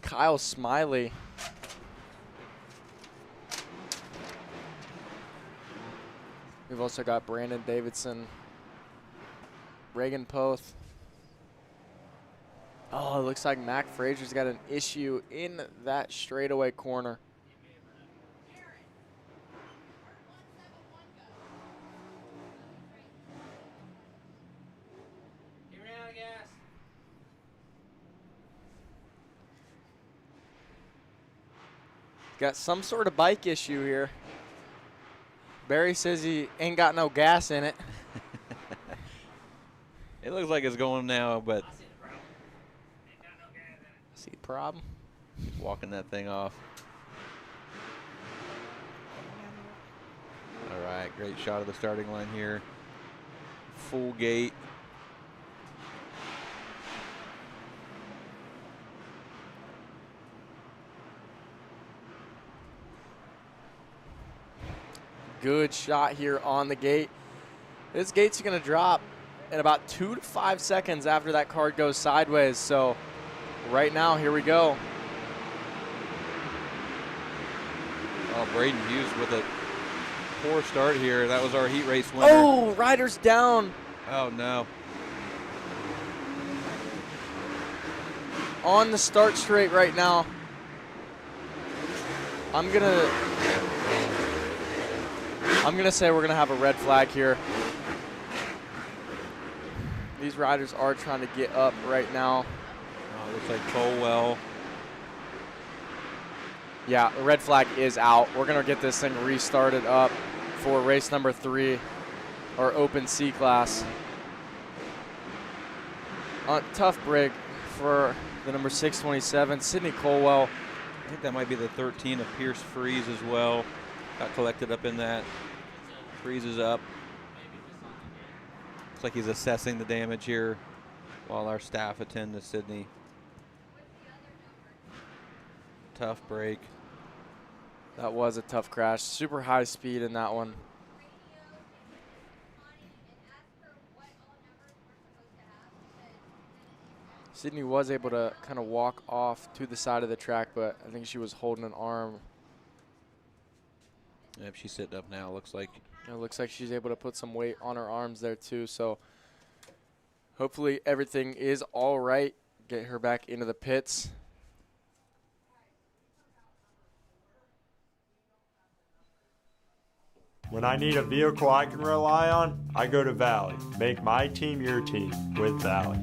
S3: Kyle Smiley. We've also got Brandon Davidson, Reagan Poth. Oh, it looks like Mac Frazier's got an issue in that straightaway corner. Got some sort of bike issue here. Barry says he ain't got no gas in it.
S4: It looks like it's going now, but
S3: see the problem?
S4: Walking that thing off. All right, great shot of the starting line here. Full gate.
S3: Good shot here on the gate. This gate's going to drop in about 2 to 5 seconds after that card goes sideways. So right now, here we go.
S4: Oh, Braden Hughes with a poor start here. That was our heat race winner.
S3: Oh, rider's down.
S4: Oh, no.
S3: On the start straight right now. I'm going to say we're going to have a red flag here. These riders are trying to get up right now.
S4: Oh, looks like Colwell.
S3: Yeah, the red flag is out. We're going to get this thing restarted up for race number 3, our Open C class. Tough break for the number 627, Sydney Colwell.
S4: I think that might be the 13 of Pierce Freeze as well. Got collected up in that. Freeze is up. Looks like he's assessing the damage here while our staff attend to Sydney. Tough break.
S3: That was a tough crash. Super high speed in that one. Sydney was able to kind of walk off to the side of the track, but I think she was holding an arm.
S4: Yep, she's sitting up now, looks like.
S3: It looks like she's able to put some weight on her arms there too, so hopefully everything is all right. Get her back into the pits.
S9: When I need a vehicle I can rely on, I go to Valley. Make my team your team with Valley.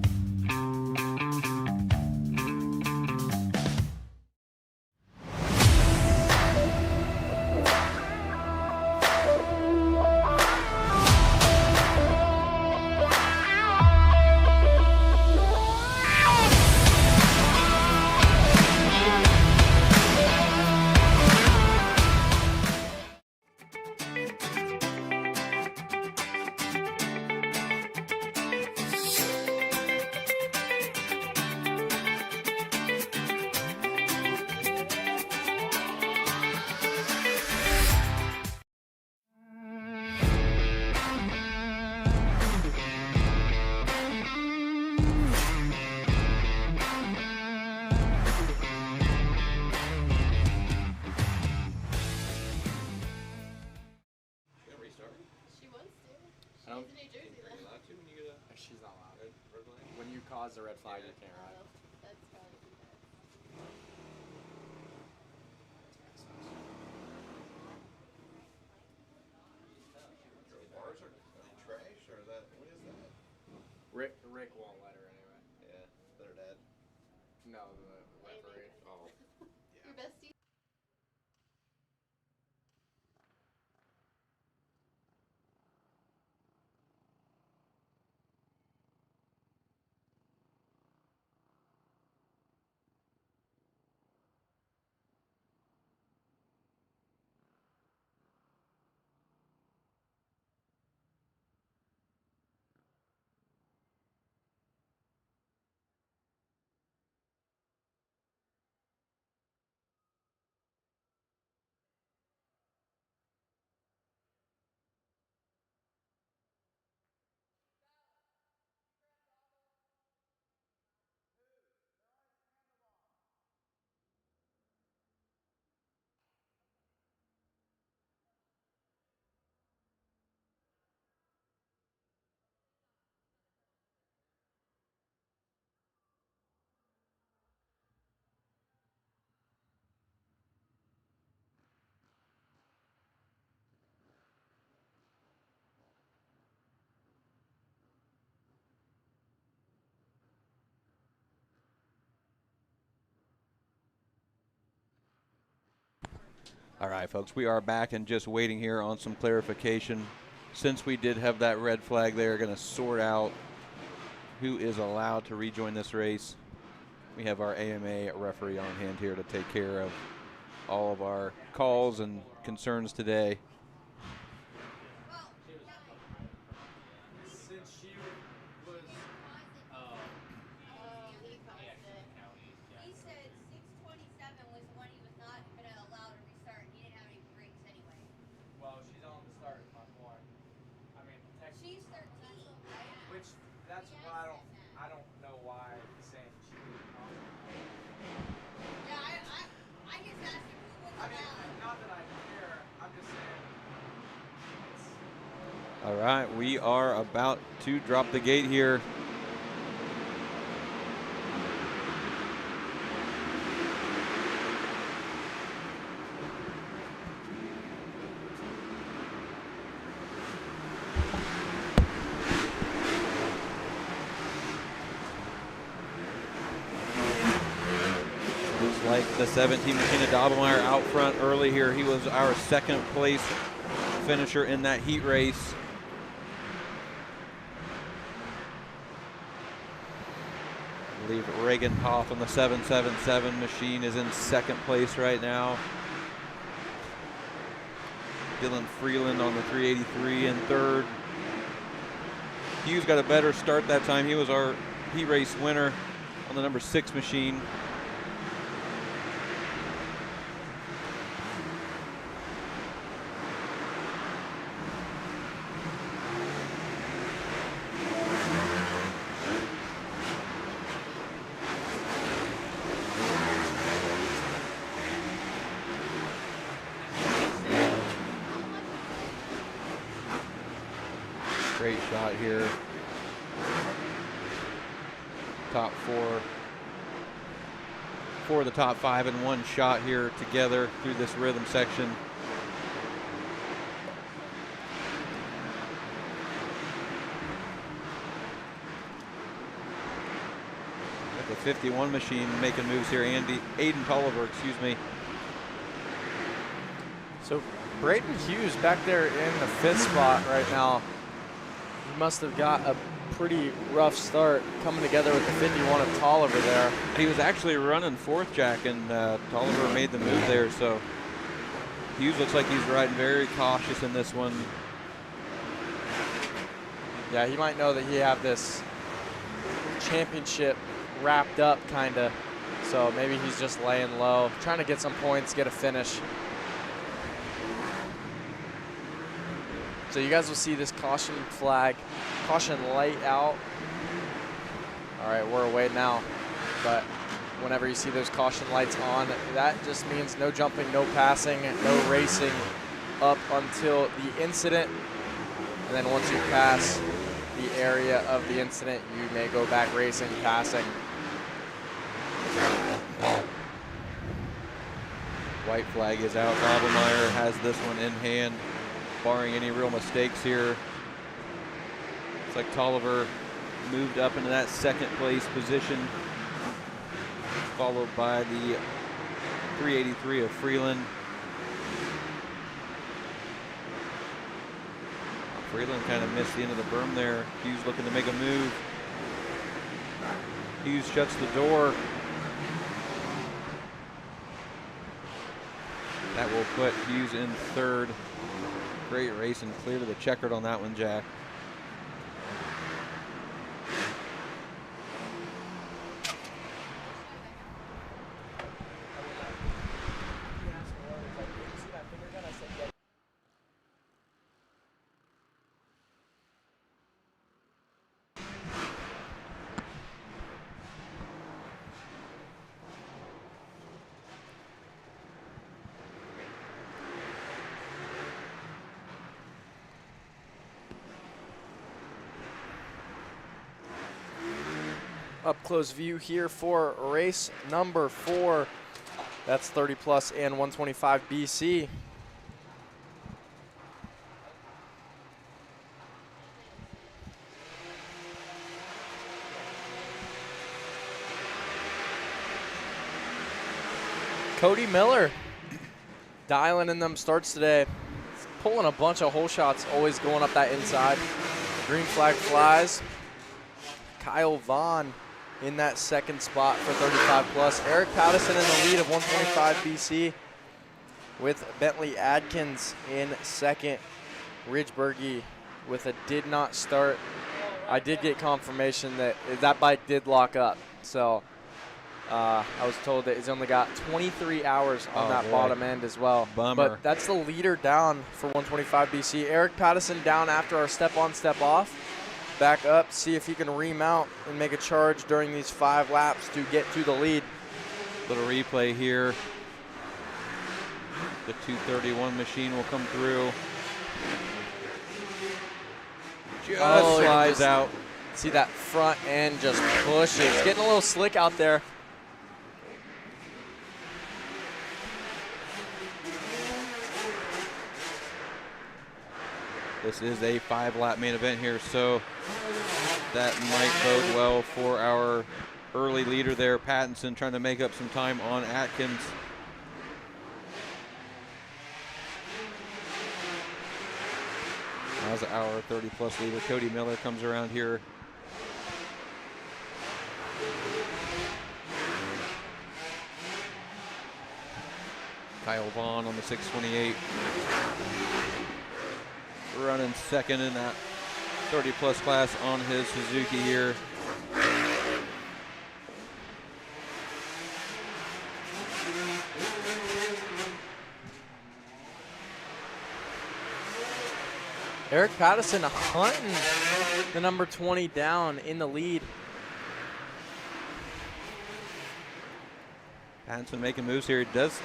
S3: She's not allowed. When you cause the red flag, you can't ride. Rick won't let her anyway.
S15: Yeah, let her dad.
S3: No, the referee.
S15: Oh.
S16: Your bestie.
S4: All right, folks, we are back and just waiting here on some clarification. Since we did have that red flag, they are going to sort out who is allowed to rejoin this race. We have our AMA referee on hand here to take care of all of our calls and concerns today.
S3: Since she was,
S16: He said 627 was when he was not going to allow to restart. He didn't have any brakes anyway.
S3: well, she's on the start, my point. I mean,
S16: She's 13, right?
S3: which that's what I don't know why he's saying she was on.
S16: Yeah, I just asked him who was allowed.
S3: Not that I care. I'm just saying.
S4: All right, we are about to drop the gate here. Looks like the 17 McKenna Dobblemeyer out front early here. He was our second place finisher in that heat race. I believe Reagan Poff on the 777 machine is in second place right now. Dylan Freeland on the 383 in third. Hughes got a better start that time. He was our heat race winner on the number 6 machine. Great shot here. Top four of the top 5 in one shot here together through this rhythm section. Got the 51 machine making moves here. Aiden Tolliver, excuse me.
S3: So Brayton Hughes back there in the 5th spot right now. He must have got a pretty rough start coming together with the 51 of Tolliver there.
S4: He was actually running 4th, Jack, and Tolliver made the move there. So Hughes looks like he's riding very cautious in this one.
S3: Yeah, he might know that he have this championship wrapped up kind of. So maybe he's just laying low, trying to get some points, get a finish. So you guys will see this caution flag, caution light out. All right, we're away now. But whenever you see those caution lights on, that just means no jumping, no passing, no racing up until the incident. And then once you pass the area of the incident, you may go back racing, passing.
S4: White flag is out. Obermeyer has this one in hand, barring any real mistakes here. Looks like Tolliver moved up into that second place position, followed by the 383 of Freeland. Freeland kind of missed the end of the berm there. Hughes looking to make a move. Hughes shuts the door. That will put Hughes in third. Great race and clear to the checkered on that one, Jack.
S3: Up close view here for race number 4. That's 30 plus and 125 BC. Cody Miller dialing in them starts today. He's pulling a bunch of hole shots, always going up that inside. Green flag flies. Kyle Vaughn in that second spot for 35 plus. Eric Patterson in the lead of 125 BC with Bentley Adkins in second. Ridgebergy with a did not start. I did get confirmation that that bike did lock up. So I was told that he's only got 23 hours on that bottom end as well.
S4: Bummer.
S3: But that's the leader down for 125 BC. Eric Patterson down after our step on, step off. Back up, see if he can remount and make a charge during these 5 laps to get to the lead.
S4: Little replay here. The 231 machine will come through. Just slides out.
S3: See that front end just pushes. Getting a little slick out there.
S4: This is a 5-lap main event here, so that might bode well for our early leader there, Pattinson, trying to make up some time on Atkins. How's our 30-plus leader? Cody Miller comes around here. Kyle Vaughn on the 628. Running second in that 30-plus class on his Suzuki here.
S3: Eric Patterson hunting the number 20 down in the lead.
S4: Pattinson making moves here. It does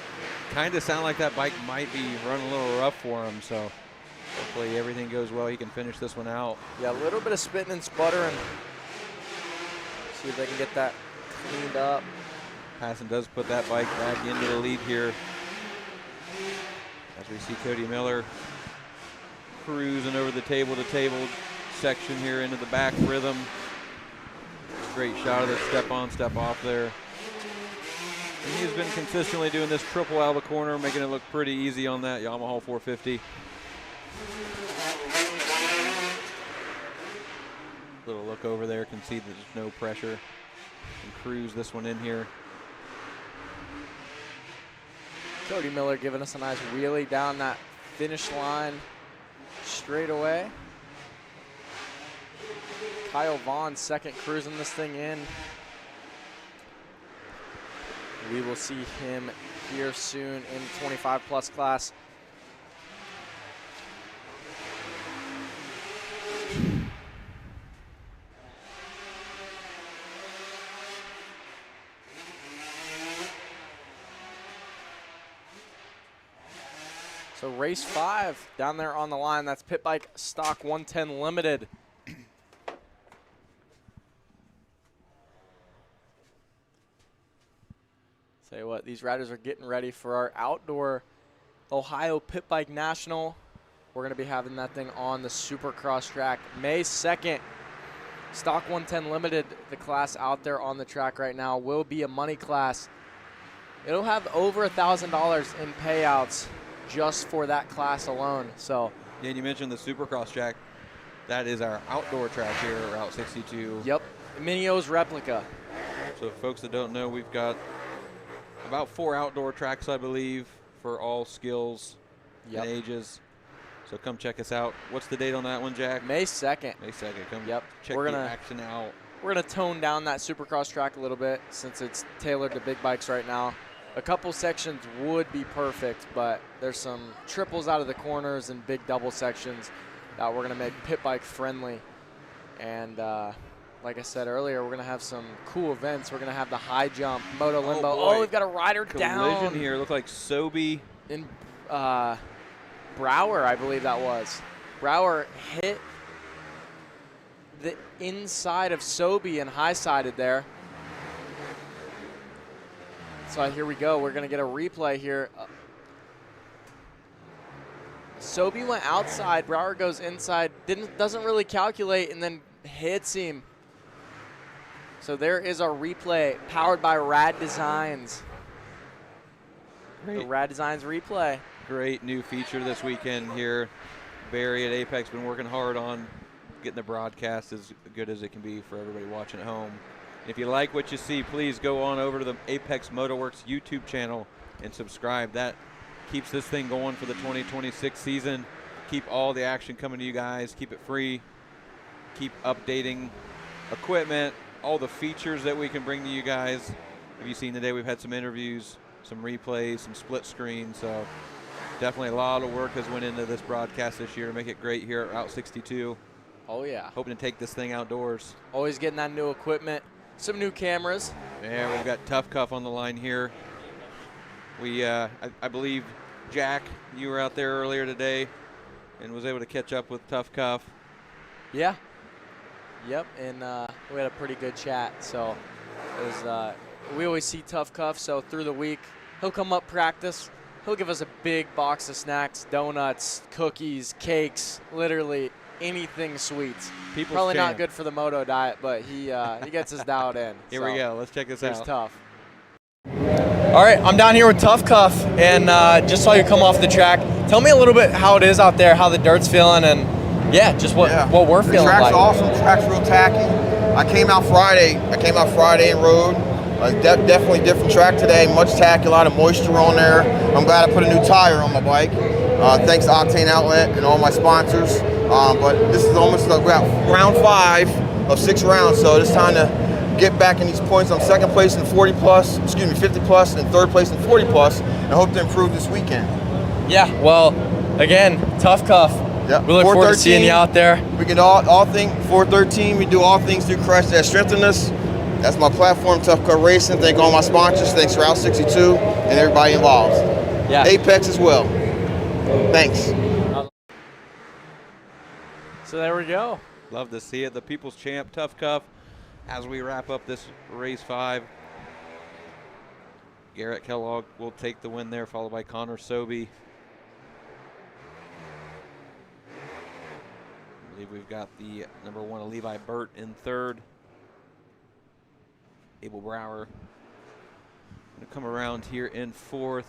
S4: kind of sound like that bike might be running a little rough for him, so hopefully everything goes well. He can finish this one out.
S3: Yeah, a little bit of spitting and sputtering. See if they can get that cleaned up.
S4: Pattinson does put that bike back into the lead here. As we see Cody Miller cruising over the table-to-table section here into the back rhythm. Great shot of the step on, step off there. And he's been consistently doing this triple out of the corner, making it look pretty easy on that Yamaha 450. Little look over there, can see that there's no pressure. And cruise this one in here.
S3: Cody Miller giving us a nice wheelie down that finish line straight away. Kyle Vaughn second cruising this thing in. We will see him here soon in 25-plus class. So So race 5 down there on the line. That's Pit Bike Stock 110 Limited. Tell you what, these riders are getting ready for our outdoor Ohio Pit Bike National. We're going to be having that thing on the Supercross track May 2nd. Stock 110 Limited, the class out there on the track right now, will be a money class. It'll have over $1,000 in payouts just for that class alone. So,
S4: yeah, and you mentioned the Supercross track. That is our outdoor track here, Route 62.
S3: Yep, Minio's replica.
S4: So folks that don't know, we've got about 4 outdoor tracks, I believe, for all skills and ages. So come check us out. What's the date on that one, Jack?
S3: May 2nd.
S4: May 2nd. Come check
S3: the
S4: action out.
S3: We're going to tone down that Supercross track a little bit since it's tailored to big bikes right now. A couple sections would be perfect, but there's some triples out of the corners and big double sections that we're going to make pit bike friendly. And like I said earlier, we're going to have some cool events. We're going to have the high jump, moto limbo. Oh, we've got a rider down.
S4: Collision here. Look like Sobey.
S3: In Brower, I believe that was. Brower hit the inside of Sobey and high-sided there. So here we go. We're going to get a replay here. Sobey went outside. Brower goes inside. Doesn't really calculate and then hits him. So there is our replay powered by Rad Designs.
S4: Great.
S3: The Rad Designs replay.
S4: Great new feature this weekend here. Barry at Apex been working hard on getting the broadcast as good as it can be for everybody watching at home. If you like what you see, please go on over to the Apex Motorworks YouTube channel and subscribe. That keeps this thing going for the 2026 season. Keep all the action coming to you guys. Keep it free. Keep updating equipment, all the features that we can bring to you guys. Have you seen today? We've had some interviews, some replays, some split screens. So definitely a lot of work has went into this broadcast this year to make it great here at Route 62.
S3: Oh, yeah.
S4: Hoping to take this thing outdoors.
S3: Always getting that new equipment. Some new cameras.
S4: Yeah, we've got Tough Cuff on the line here. We, I believe, Jack, you were out there earlier today and was able to catch up with Tough Cuff.
S3: Yeah. Yep, and we had a pretty good chat. So it was, we always see Tough Cuff, so through the week, he'll come up practice. He'll give us a big box of snacks, donuts, cookies, cakes, literally anything sweets. Probably not good for the moto diet, but he gets us dialed in.
S4: Here we go. Let's check this out.
S3: It's Tough. All right, I'm down here with Tough Cuff, and just saw you come off the track. Tell me a little bit how it is out there, how the dirt's feeling, and just what we're feeling like.
S15: The track's awesome. The track's real tacky. I came out Friday and rode. Definitely different track today. Much tacky, a lot of moisture on there. I'm glad I put a new tire on my bike. Thanks to Octane Outlet and all my sponsors. But this is almost round 5 of 6 rounds, so it's time to get back in these points. I'm second place in 50 plus, and third place in 40 plus, and hope to improve this weekend.
S3: Yeah, well, again, Tough Cuff.
S15: Yeah,
S3: we look forward to seeing you out there.
S15: We can all things 413. We do all things through Christ that strengthen us. That's my platform, Tough Cuff Racing. Thank all my sponsors. Thanks Route 62 and everybody involved.
S3: Yeah.
S15: Apex as well. Thanks.
S3: So there we go.
S4: Love to see it. The People's Champ, Tough Cuff, as we wrap up this race 5. Garrett Kellogg will take the win there, followed by Connor Sobey. I believe we've got the number 1 Levi Burt in 3rd. Abel Brower going to come around here in 4th.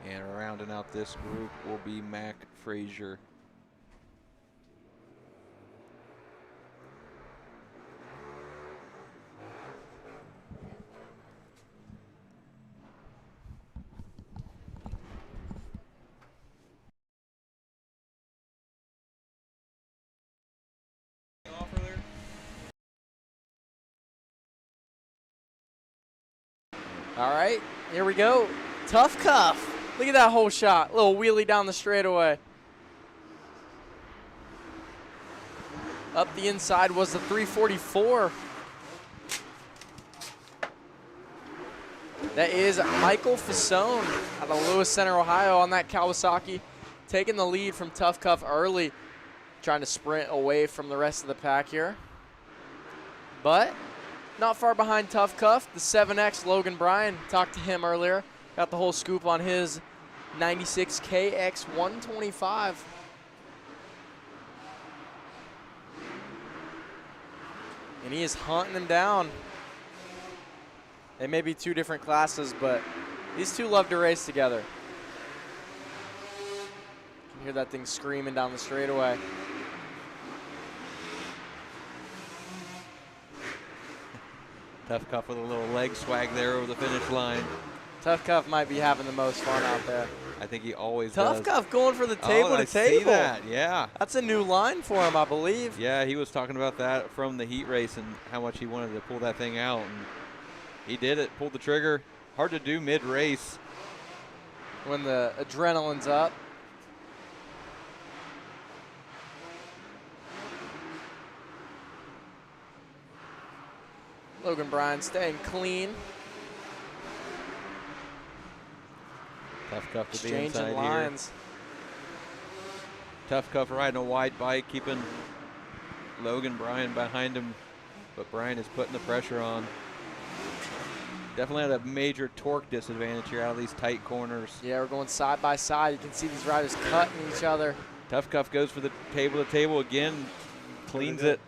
S4: And rounding out this group will be Mac Frazier.
S3: All right, here we go. Tough Cuff. Look at that whole shot. Little wheelie down the straightaway. Up the inside was the 344. That is Michael Fasone out of Lewis Center, Ohio on that Kawasaki, taking the lead from Tough Cuff early, trying to sprint away from the rest of the pack here. But not far behind Tough Cuff, the 7X Logan Bryan. Talked to him earlier. Got the whole scoop on his 96 KX 125. And he is hunting him down. They may be two different classes, but these two love to race together. You can hear that thing screaming down the straightaway.
S4: Tough Cuff with a little leg swag there over the finish line.
S3: Tough Cuff might be having the most fun out there.
S4: I think he always
S3: does. Tough Cuff going for the table to table.
S4: I see that, yeah.
S3: That's a new line for him, I believe.
S4: Yeah, he was talking about that from the heat race and how much he wanted to pull that thing out. And he did it, pulled the trigger. Hard to do mid-race.
S3: When the adrenaline's up. Logan Bryan staying clean.
S4: Tough Cuff to be
S3: Exchanging
S4: inside
S3: lines.
S4: Here. Tough Cuff riding a wide bike, keeping Logan Bryan behind him, but Bryan is putting the pressure on. Definitely had a major torque disadvantage here out of these tight corners.
S3: Yeah, we're going side by side. You can see these riders cutting each other.
S4: Tough Cuff goes for the table to table again, cleans it.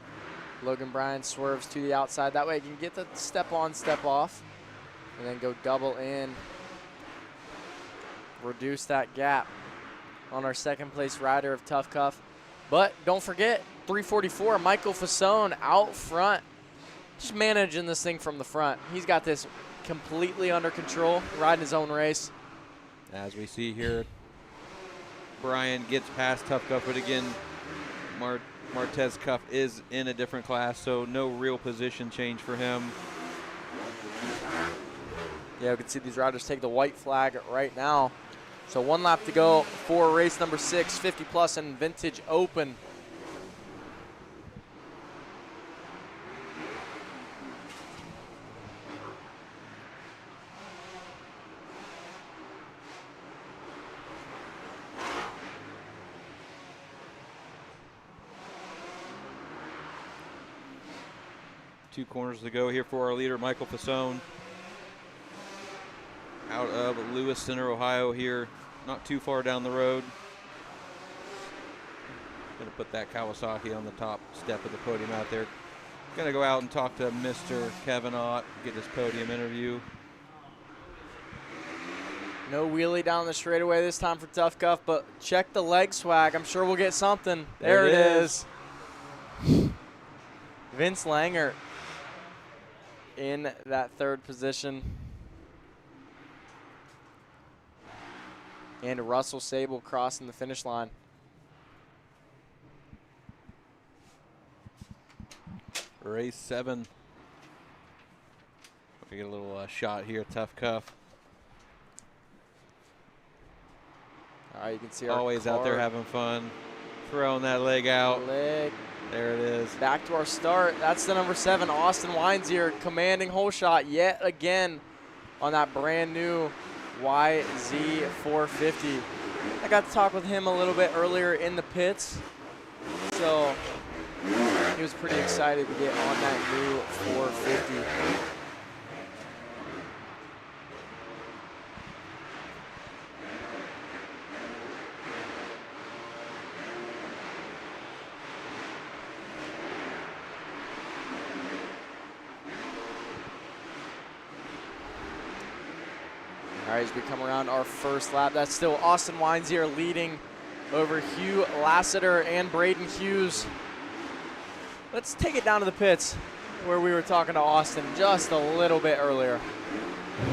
S3: Logan Bryan swerves to the outside. That way he can get the step on, step off, and then go double in. Reduce that gap on our second place rider of Tough Cuff. But don't forget, 344, Michael Fasone out front. Just managing this thing from the front. He's got this completely under control, riding his own race.
S4: As we see here, Bryan gets past Tough Cuff, but again, Martez Cuff is in a different class, so no real position change for him.
S3: Yeah, we can see these riders take the white flag right now. So 1 lap to go for race number 6, 50 plus and Vintage Open.
S4: Two corners to go here for our leader, Michael Fasone. Out of Lewis Center, Ohio here, not too far down the road. Gonna put that Kawasaki on the top step of the podium out there. Gonna go out and talk to Mr. Kevin Ott, get his podium interview.
S3: No wheelie down the straightaway this time for Tough Cuff, but check the leg swag. I'm sure we'll get something. There it is. Vince Langer in that third position. And Russell Sable crossing the finish line.
S4: Race 7. We get a little shot here, Tough Cuff.
S3: All right, you can see our
S4: always
S3: car.
S4: Out there having fun, throwing that leg out.
S3: Leg.
S4: There it is.
S3: Back to our start. That's the number 7, Austin Wines here, commanding hole shot yet again on that brand new YZ450. I got to talk with him a little bit earlier in the pits, so he was pretty excited to get on that new 450. All right, as we come around our first lap, that's still Austin Wines here leading over Hugh Lassiter and Braden Hughes. Let's take it down to the pits where we were talking to Austin just a little bit earlier.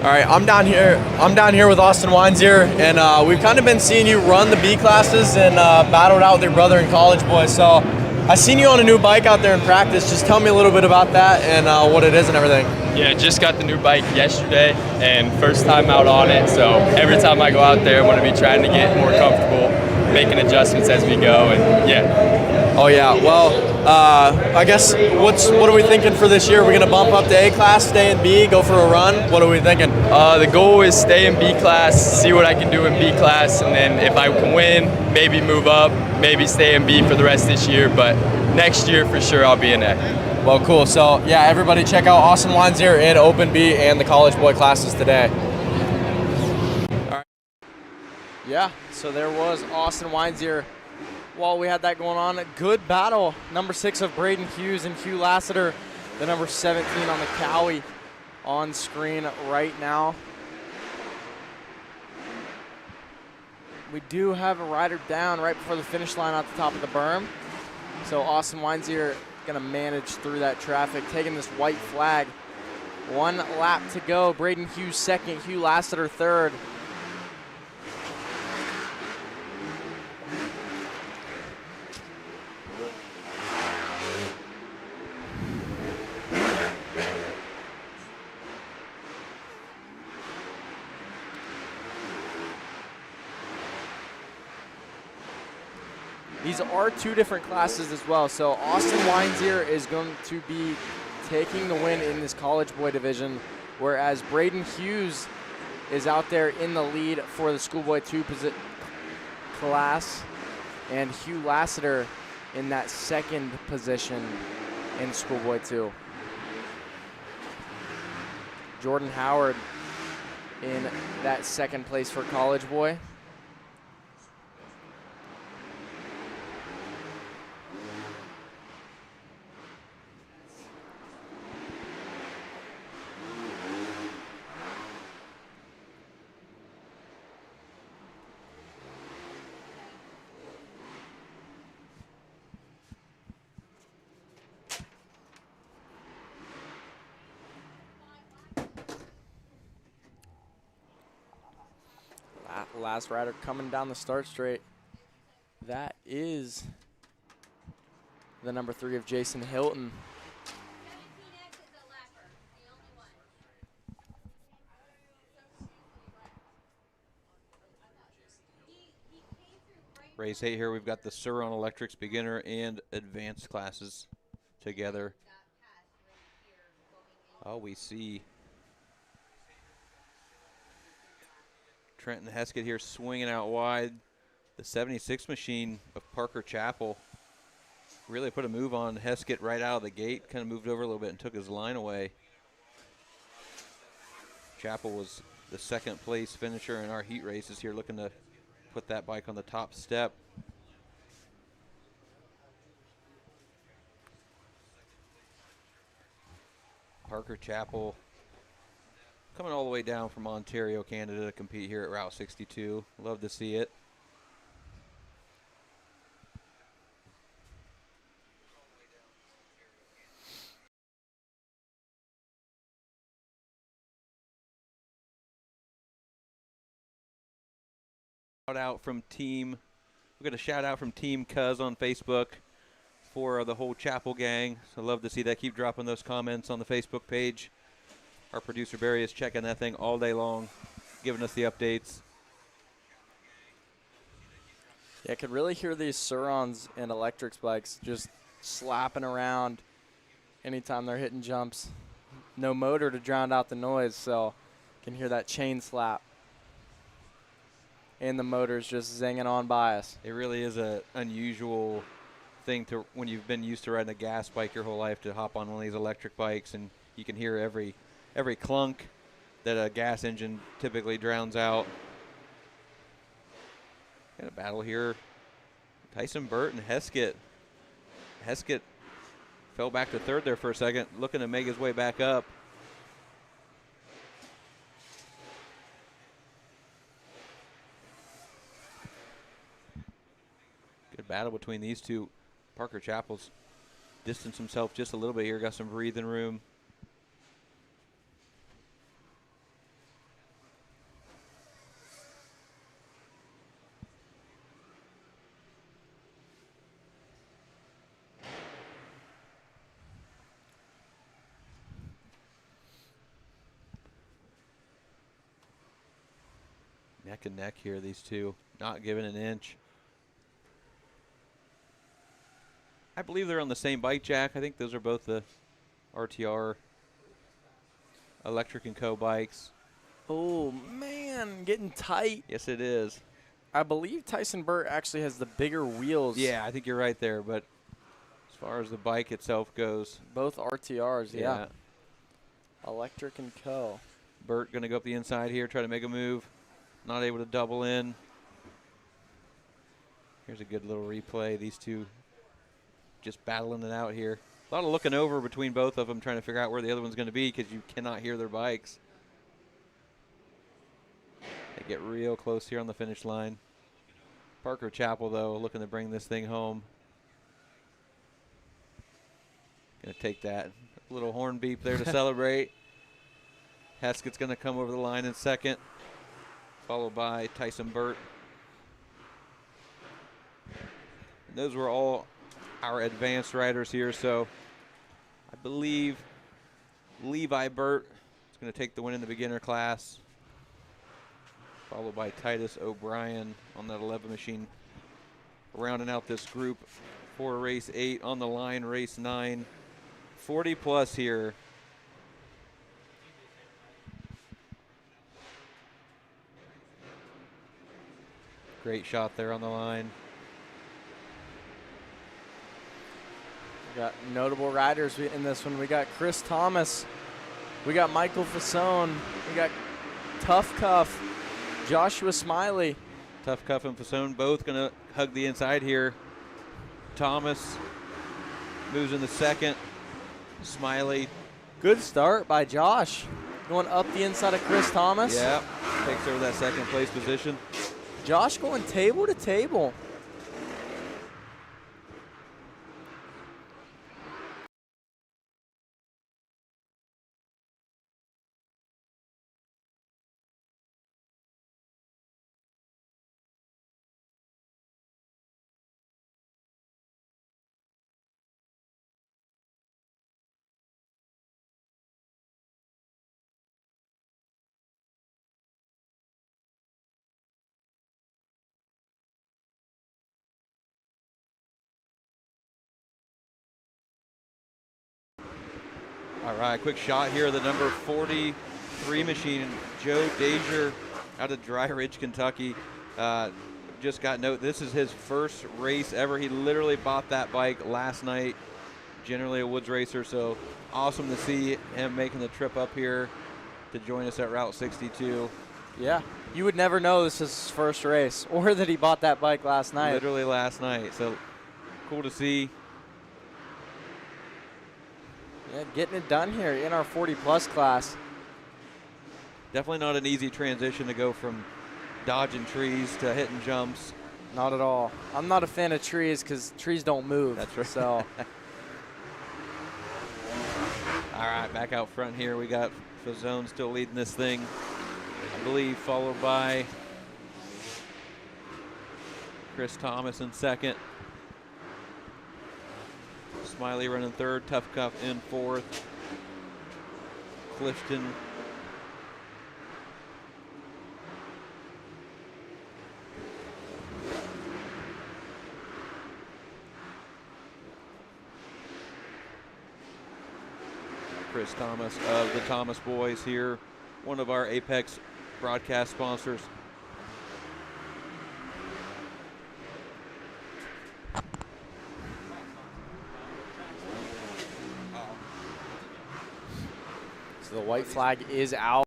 S3: All right, I'm down here with Austin Wines here, and we've kind of been seeing you run the B classes and battled out with your brother in College Boy. So I seen you on a new bike out there in practice. Just tell me a little bit about that and what it is and everything.
S17: Yeah, just got the new bike yesterday and first time out on it. So every time I go out there, I'm going to be trying to get more comfortable, making adjustments as we go, and yeah.
S3: Oh yeah, well, I guess what are we thinking for this year? Are we going to bump up to A class, stay in B, go for a run? What are we thinking?
S17: The goal is stay in B class, see what I can do in B class, and then if I can win, maybe move up, maybe stay in B for the rest of this year. But next year for sure I'll be in A.
S3: Well, cool. So yeah, everybody check out Austin Weinzier in Open B and the College Boy classes today. All right. Yeah, so there was Austin Weinzier. While we had that going on, a good battle. Number 6 of Braden Hughes and Hugh Lassiter, the number 17 on the Cowie on screen right now. We do have a rider down right before the finish line at the top of the berm. So Austin Weinzier gonna manage through that traffic, taking this white flag. 1 lap to go. Braden Hughes second, Hugh Lassiter third. These are 2 different classes as well. So Austin Weinzier is going to be taking the win in this College Boy division, whereas Braden Hughes is out there in the lead for the Schoolboy 2 class, and Hugh Lassiter in that 2nd position in Schoolboy 2. Jordan Howard in that 2nd place for College Boy. Last rider coming down the start straight. That is the number 3 of Jason Hilton.
S4: Race 8 here, we've got the Suron Electrics beginner and advanced classes together. Oh, we see Trenton Heskett here swinging out wide. The 76 machine of Parker Chappell really put a move on Heskett right out of the gate, kind of moved over a little bit and took his line away. Chappell was the 2nd place finisher in our heat races here, looking to put that bike on the top step. Parker Chappell coming all the way down from Ontario, Canada to compete here at Route 62. Love to see it. Shout out from team, we got a shout out from Team Cuz on Facebook for the whole Chappell gang. So love to see that. Keep dropping those comments on the Facebook page. Our producer Barry is checking that thing all day long, giving us the updates.
S3: Yeah, I could really hear these Surons and Electrics bikes just slapping around anytime they're hitting jumps. No motor to drown out the noise, so can hear that chain slap. And the motor's just zinging on by us.
S4: It really is an unusual thing to, when you've been used to riding a gas bike your whole life, to hop on one of these electric bikes, and you can hear every clunk that a gas engine typically drowns out. Got a battle here. Tyson Burt and Heskett. Heskett fell back to 3rd there for a second, looking to make his way back up. Good battle between these two. Parker Chappell's distanced himself just a little bit here, got some breathing room. Neck and neck here, these two, not giving an inch. I believe they're on the same bike, Jack. I think those are both the RTR Electric & Co. bikes.
S3: Oh, man, getting tight.
S4: Yes, it is.
S3: I believe Tyson Burt actually has the bigger wheels.
S4: Yeah, I think you're right there, but as far as the bike itself goes.
S3: Both RTRs, yeah.
S4: Yeah.
S3: Electric & Co.
S4: Burt going to go up the inside here, try to make a move. Not able to double in. Here's a good little replay. These two just battling it out here. A lot of looking over between both of them, trying to figure out where the other one's going to be because you cannot hear their bikes. They get real close here on the finish line. Parker Chappell, though, looking to bring this thing home. Going to take that little horn beep there to celebrate. Heskett's going to come over the line in second, followed by Tyson Burt. And those were all our advanced riders here, so I believe Levi Burt is going to take the win in the beginner class, followed by Titus O'Brien on that 11 machine. Rounding out this group for race 8 on the line, race 9. 40 plus here. Great shot there on the line.
S3: We got notable riders in this one. We got Chris Thomas. We got Michael Fasone. We got Tough Cuff, Joshua Smiley.
S4: Tough Cuff and Fasone both going to hug the inside here. Thomas moves in the second. Smiley.
S3: Good start by Josh. Going up the inside of Chris Thomas.
S4: Yeah, takes over that second place position.
S3: Josh going table to table.
S4: All right, quick shot here of the number 43 machine, Joe Dazier out of Dry Ridge, Kentucky. Just got note, this is his first race ever. He literally bought that bike last night, generally a woods racer, so awesome to see him making the trip up here to join us at Route 62.
S3: Yeah, you would never know this is his first race or that he bought that bike last night.
S4: Literally last night, so cool to see.
S3: Yeah, getting it done here in our 40-plus class.
S4: Definitely not an easy transition to go from dodging trees to hitting jumps.
S3: Not at all. I'm not a fan of trees because trees don't move.
S4: That's right.
S3: So.
S4: All right, back out front here, we got Fasone still leading this thing, I believe, followed by Chris Thomas in second. Smiley running third, Tough Cuff in fourth. Clifton Chris Thomas of the Thomas Boys here, one of our Apex broadcast sponsors.
S3: So the white flag is out.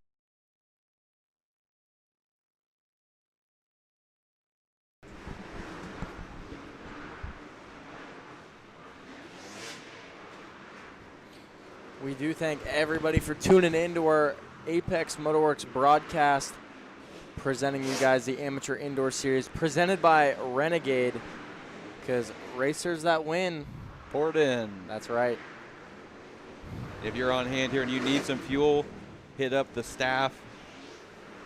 S3: We do thank everybody for tuning in to our Apex Motorworks broadcast, presenting you guys the Amateur Indoor Series, presented by Renegade, because racers that win,
S4: pour it in.
S3: That's right.
S4: If you're on hand here and you need some fuel, hit up the staff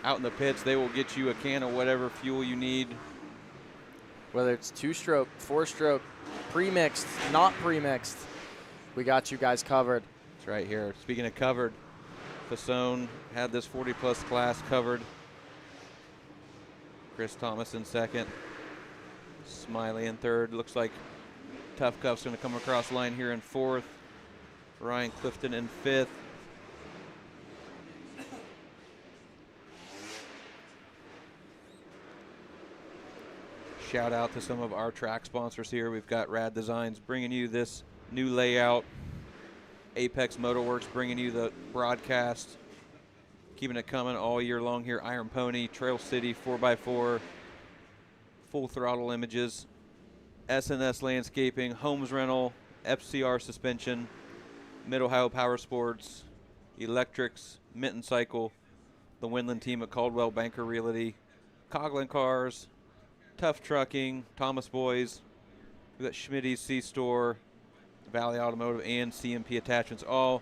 S4: out in the pits. They will get you a can of whatever fuel you need.
S3: Whether it's 2-stroke, 4-stroke, pre-mixed, not pre-mixed, we got you guys covered.
S4: It's right here. Speaking of covered, Fasone had this 40-plus class covered. Chris Thomas in second. Smiley in third. Looks like Tough Cuff's going to come across the line here in 4th. Ryan Clifton in 5th. Shout out to some of our track sponsors here. We've got Rad Designs bringing you this new layout. Apex Motorworks bringing you the broadcast. Keeping it coming all year long here. Iron Pony, Trail City 4x4, Full Throttle Images, SNS Landscaping, Homes Rental, FCR Suspension, Mid-Ohio Power Sports, Electrics, Minton Cycle, the Winland team at Caldwell Banker Realty, Coughlin Cars, Tough Trucking, Thomas Boys, we've got Schmitty's C-Store, Valley Automotive, and CMP Attachments, all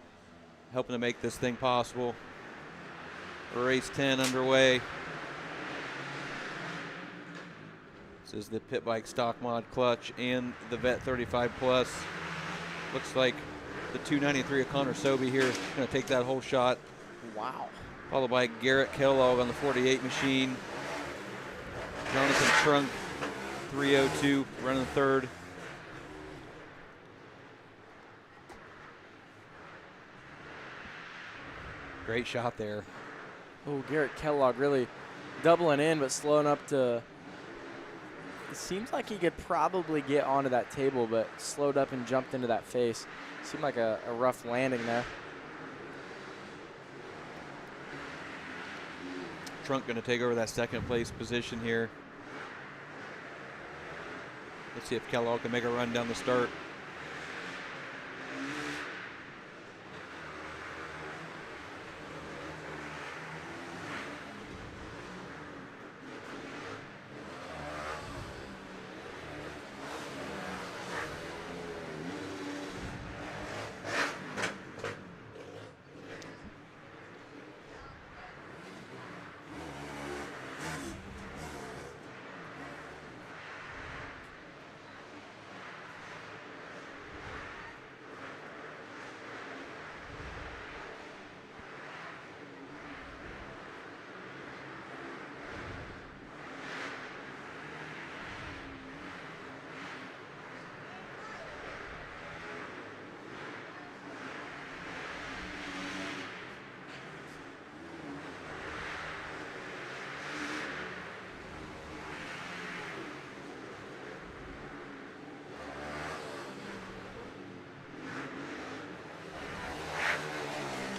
S4: helping to make this thing possible. Race 10 underway. This is the Pit Bike Stock Mod Clutch and the Vet 35 Plus. Looks like the 293 of Connor Sobey here is going to take that whole shot.
S3: Wow.
S4: Followed by Garrett Kellogg on the 48 machine. Jonathan Trunk, 302, running 3rd. Great shot there.
S3: Oh, Garrett Kellogg really doubling in, but slowing up to. It seems like he could probably get onto that table, but slowed up and jumped into that face. Seemed like a rough landing there.
S4: Trunk going to take over that 2nd place position here. Let's see if Kellogg can make a run down the start.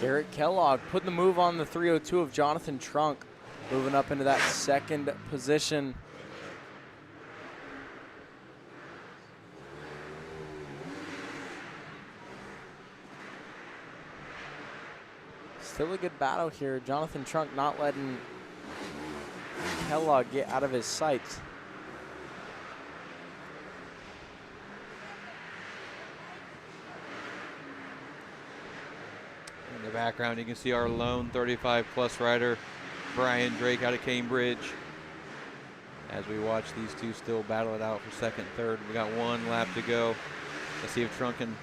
S3: Garrett Kellogg putting the move on the 302 of Jonathan Trunk, moving up into that 2nd position. Still a good battle here. Jonathan Trunk not letting Kellogg get out of his sights.
S4: In the background, you can see our lone 35 plus rider, Brian Drake out of Cambridge. As we watch these two still battle it out for 2nd, 3rd. We got 1 lap to go. Let's see if Trunk can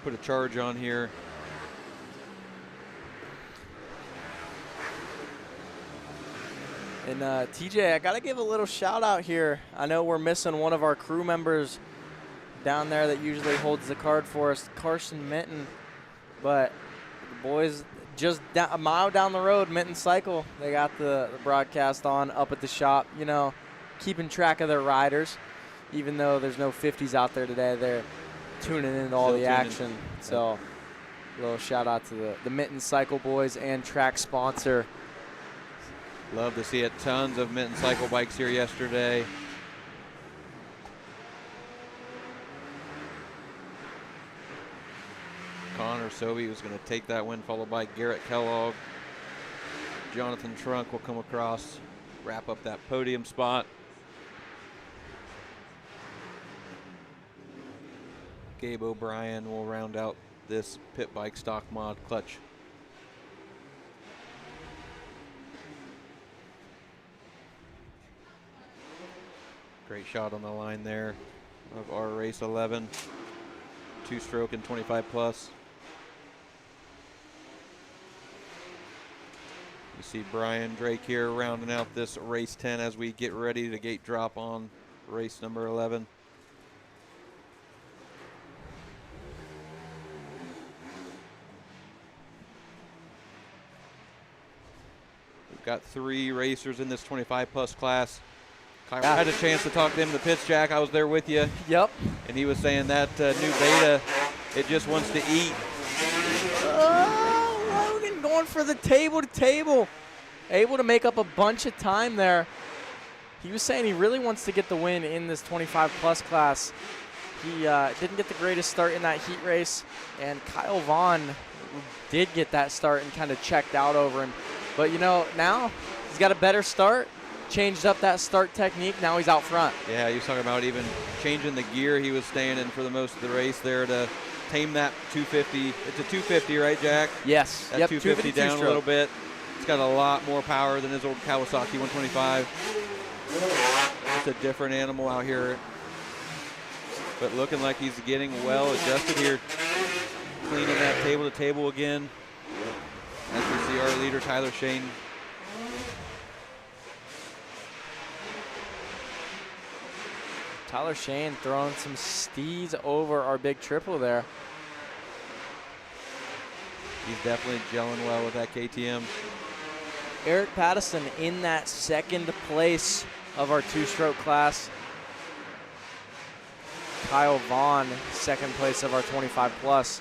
S4: put a charge on here.
S3: And TJ, I got to give a little shout out here. I know we're missing one of our crew members down there that usually holds the card for us, Carson Minton. But the boys just a mile down the road, Minton Cycle, they got the broadcast on up at the shop, you know, keeping track of their riders. Even though there's no 50s out there today, they're tuning into all the action. So a little shout out to the Minton Cycle boys and track sponsor.
S4: Love to see it. Tons of Minton Cycle bikes here yesterday. Connor Sobey was going to take that win, followed by Garrett Kellogg. Jonathan Trunk will come across, wrap up that podium spot. Gabe O'Brien will round out this pit bike stock mod clutch. Great shot on the line there of our race 11, 2-stroke and 25 plus. You see Brian Drake here rounding out this race 10 as we get ready to gate drop on race number 11. got 3 racers in this 25-plus class. I had a chance to talk to him in the pits, Jack. I was there with you.
S3: Yep.
S4: And he was saying that new Beta, it just wants to eat.
S3: Oh, Logan going for the table-to-table. Able to make up a bunch of time there. He was saying he really wants to get the win in this 25-plus class. He didn't get the greatest start in that heat race, and Kyle Vaughn did get that start and kind of checked out over him. But, you know, now he's got a better start, changed up that start technique. Now he's out front.
S4: Yeah, he was talking about even changing the gear he was staying in for the most of the race there to tame that 250. It's a 250, right, Jack?
S3: Yes.
S4: That 250 down a little bit. It's got a lot more power than his old Kawasaki 125. It's a different animal out here. But looking like he's getting well adjusted here. Cleaning that table to table again. As we see our leader, Tyler Shane.
S3: Tyler Shane throwing some steeds over our big triple there.
S4: He's definitely gelling well with that KTM.
S3: Eric Pattison in that second place of our 2-stroke class. Kyle Vaughn, second place of our 25-plus.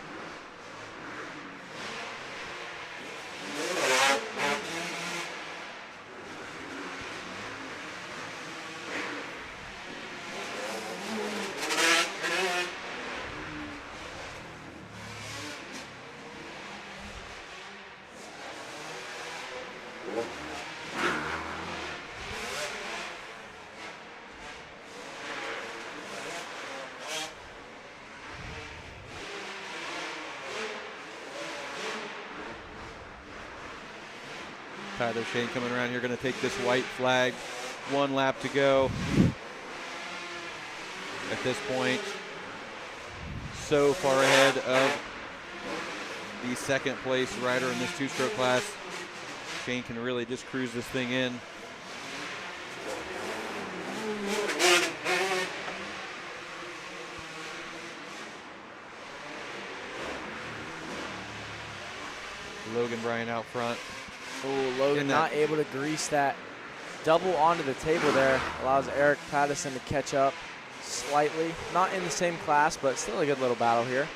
S4: Tyler Shane coming around here, going to take this white flag. 1 lap to go. At this point, so far ahead of the second place rider in this 2-stroke class. Shane can really just cruise this thing in. Logan Bryan out front.
S3: Oh, Logan not able to grease that double onto the table there. Allows Eric Pattison to catch up slightly. Not in the same class, but still a good little battle here.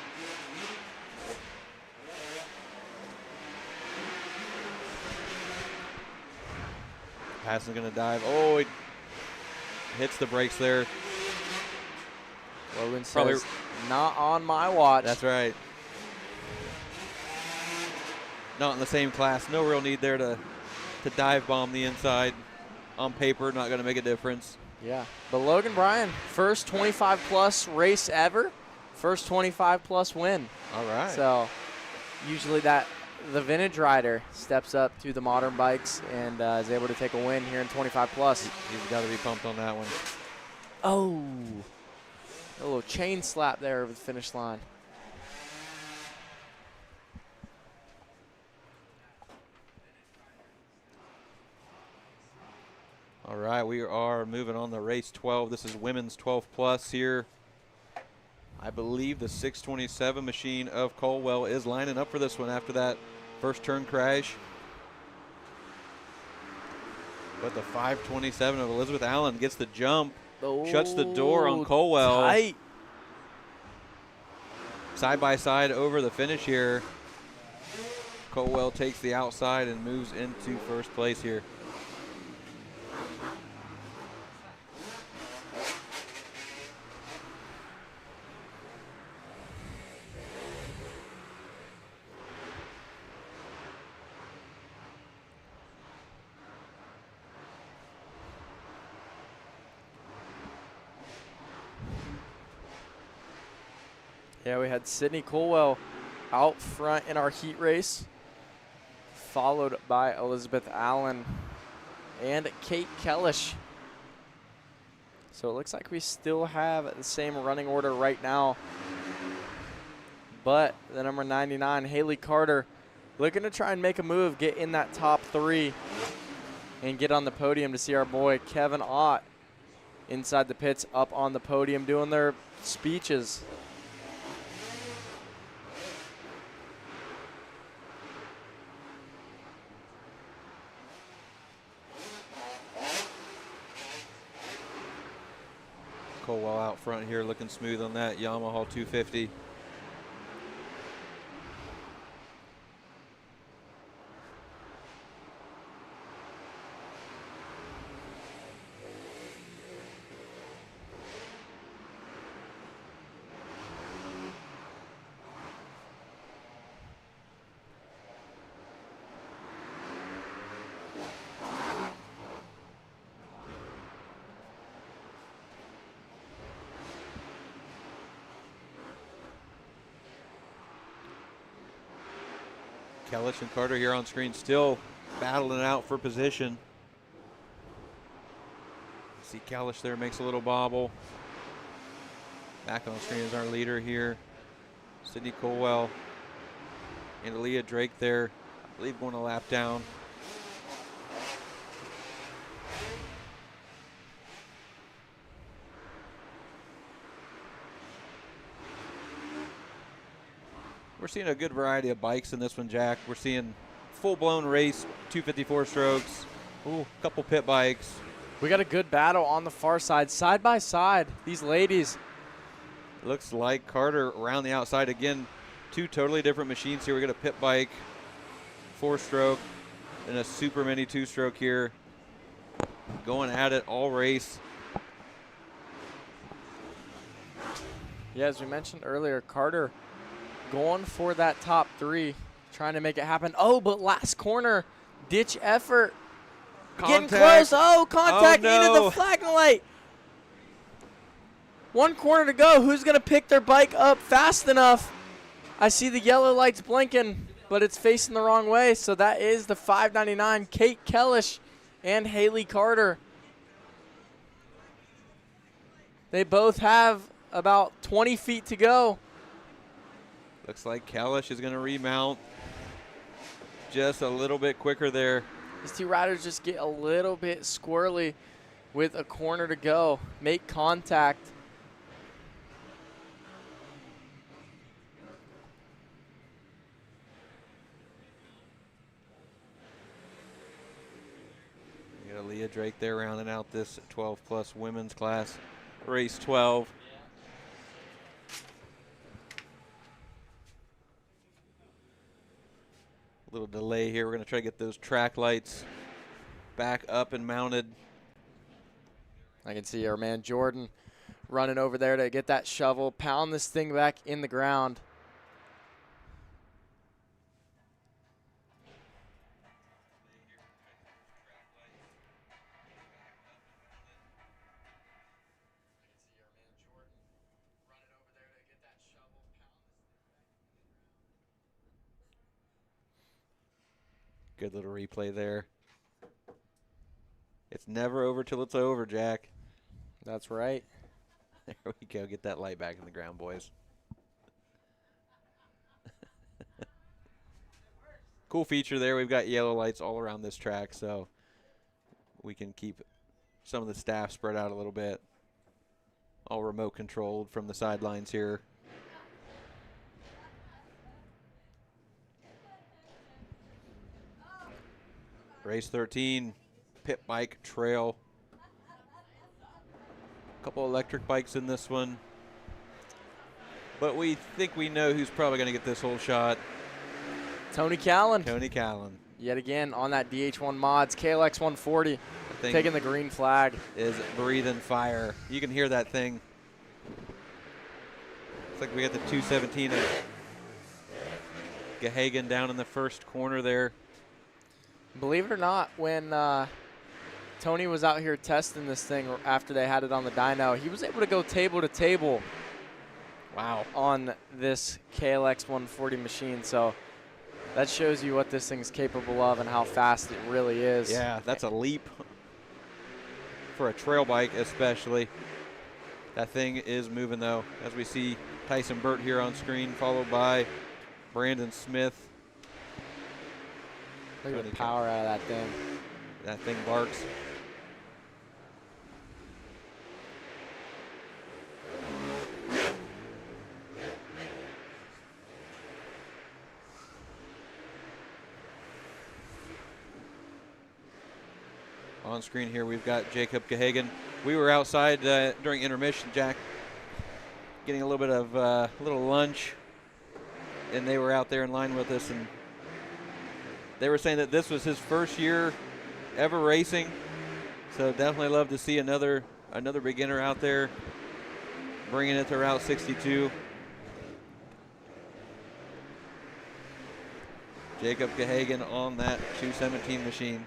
S4: Pattison's going to dive. Oh, he hits the brakes there.
S3: Logan says, not on my watch.
S4: That's right. Not in the same class. No real need there to dive bomb the inside. On paper, not going to make a difference.
S3: Yeah, but Logan Bryan, first 25-plus race ever, first 25-plus win.
S4: All right.
S3: So usually the vintage rider steps up to the modern bikes and is able to take a win here in 25-plus.
S4: He's got to be pumped on that one.
S3: Oh, a little chain slap there over the finish line.
S4: All right, we are moving on to race 12. This is women's 12 plus here. I believe the 627 machine of Colwell is lining up for this one after that first turn crash. But the 527 of Elizabeth Allen gets the jump, shuts the door on Colwell.
S3: Tight.
S4: Side by side over the finish here. Colwell takes the outside and moves into first place here.
S3: Yeah, we had Sydney Colwell out front in our heat race, followed by Elizabeth Allen and Kate Kellish. So it looks like we still have the same running order right now. But the number 99, Haley Carter, looking to try and make a move, get in that top 3, and get on the podium to see our boy Kevin Ott inside the pits up on the podium doing their speeches.
S4: Colwell out front here looking smooth on that Yamaha 250. Kellish and Carter here on screen still battling out for position. See Kellish there makes a little bobble. Back on screen is our leader here, Sydney Colwell. And Aaliyah Drake there, I believe going a lap down. We're seeing a good variety of bikes in this one, Jack. We're seeing full-blown race, 254 strokes, a couple pit bikes.
S3: We got a good battle on the far side by side. These ladies.
S4: Looks like Carter around the outside again. Two totally different machines here. We got a pit bike, 4-stroke, and a super mini 2-stroke here. Going at it all race.
S3: Yeah, as we mentioned earlier, Carter going for that top 3, trying to make it happen. Oh, but last corner, ditch effort.
S4: Contact.
S3: Getting close. Oh, contact
S4: Oh, no.
S3: into the flagging light. 1 corner to go. Who's going to pick their bike up fast enough? I see the yellow lights blinking, but it's facing the wrong way. So that is the 599, Kate Kellish and Haley Carter. They both have about 20 feet to go.
S4: Looks like Kellish is going to remount just a little bit quicker there.
S3: These two riders just get a little bit squirrely with a corner to go. Make contact.
S4: You got Aaliyah Drake there rounding out this 12-plus women's class, race 12. Little delay here. We're going to try to get those track lights back up and mounted.
S3: I can see our man Jordan running over there to get that shovel, pound this thing back in the ground.
S4: Good little replay there. It's never over till it's over, Jack.
S3: That's right.
S4: There we go. Get that light back in the ground, boys. Cool feature there. We've got yellow lights all around this track, so we can keep some of the staff spread out a little bit. All remote controlled from the sidelines here. Race 13, pit bike trail. Couple electric bikes in this one. But we think we know who's probably going to get this whole shot.
S3: Tony Callan.
S4: Tony Callan.
S3: Yet again on that DH1 Mods, KLX 140, taking the green flag.
S4: Is breathing fire. You can hear that thing. Looks like we got the 217 of Gahagan down in the first corner there.
S3: Believe it or not, when Tony was out here testing this thing after they had it on the dyno, he was able to go table to table.
S4: Wow.
S3: On this KLX 140 machine. So that shows you what this thing's capable of and how fast it really is.
S4: Yeah, that's a leap for a trail bike especially. That thing is moving though, as we see Tyson Burt here on screen, followed by Brandon Smith.
S3: Look at the power out of that thing.
S4: That thing barks. On screen here, we've got Jacob Gahagan We were outside during intermission, Jack, getting a little bit of little lunch, and they were out there in line with us, and they were saying that this was his first year ever racing. So definitely love to see another beginner out there bringing it to Route 62. Jacob Gahagan on that 217 machine.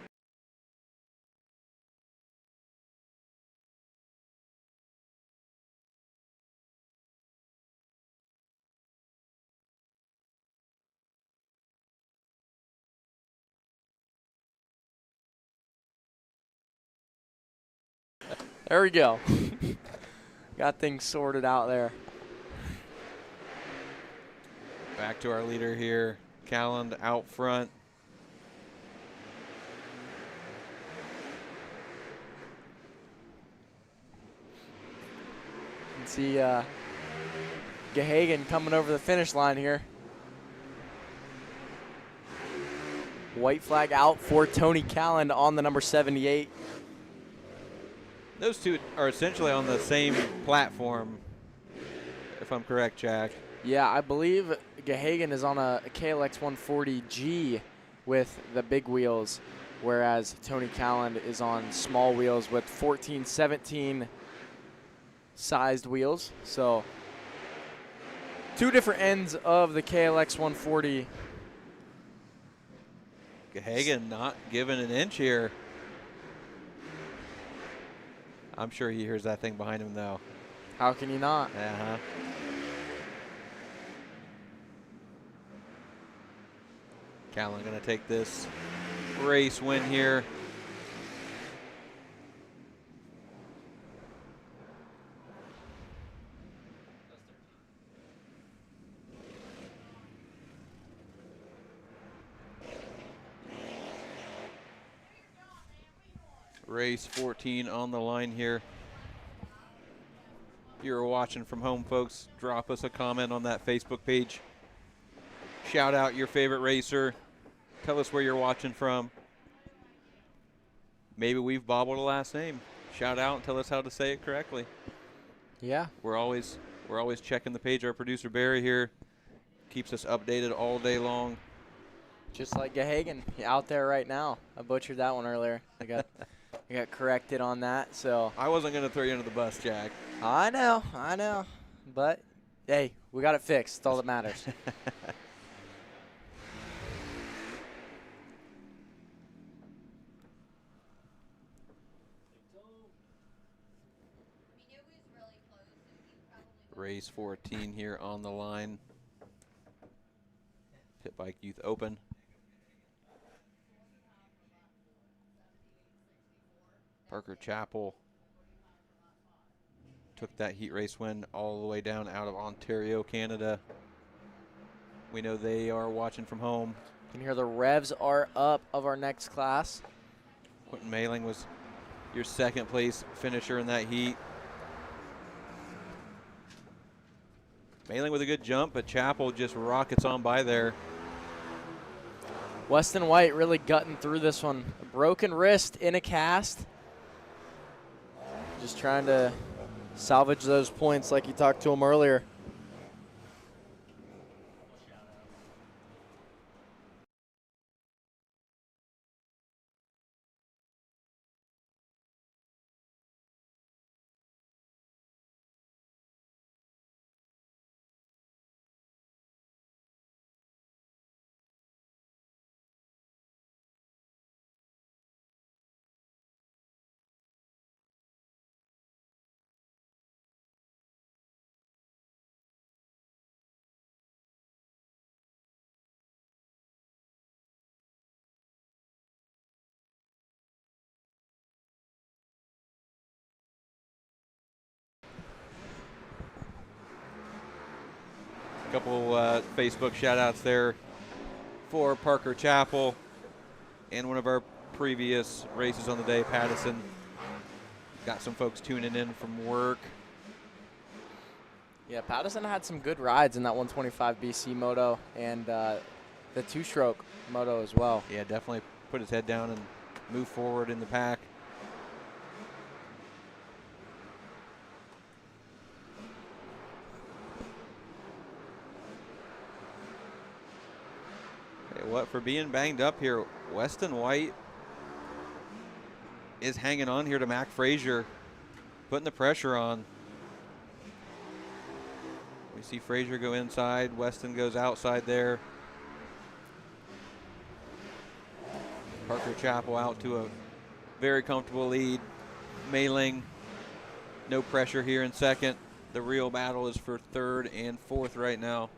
S3: There we go. Got things sorted out there.
S4: Back to our leader here, Calland out front.
S3: You can see Gahagan coming over the finish line here. White flag out for Tony Calland on the number 78.
S4: Those two are essentially on the same platform, if I'm correct, Jack.
S3: Yeah, I believe Gahagan is on a KLX 140G with the big wheels, whereas Tony Calland is on small wheels with 14-17 sized wheels. So two different ends of the KLX 140.
S4: Gahagan not giving an inch here. I'm sure he hears that thing behind him, though.
S3: How can you not?
S4: Uh-huh. Callan going to take this race win here. Race 14 on the line here. If you're watching from home, folks, drop us a comment on that Facebook page. Shout out your favorite racer. Tell us where you're watching from. Maybe we've bobbled a last name. Shout out and tell us how to say it correctly.
S3: Yeah.
S4: We're always checking the page. Our producer Barry here keeps us updated all day long.
S3: Just like Gahagan out there right now. I butchered that one earlier. I got corrected on that. So
S4: I wasn't going to throw you under the bus, Jack.
S3: I know. But hey, we got it fixed. That's all that matters.
S4: Race 14 here on the line. Pit Bike Youth Open. Parker Chappell took that heat race win all the way down out of Ontario, Canada. We know they are watching from home.
S3: You can hear the revs are up of our next class.
S4: Quentin Mailing was your second place finisher in that heat. Mailing with a good jump, but Chappell just rockets on by there.
S3: Weston White really gutting through this one. A broken wrist in a cast. Just trying to salvage those points like you talked to him earlier.
S4: Couple Facebook shout outs there for Parker Chappell and one of our previous races on the day, Pattison. Got some folks tuning in from work.
S3: Yeah, Pattison had some good rides in that 125 BC moto and the two-stroke moto as well.
S4: Yeah, definitely put his head down and move forward in the pack. what, for being banged up here, Weston White is hanging on here to Mac Frazier, putting the pressure on. We see Frazier go inside, Weston goes outside there. Parker Chappell out to a very comfortable lead. Mailing, no pressure here in second. The real battle is for third and fourth right now.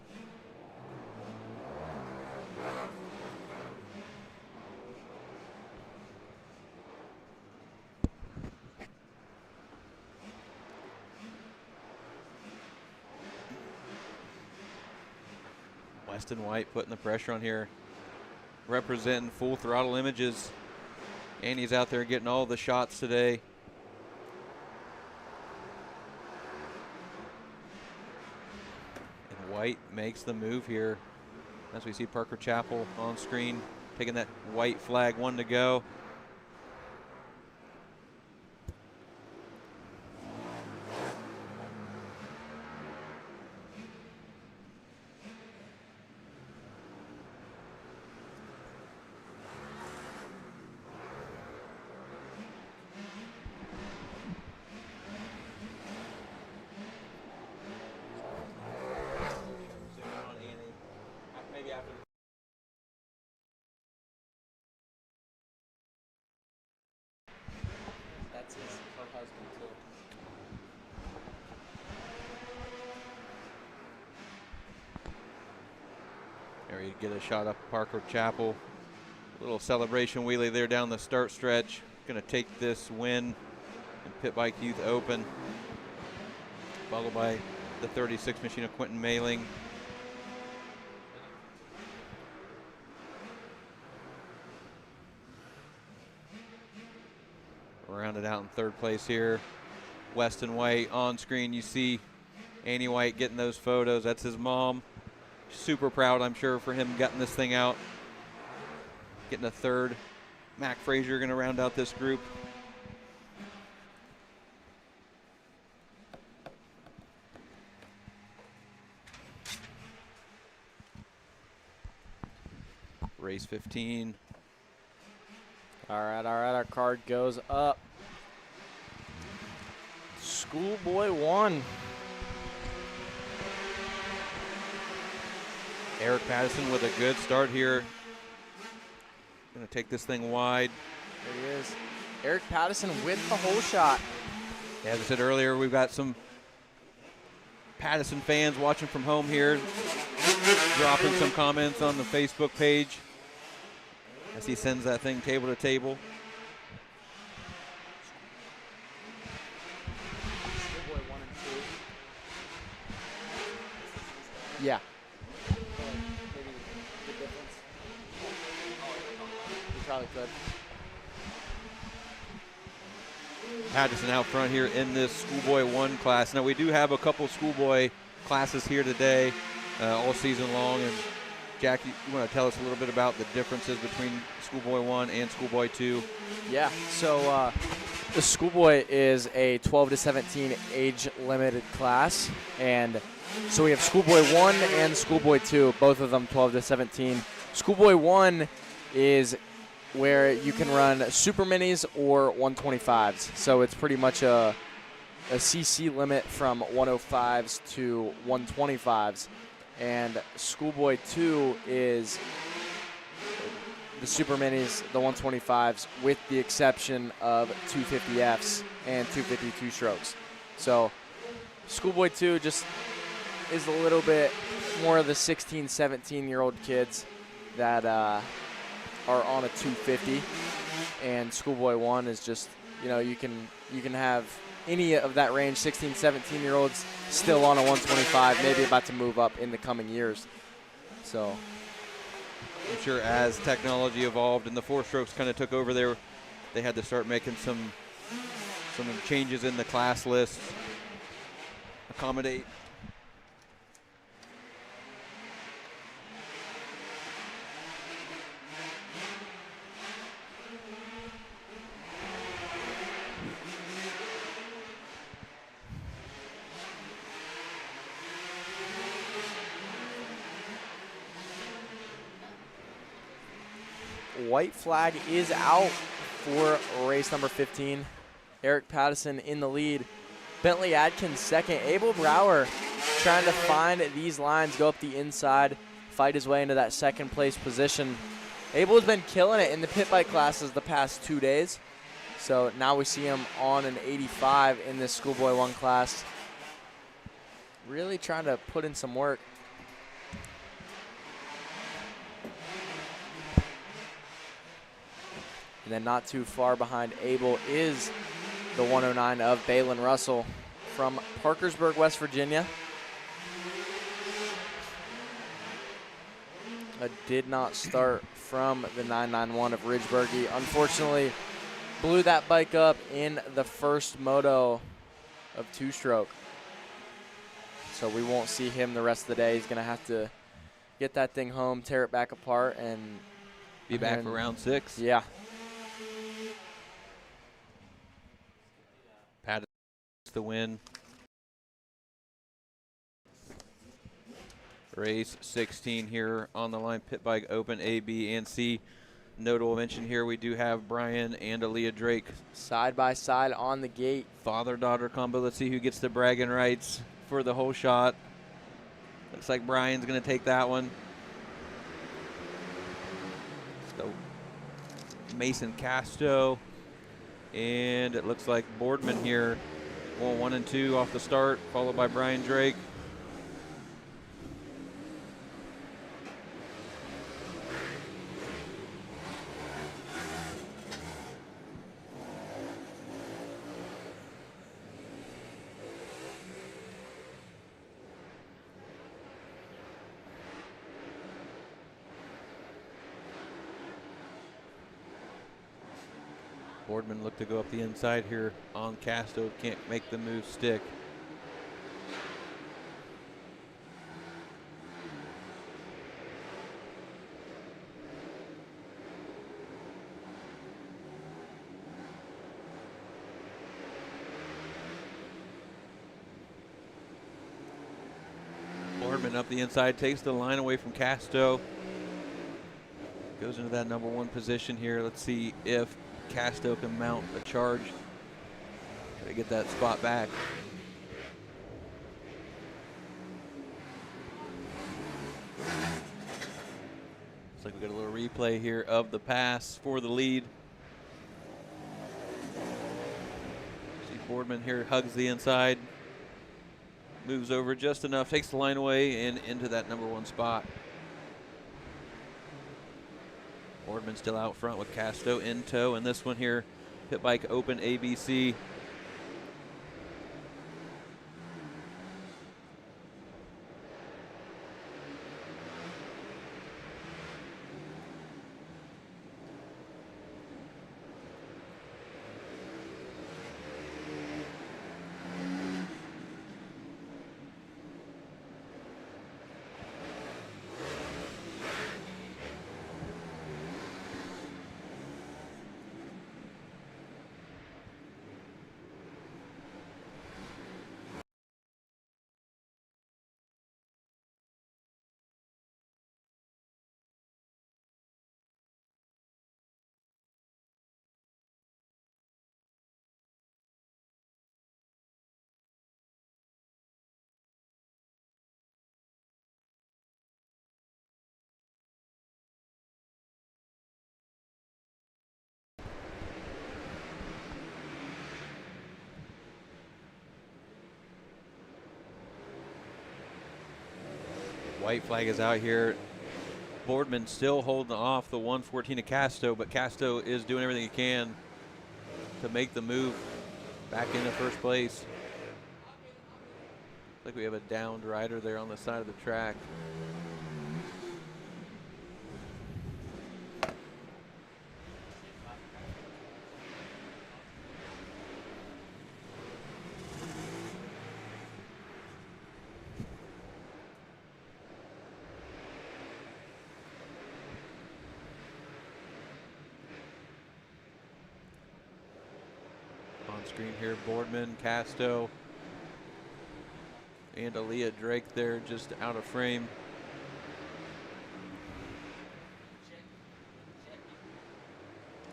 S4: Weston White putting the pressure on here, representing Full Throttle Images. And he's out there getting all the shots today. And White makes the move here. As we see Parker Chappell on screen, taking that white flag, 1 to go.
S3: That's her husband too.
S4: There you get a shot up Parker Chappell. Little celebration wheelie there down the start stretch. Gonna take this win in Pit Bike Youth Open. Followed by the 36 machine of Quentin Mailing. Rounded out in third place here. Weston White on screen. You see Annie White getting those photos. That's his mom. Super proud, I'm sure, for him getting this thing out. Getting a third. Mac Frazier going to round out this group. Race 15.
S3: All right, our card goes up. Schoolboy 1.
S4: Eric Patterson with a good start here. Gonna take this thing wide.
S3: There he is. Eric Patterson with the whole shot.
S4: As I said earlier, we've got some Patterson fans watching from home here, dropping some comments on the Facebook page as he sends that thing table to table.
S3: Yeah. Probably could.
S4: Patterson out front here in this Schoolboy 1 class. Now we do have a couple Schoolboy classes here today, all season long. And Jack, you want to tell us a little bit about the differences between Schoolboy 1 and Schoolboy 2?
S3: Yeah, so the Schoolboy is a 12 to 17 age limited class. And so we have Schoolboy 1 and Schoolboy 2, both of them 12 to 17. Schoolboy 1 is where you can run super minis or 125s. So it's pretty much a CC limit from 105s to 125s. And Schoolboy 2 is the super minis, the 125s, with the exception of 250Fs and 252 strokes. So Schoolboy 2 just is a little bit more of the 16, 17-year-old kids that are on a 250, and Schoolboy 1 is just, you know, you can have any of that range, 16, 17-year-olds still on a 125, maybe about to move up in the coming years. So
S4: I'm sure as technology evolved and the 4-strokes kind of took over there, they had to start making some changes in the class list, accommodate
S3: white flag is out for race number 15. Eric Pattison in the lead. Bentley Adkins second. Abel Brower trying to find these lines, go up the inside, fight his way into that second place position. Abel has been killing it in the pit bike classes the past 2 days. So now we see him on an 85 in this Schoolboy 1 class. Really trying to put in some work. And then not too far behind Abel is the 109 of Balin Russell from Parkersburg, West Virginia. Did not start from the 991 of Ridgeburg. Unfortunately, blew that bike up in the first moto of two-stroke. So we won't see him the rest of the day. He's going to have to get that thing home, tear it back apart, and
S4: be back for round 6.
S3: Yeah.
S4: Pat the win. Race 16 here on the line. Pit Bike Open A, B, and C. Notable mention here, we do have Brian and Aaliyah Drake
S3: side by side on the gate.
S4: Father-daughter combo. Let's see who gets the bragging rights for the whole shot. Looks like Brian's going to take that one. So Mason Casto. And it looks like Boardman here. 1 and 2 off the start, followed by Brian Drake. Boardman looked to go up the inside here on Casto. Can't make the move stick. Boardman up the inside, takes the line away from Casto. Goes into that number 1 position here. Let's see if Casto can mount a charge. Gotta get that spot back. Looks like we got a little replay here of the pass for the lead. See Boardman here hugs the inside, moves over just enough, takes the line away and into that number 1 spot. Boardman still out front with Casto in tow, and this one here, Pit Bike Open ABC. White flag is out here. Boardman still holding off the 114 of Casto, but Casto is doing everything he can to make the move back into first place. Looks like we have a downed rider there on the side of the track. Screen here, Boardman, Casto, and Aaliyah Drake there just out of frame.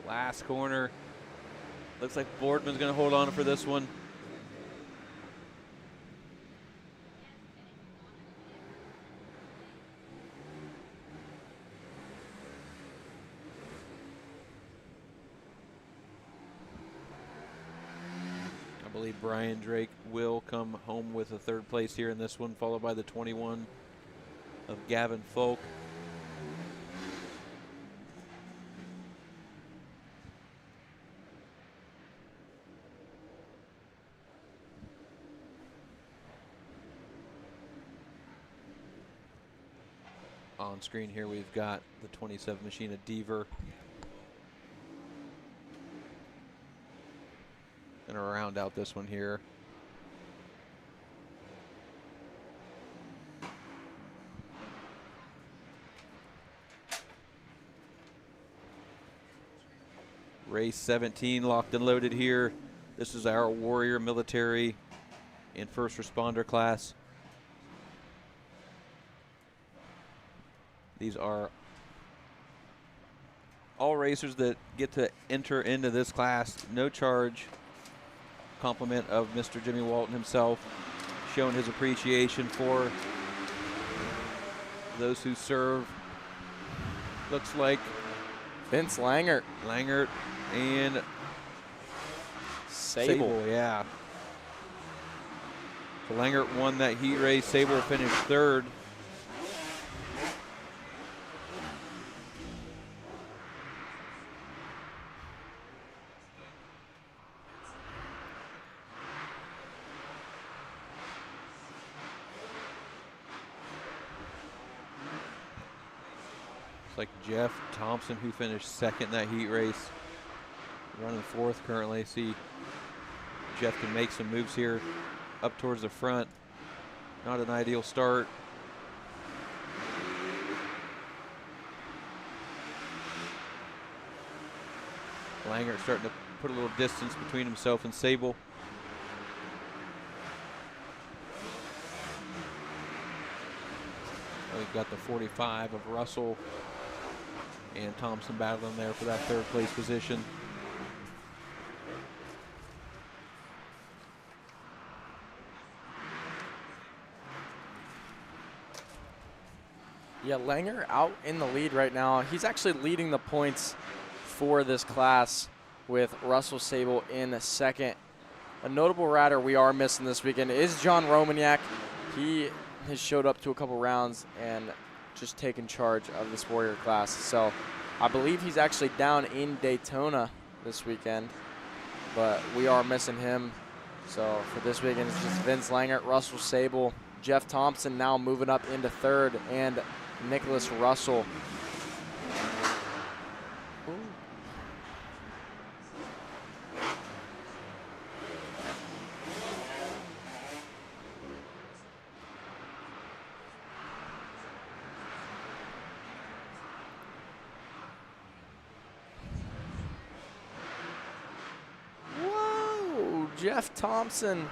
S4: Last corner. Looks like Boardman's going to hold on for this one. I believe Brian Drake will come home with a third place here in this one, followed by the 21 of Gavin Folk. On screen here, we've got the 27 machine of Deaver. Gonna round out this one here. Race 17 locked and loaded here. This is our Warrior Military and First Responder class. These are all racers that get to enter into this class. No charge. Compliment of Mr. Jimmy Walton himself, showing his appreciation for those who serve. Looks like
S3: Vince Langert.
S4: Langert and
S3: Sable.
S4: Yeah. So Langert won that heat race. Sable finished third. Like Jeff Thompson, who finished second in that heat race, running fourth currently. See, Jeff can make some moves here up towards the front. Not an ideal start. Langer starting to put a little distance between himself and Sable. We've got the 45 of Russell and Thompson battling there for that third place position.
S3: Yeah, Langer out in the lead right now. He's actually leading the points for this class with Russell Sable in second. A notable rider we are missing this weekend is John Romaniak. He has showed up to a couple rounds and just taken charge of this Warrior class. So I believe he's actually down in Daytona this weekend, but we are missing him. So for this weekend, it's just Vince Langert, Russell Sable, Jeff Thompson now moving up into third, and Nicholas Russell. Jeff Thompson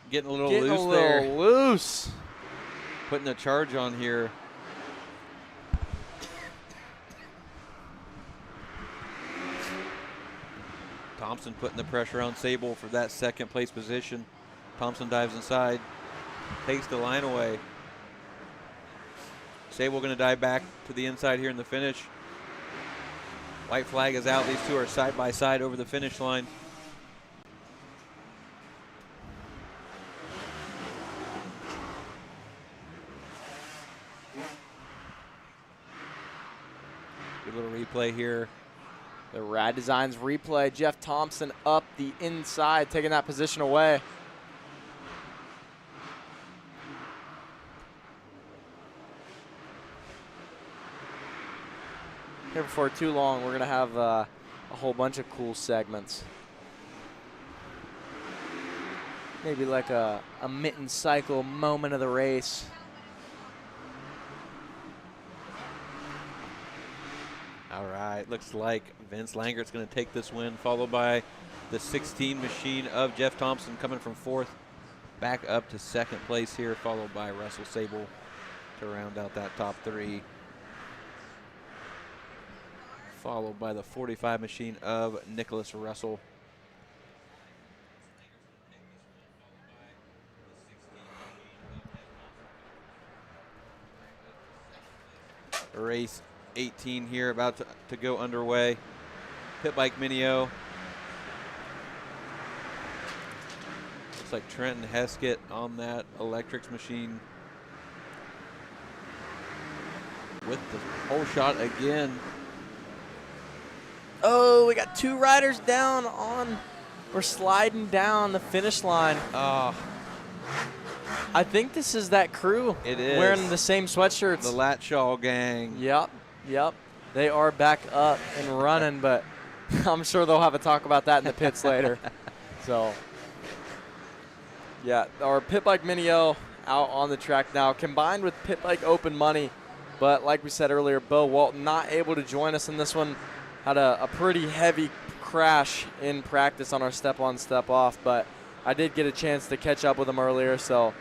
S4: getting a little
S3: loose loose.
S4: Putting a charge on here. Thompson putting the pressure on Sable for that second place position. Thompson dives inside, takes the line away. Sable going to dive back to the inside here in the finish. White flag is out. These two are side by side over the finish line. Good little replay here.
S3: The Rad Designs replay. Jeff Thompson up the inside, taking that position away. Here before too long, we're going to have a whole bunch of cool segments. Maybe like a mitten cycle moment of the race.
S4: All right, looks like Vince Langert's going to take this win, followed by the 16 machine of Jeff Thompson coming from fourth, back up to second place here, followed by Russell Sable to round out that top three. followed by the 45 machine of Nicholas Russell. Race 18 here about to go underway. Pit bike Minio. Looks like Trenton Heskett on that electrics machine with the whole shot again.
S3: Oh, we got 2 riders down on, we're sliding down the finish line. I think this is that crew.
S4: It is.
S3: Wearing the same sweatshirts.
S4: The Latshaw gang.
S3: Yep. They are back up and running, but I'm sure they'll have a talk about that in the pits later. So, yeah, our Pit Bike Minio out on the track now, combined with Pit Bike Open Money. But like we said earlier, Bo Walton not able to join us in this one. Had a pretty heavy crash in practice on our step on, step off, but I did get a chance to catch up with him earlier, so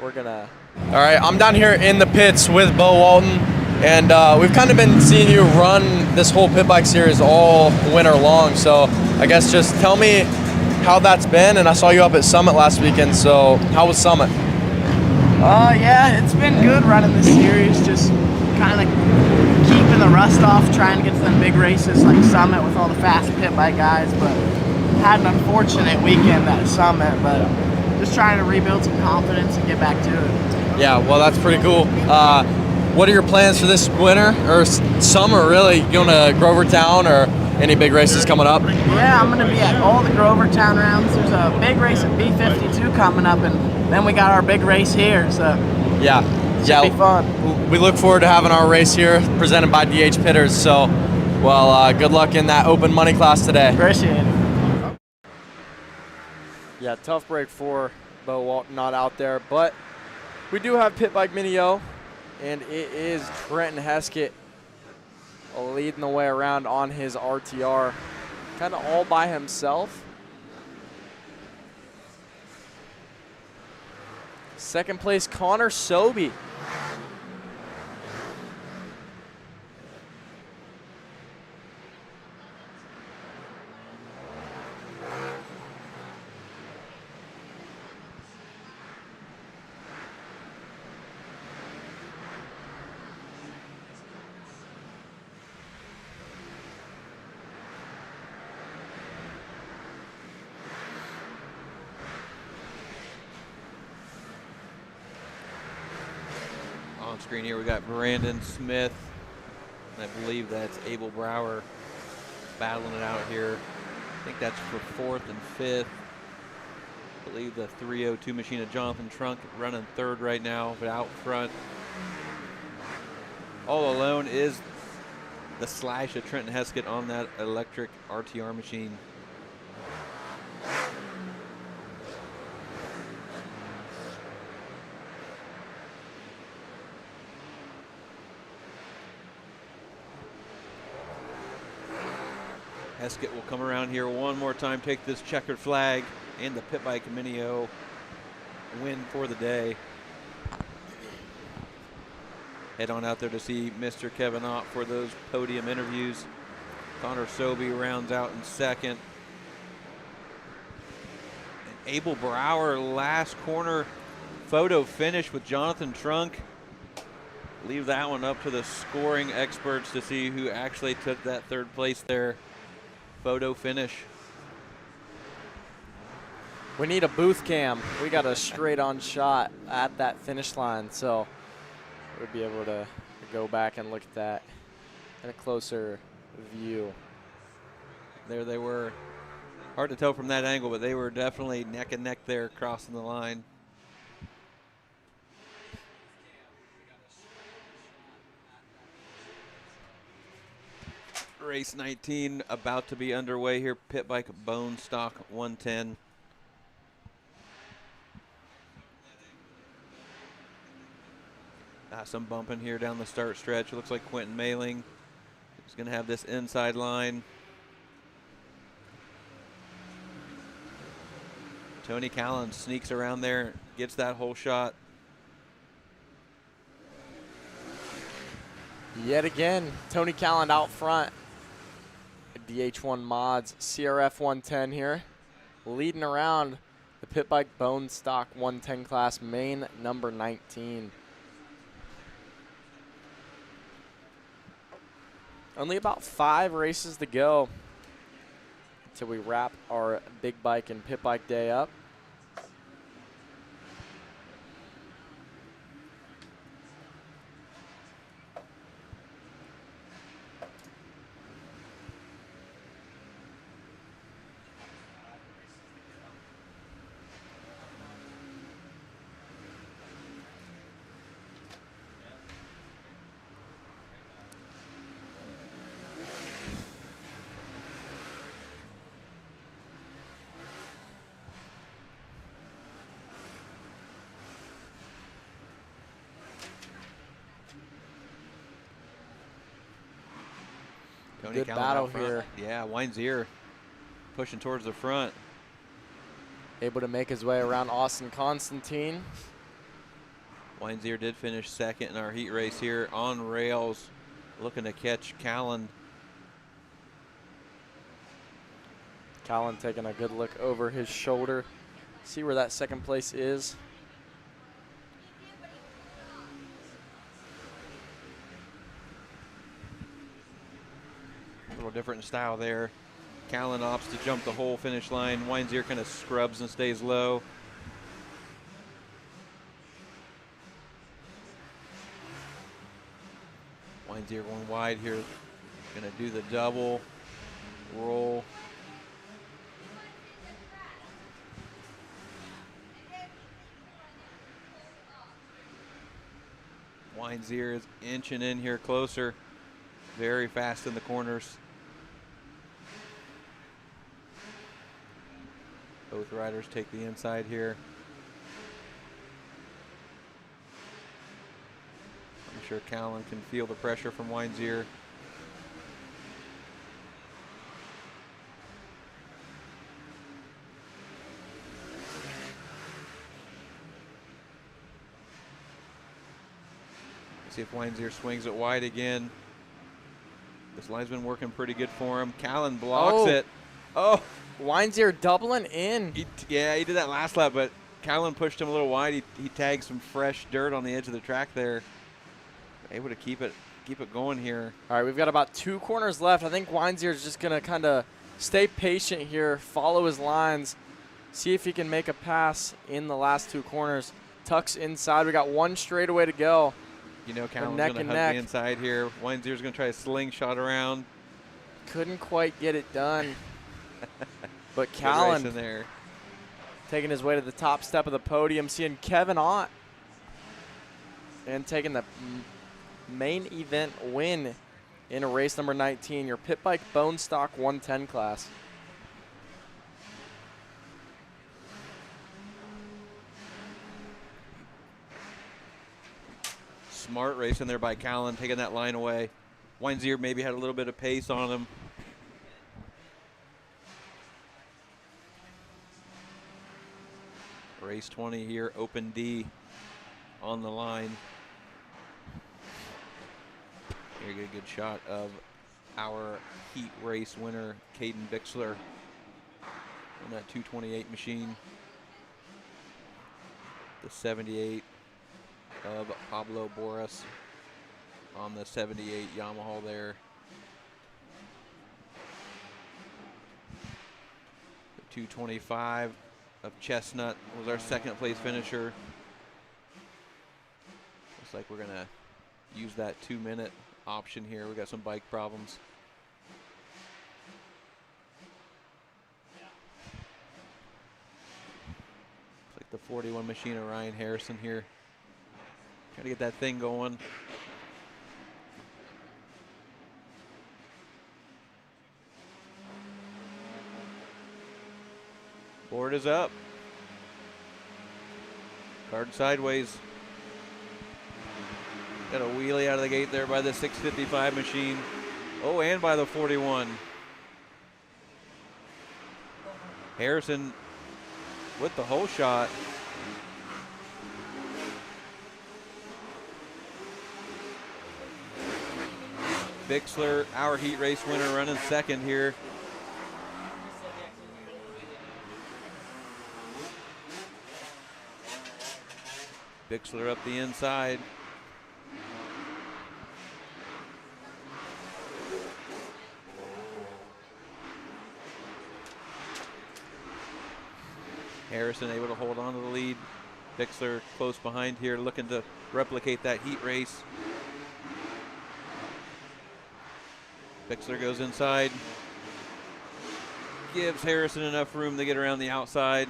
S3: we're gonna. All right, I'm down here in the pits with Bo Walton, and we've kind of been seeing you run this whole pit bike series all winter long. So I guess just tell me how that's been. And I saw you up at Summit last weekend. So how was Summit?
S18: Yeah, it's been good running this series. Just kind of keeping the rust off, trying to get to them big races like Summit with all the fast pit bike guys. But had an unfortunate weekend at Summit, but just trying to rebuild some confidence and get back to it.
S3: Yeah, well, that's pretty cool. What are your plans for this winter or summer, really? You going to Grovertown or any big races coming up?
S18: Yeah, I'm going to be at all the Grovertown rounds. There's a big race at B52 coming up, and then we got our big race here. So
S3: yeah,
S18: should be fun.
S3: We look forward to having our race here presented by DH Pitters. So, well, good luck in that open money class today.
S18: Appreciate it.
S3: Yeah, tough break for Bo Walton not out there, but we do have Pit Bike Minio, and it is Trenton Heskett leading the way around on his RTR, kind of all by himself. Second place, Connor Sobey.
S4: On screen here, we got Brandon Smith, and I believe that's Abel Brower battling it out here. I think that's for 4th and 5th. I believe the 302 machine of Jonathan Trunk running 3rd right now, but out front, all alone, is the Slash of Trenton Heskett on that electric RTR machine. Heskett will come around here one more time, take this checkered flag and the Pit Bike Minio win for the day. Head on out there to see Mr. Kevin Ott for those podium interviews. Connor Sobey rounds out in 2nd. And Abel Brower, last corner photo finish with Jonathan Trunk. Leave that one up to the scoring experts to see who actually took that 3rd place there. Photo finish.
S3: We need a booth cam. We got a straight on shot at that finish line, so we'll be able to go back and look at that in a closer view.
S4: There they were. Hard to tell from that angle, but they were definitely neck and neck there crossing the line. Race 19 about to be underway here. Pit Bike Bone Stock 110. Some bumping here down the start stretch. It looks like Quentin Mailing is going to have this inside line. Tony Callan sneaks around there, gets that whole shot.
S3: Yet again, Tony Callan out front. DH1 Mods CRF 110 here, leading around the Pit Bike Bone Stock 110 class, main number 19. Only about 5 races to go until we wrap our big bike and pit bike day up.
S4: Tony
S3: Good
S4: Callan
S3: battle
S4: out front.
S3: here.
S4: Yeah, Weinzier pushing towards the front.
S3: Able to make his way around Austin Constantine.
S4: Weinzier did finish second in our heat race here on rails, looking to catch Callan.
S3: Callan taking a good look over his shoulder. See where that second place is.
S4: A little different style there. Callan opts to jump the whole finish line. Weinzier kind of scrubs and stays low. Weinzier going wide here. Gonna do the double roll. Weinzier is inching in here closer. Very fast in the corners. Both riders take the inside here. I'm sure Callan can feel the pressure from Weinzier. See if Weinzier swings it wide again. This line's been working pretty good for him. Callan blocks it. Oh,
S3: Weinzier doubling in.
S4: Yeah, he did that last lap, but Callan pushed him a little wide. He tagged some fresh dirt on the edge of the track there. Able to keep it going here.
S3: All right, we've got about 2 corners left. I think Weinzier is just gonna kind of stay patient here, follow his lines, see if he can make a pass in the last 2 corners. Tucks inside. We got 1 straightaway to go.
S4: You know, Callan's
S3: neck
S4: going to
S3: and
S4: hug
S3: neck.
S4: the inside here. Weinzier's going to try a slingshot around.
S3: Couldn't quite get it done. But
S4: Good
S3: Callan
S4: race in there.
S3: taking his way to the top step of the podium, seeing Kevin Ott and taking the main event win in a race number 19, your Pit Bike Bone Stock 110 class.
S4: Smart race in there by Callan, taking that line away. Weinzier maybe had a little bit of pace on him. Race 20 here, Open D on the line. Here you get a good shot of our heat race winner, Caden Bixler, on that 228 machine. The 78 of Pablo Boras on the 78 Yamaha there. The 225 of Chestnut was our second place finisher. Looks like we're gonna use that 2-minute option here. We got some bike problems. Looks like the 41 machine of Ryan Harrison here. Trying to get that thing going. Board is up. Card sideways. Got a wheelie out of the gate there by the 655 machine. Oh, and by the 41. Harrison with the whole shot. Bixler, our heat race winner, running second here. Bixler up the inside. Harrison able to hold on to the lead. Bixler close behind here, looking to replicate that heat race. Bixler goes inside. Gives Harrison enough room to get around the outside.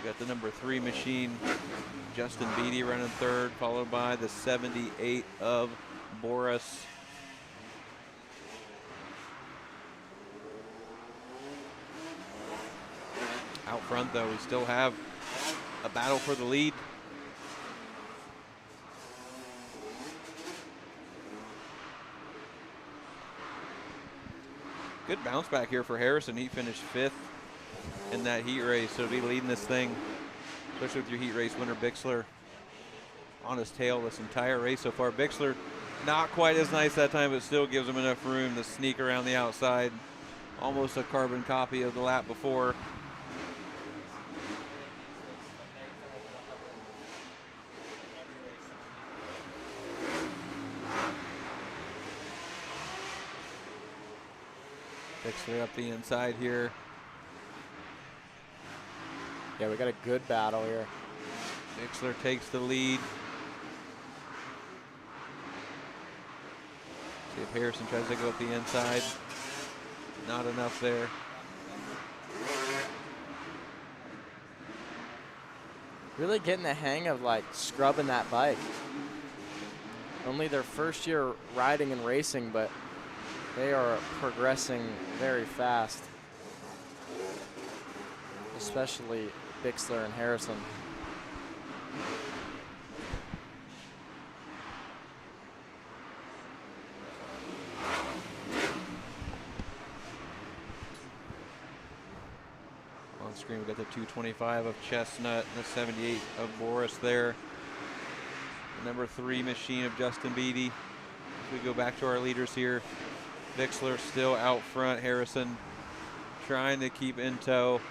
S4: We got the number 3 machine, Justin Beatty, running third, followed by the 78 of Boris. Out front, though, we still have a battle for the lead. Good bounce back here for Harrison. He finished 5th in that heat race, so to be leading this thing, especially with your heat race winner Bixler on his tail this entire race so far. Bixler not quite as nice that time, but still gives him enough room to sneak around the outside. Almost a carbon copy of the lap before. Bixler up the inside here.
S3: Yeah, we got a good battle here.
S4: Bixler takes the lead. See if Harrison tries to go up the inside. Not enough there.
S3: Really getting the hang of like scrubbing that bike. Only their first year riding and racing, but they are progressing very fast. Especially Bixler and Harrison.
S4: On screen, we got the 225 of Chestnut and the 78 of Boris there. The number 3 machine of Justin Beatty. As we go back to our leaders here, Bixler still out front. Harrison trying to keep in tow.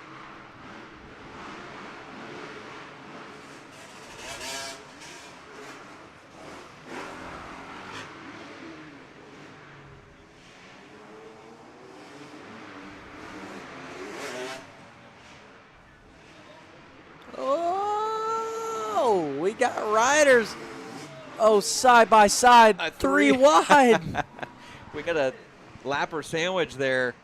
S3: Oh, we got riders. Oh, side by side, 3 wide.
S4: We got a lapper sandwich there.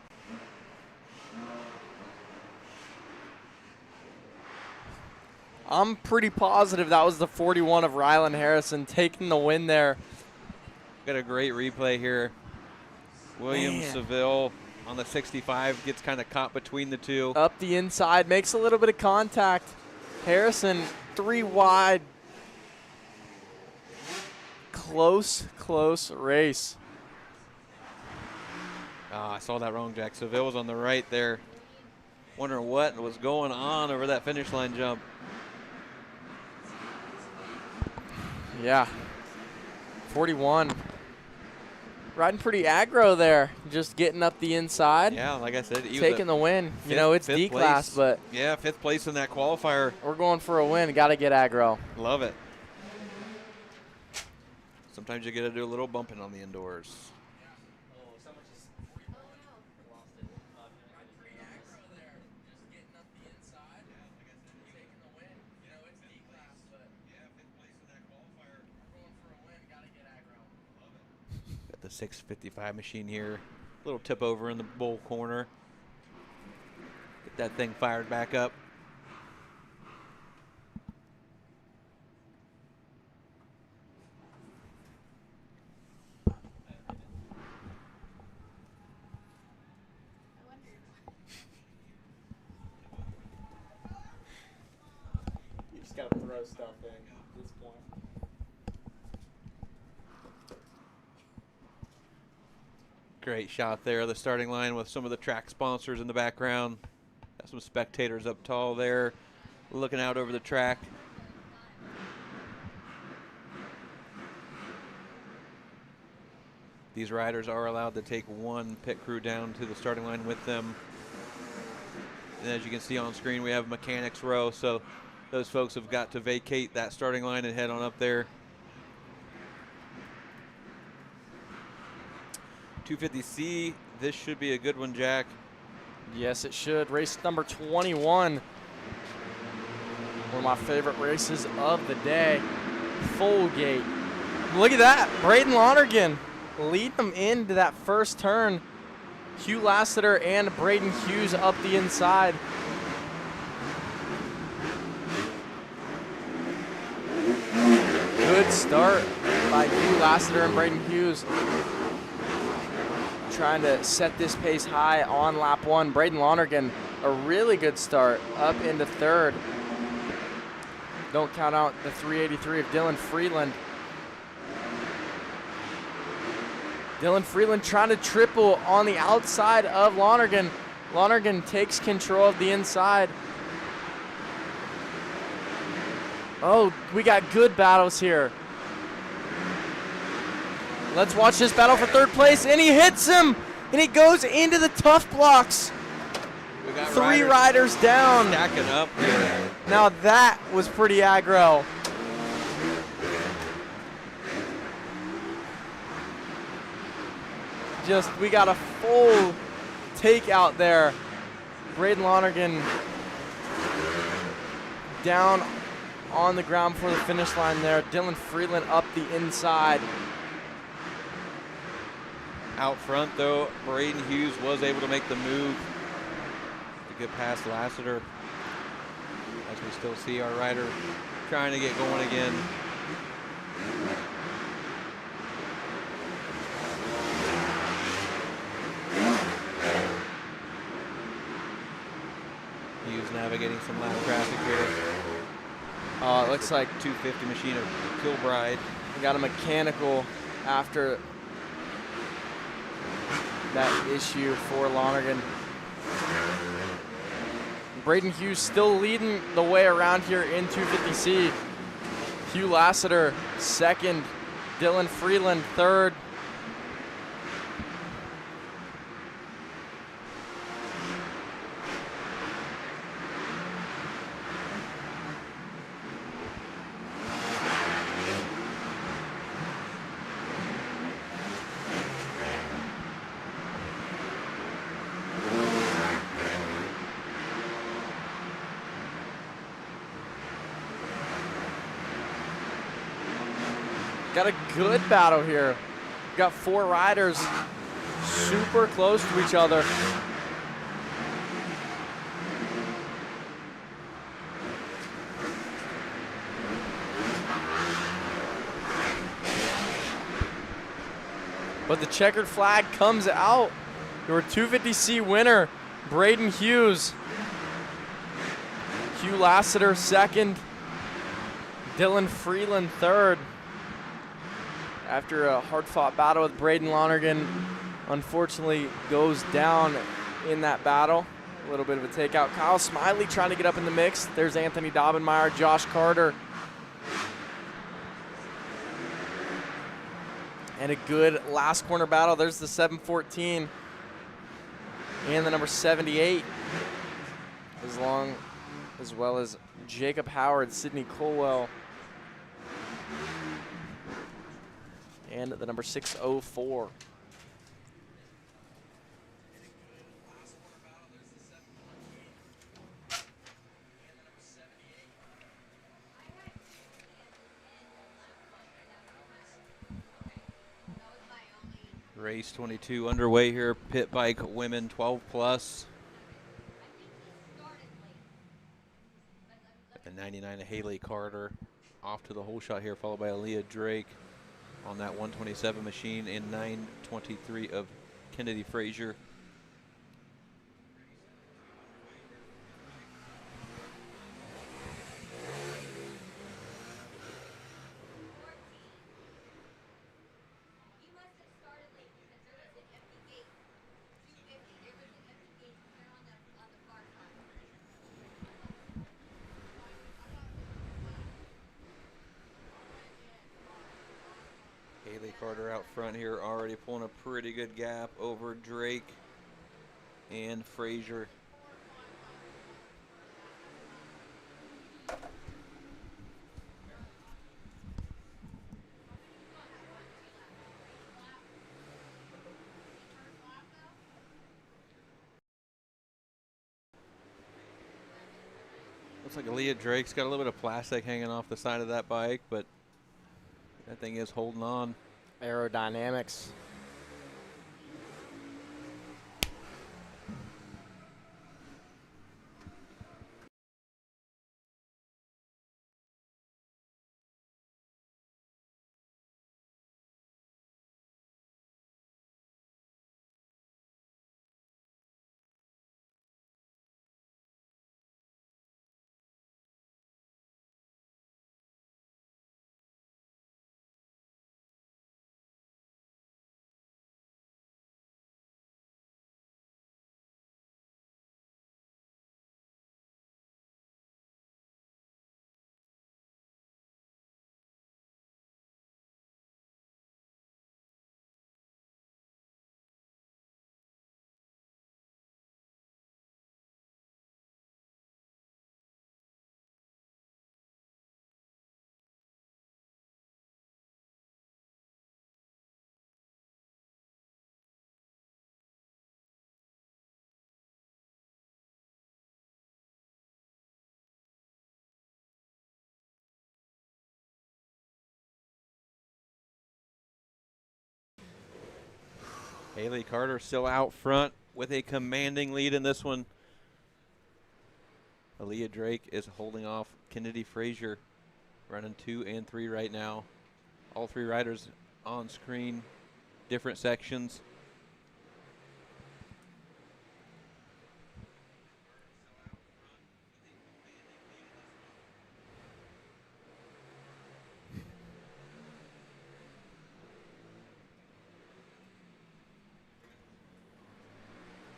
S3: I'm pretty positive that was the 41 of Rylan Harrison taking the win there.
S4: Got a great replay here. William Seville on the 65 gets kind of caught between the two.
S3: Up the inside, makes a little bit of contact. Harrison 3 wide. Close race.
S4: I saw that wrong, Jack. Seville was on the right there. Wondering what was going on over that finish line jump.
S3: Yeah. 41. Riding pretty aggro there. Just getting up the inside.
S4: Yeah, like I said, he
S3: taking the win. You know, it's D class, but
S4: yeah, 5th place in that qualifier.
S3: We're going for a win. Got to get aggro.
S4: Love it. Sometimes you got to do a little bumping on the indoors. Got the 655 machine here. Little tip over in the bowl corner. Get that thing fired back up.
S3: You just got to throw stuff in at this point.
S4: Great shot there, the starting line with some of the track sponsors in the background. Got some spectators up tall there, looking out over the track. These riders are allowed to take one pit crew down to the starting line with them. And as you can see on screen, we have mechanics row, so those folks have got to vacate that starting line and head on up there. 250C, this should be a good one, Jack.
S3: Yes, it should. Race number 21. One of my favorite races of the day. Full gate. Look at that. Braden Lonergan lead them into that first turn. Hugh Lassiter and Braden Hughes up the inside. Good start by Hugh Lassiter and Braden Hughes. Trying to set this pace high on lap 1. Braden Lonergan, a really good start up into third. Don't count out the 383 of Dylan Freeland. Dylan Freeland trying to triple on the outside of Lonergan. Lonergan takes control of the inside. Oh, we got good battles here. Let's watch this battle for third place, and he hits him, and he goes into the tough blocks.
S4: We got
S3: Three riders down.
S4: Stacking up here.
S3: Now that was pretty aggro. We got a full takeout there. Braden Lonergan down on the ground for the finish line there. Dylan Freeland up the inside.
S4: Out front, though, Braden Hughes was able to make the move to get past Lassiter. As we still see our rider trying to get going again. Hughes navigating some lap traffic here.
S3: It looks like
S4: 250 machine of Kilbride.
S3: We got a mechanical after that issue for Lonergan. Braden Hughes still leading the way around here in 250C. Hugh Lassiter second, Dylan Freeland third. Got a good battle here. Got 4 riders super close to each other. But the checkered flag comes out. Your 250C winner, Braden Hughes. Hugh Lassiter second. Dylan Freeland third. After a hard-fought battle with Braden Lonergan, unfortunately goes down in that battle. A little bit of a takeout. Kyle Smiley trying to get up in the mix. There's Anthony Dobbenmeyer, Josh Carter. And a good last corner battle. There's the 714 and the number 78, as well as Jacob Howard, Sidney Colwell, and the number 604.
S4: Race 22 underway here. Pit bike women 12 plus. And 99 of Haley Carter off to the whole shot here, followed by Aaliyah Drake on that 127 machine, and 923 of Kennedy Frazier. out front here, already pulling a pretty good gap over Drake and Frazier. Looks like Aaliyah Drake's got a little bit of plastic hanging off the side of that bike, but that thing is holding on.
S3: Aerodynamics.
S4: Haley Carter still out front with a commanding lead in this one. Aaliyah Drake is holding off Kennedy Frazier, running 2 and 3 right now. All three riders on screen, different sections.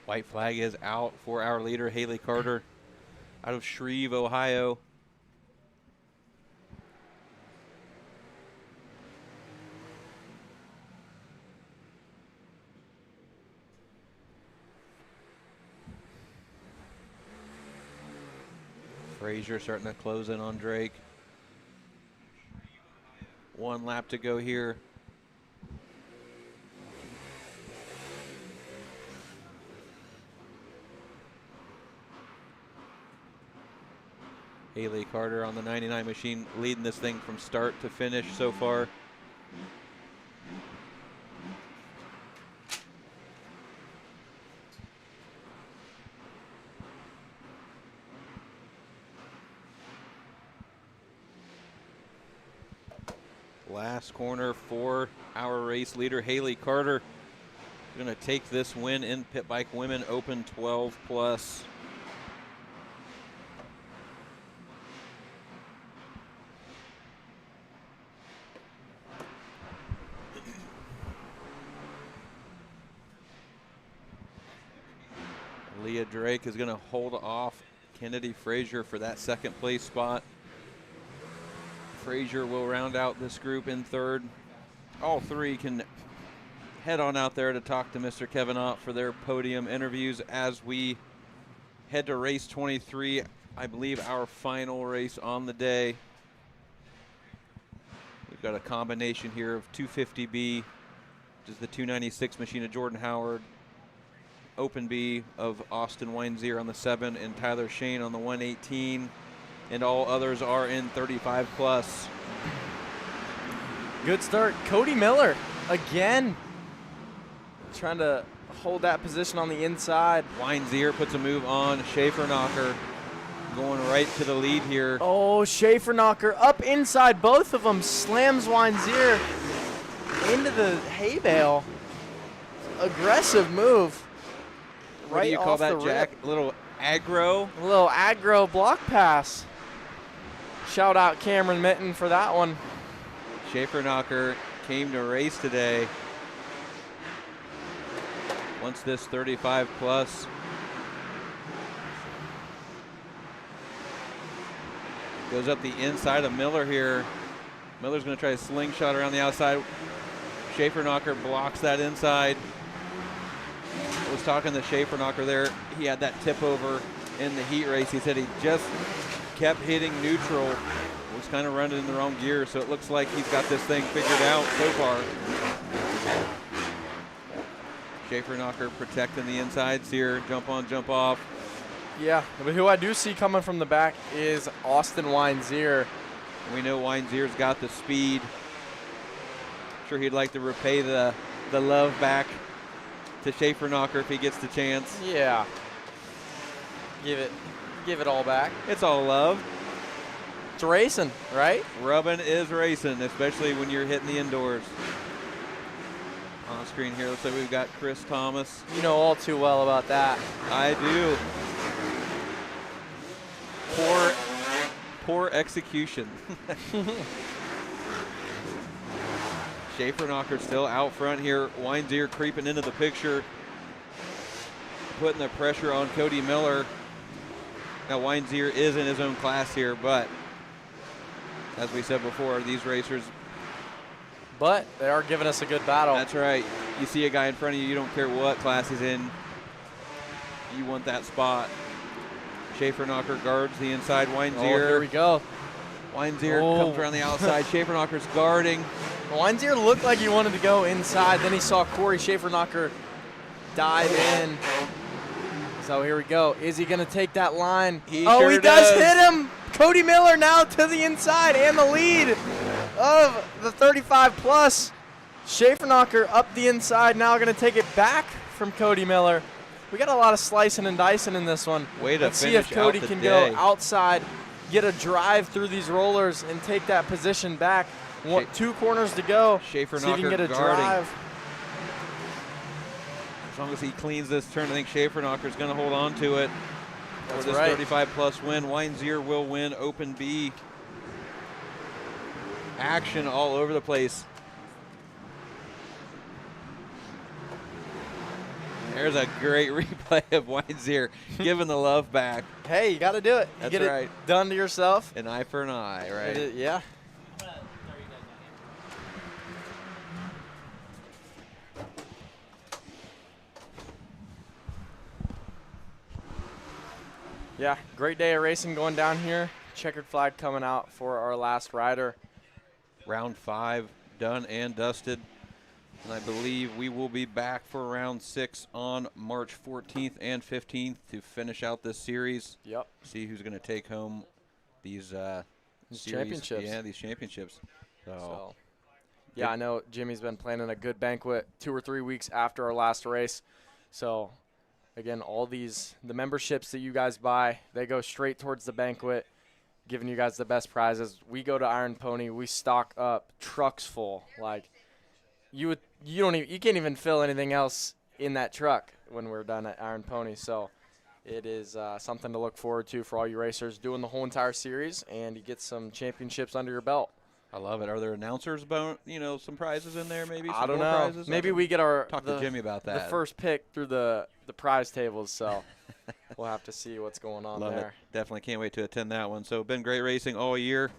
S4: White flag is out for our leader, Haley Carter, out of Shreve, Ohio. Frazier starting to close in on Drake. 1 lap to go here. Haley Carter on the 99 machine leading this thing from start to finish so far. Last corner for our race leader, Haley Carter. Going to take this win in Pit Bike Women Open 12 plus. Leah Drake is going to hold off Kennedy Frazier for that second place spot. Frazier will round out this group in third. All three can head on out there to talk to Mr. Kevin Ott for their podium interviews as we head to race 23, I believe our final race on the day. We've got a combination here of 250B, which is the 296 machine of Jordan Howard, Open B of Austin Weinzier on the 7 and Tyler Shane on the 118, and all others are in 35 plus.
S3: Good start. Cody Miller again trying to hold that position on the inside.
S4: Weinzier puts a move on Schaefer Knocker, going right to the lead here.
S3: Oh, Schaefer Knocker up inside both of them, slams Weinzier into the hay bale. Aggressive move.
S4: What do you call that, Jack? A little aggro?
S3: A little aggro block pass. Shout out Cameron Mitten for that one.
S4: Schaefer Knocker came to race today. Once this 35 plus goes up the inside of Miller here. Miller's going to try to slingshot around the outside. Schaefer-Knocker blocks that inside. I was talking to Schaefer-Knocker there. He had that tip over in the heat race. He said he just kept hitting neutral. Was kind of running in the wrong gear, so it looks like he's got this thing figured out so far. Schaefer-Knocker protecting the insides here. Jump on, jump off.
S3: Yeah, but who I do see coming from the back is Austin Weinzier.
S4: We know Weinzier's got the speed. Sure he'd like to repay the love back to Schaefer-Knocker if he gets the chance.
S3: Yeah. Give it all back.
S4: It's all love.
S3: It's racing, right?
S4: Rubbing is racing, especially when you're hitting the indoors. On screen here, looks like we've got Chris Thomas.
S3: You know all too well about that.
S4: I do. Poor execution. Schaefer-Knocker still out front here. Weinzier creeping into the picture, putting the pressure on Cody Miller. Now Weinzier is in his own class here, but as we said before, these racers.
S3: But they are giving us a good battle.
S4: That's right. You see a guy in front of you, you don't care what class he's in. You want that spot. Schaefer-Knocker guards the inside. Weinzier.
S3: Oh, here we go.
S4: Weinzier comes around the outside. Schaefer-Knocker's guarding.
S3: Weinzier looked like he wanted to go inside. Then he saw Corey Schaefer-Knocker dive in. So here we go. Is he going to take that line?
S4: He sure
S3: does hit him. Cody Miller now to the inside and the lead of the 35 plus. Schaefer-Knocker up the inside, now going to take it back from Cody Miller. We got a lot of slicing and dicing in this one.
S4: Let's
S3: see if Cody can go outside, get a drive through these rollers, and take that position back. 2 corners to go.
S4: Schaefer-Knocker
S3: see if he can get a
S4: guarding.
S3: drive.
S4: As long as he cleans this turn, I think Schaefer-Knocker's going to hold on to it for this 35 plus win. Weinzier will win Open B. Action all over the place. There's a great replay of Weinzier giving the love back.
S3: Hey, you got to do it.
S4: That's
S3: you get
S4: right.
S3: it done to yourself.
S4: An eye for an eye, right?
S3: Yeah. Yeah, great day of racing going down here. Checkered flag coming out for our last rider.
S4: Round 5 done and dusted. And I believe we will be back for round 6 on March 14th and 15th to finish out this series.
S3: Yep.
S4: See who's going to take home these
S3: championships.
S4: Yeah, these championships. So
S3: yeah, I know Jimmy's been planning a good banquet 2 or 3 weeks after our last race. So again, all the memberships that you guys buy, they go straight towards the banquet, giving you guys the best prizes. We go to Iron Pony, we stock up trucks full. Like you can't even fill anything else in that truck when we're done at Iron Pony. So it is something to look forward to for all you racers doing the whole entire series, and you get some championships under your belt.
S4: I love it. Are there announcers, some prizes in there maybe?
S3: I don't know.
S4: Prizes?
S3: Maybe we get
S4: talk to Jimmy about that.
S3: The first pick through the prize tables, so we'll have to see what's going on
S4: Love
S3: there.
S4: it. Definitely can't wait to attend that one. So been great racing all year.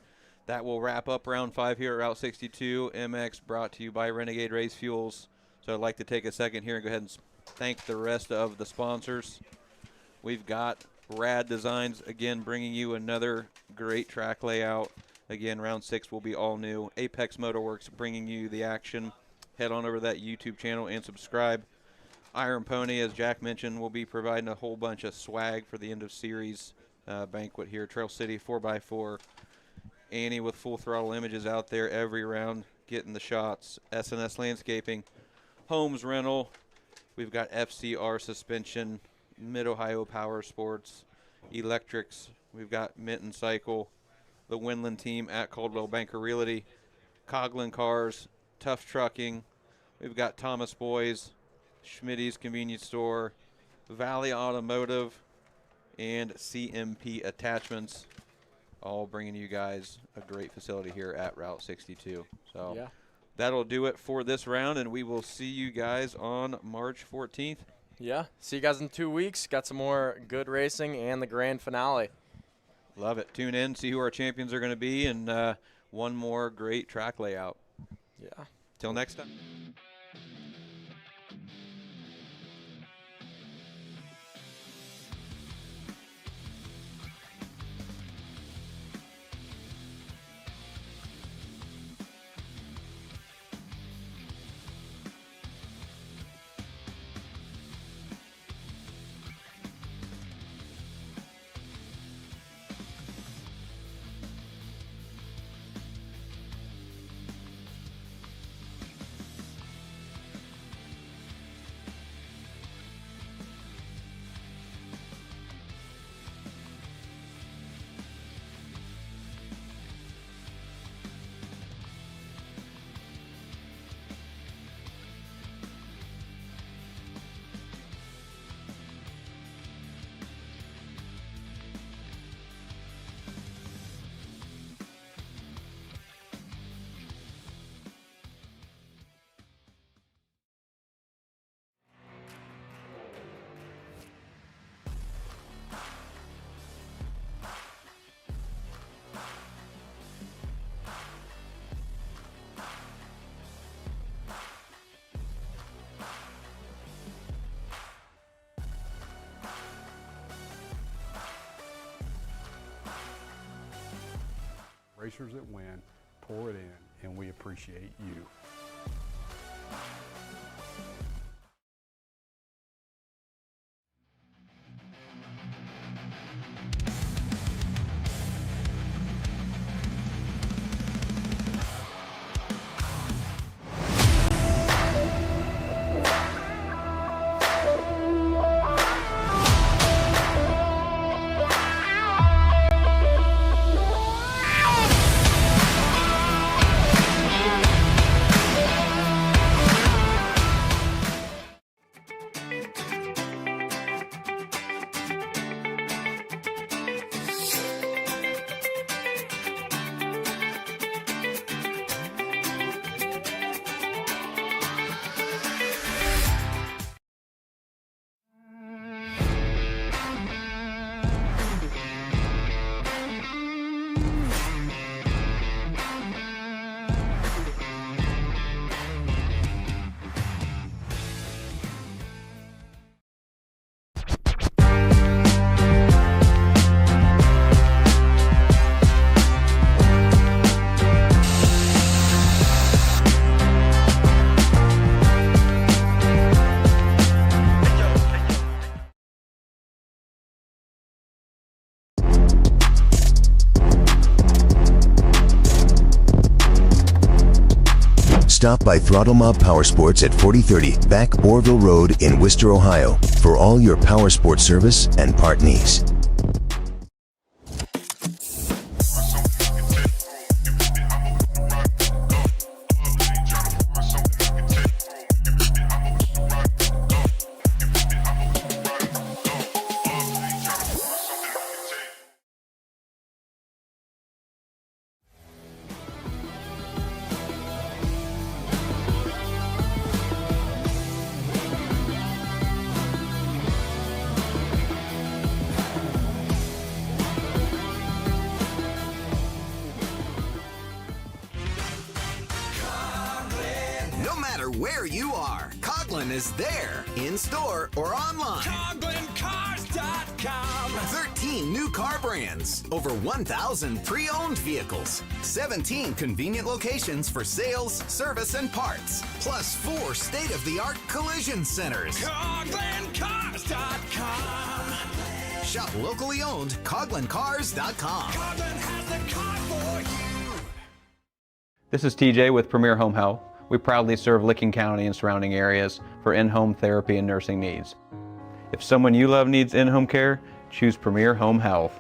S4: That will wrap up round 5 here at Route 62. MX brought to you by Renegade Race Fuels. So I'd like to take a second here and go ahead and thank the rest of the sponsors. We've got Rad Designs, again, bringing you another great track layout. Again, round 6 will be all new. Apex Motorworks bringing you the action. Head on over to that YouTube channel and subscribe. Iron Pony, as Jack mentioned, will be providing a whole bunch of swag for the end of series banquet here. Trail City 4x4. Annie with Full Throttle Images out there every round getting the shots. SNS Landscaping. Holmes Rental. We've got FCR Suspension. Mid-Ohio Power Sports. Electrics. We've got Minton Cycle. The Winland team at Caldwell Banker Realty. Coughlin Cars. Tough Trucking. We've got Thomas Boys. Schmitty's Convenience Store. Valley Automotive. And CMP Attachments. All bringing you guys a great facility here at Route 62. So
S3: yeah,
S4: that'll do it for this round, and we will see you guys on March 14th.
S3: Yeah, see you guys in 2 weeks. Got some more good racing and the grand finale.
S4: Love it. Tune in, see who our champions are going to be, and one more great track layout.
S3: Yeah.
S4: Till next time.
S1: Racers that win, pour it in, and we appreciate you.
S10: Stop by Throttle Mob Power Sports at 4030 Back Orville Road in Worcester, Ohio for all your power sport service and part needs.
S11: Where you are, Coughlin is there, in-store or online. CoughlinCars.com. 13 new car brands, over 1,000 pre-owned vehicles, 17 convenient locations for sales, service, and parts, plus 4 state-of-the-art collision centers. CoughlinCars.com. Shop locally owned, CoughlinCars.com. Coughlin has the car for you.
S19: This is TJ with Premier Home Health. We proudly serve Licking County and surrounding areas for in-home therapy and nursing needs. If someone you love needs in-home care, choose Premier Home Health.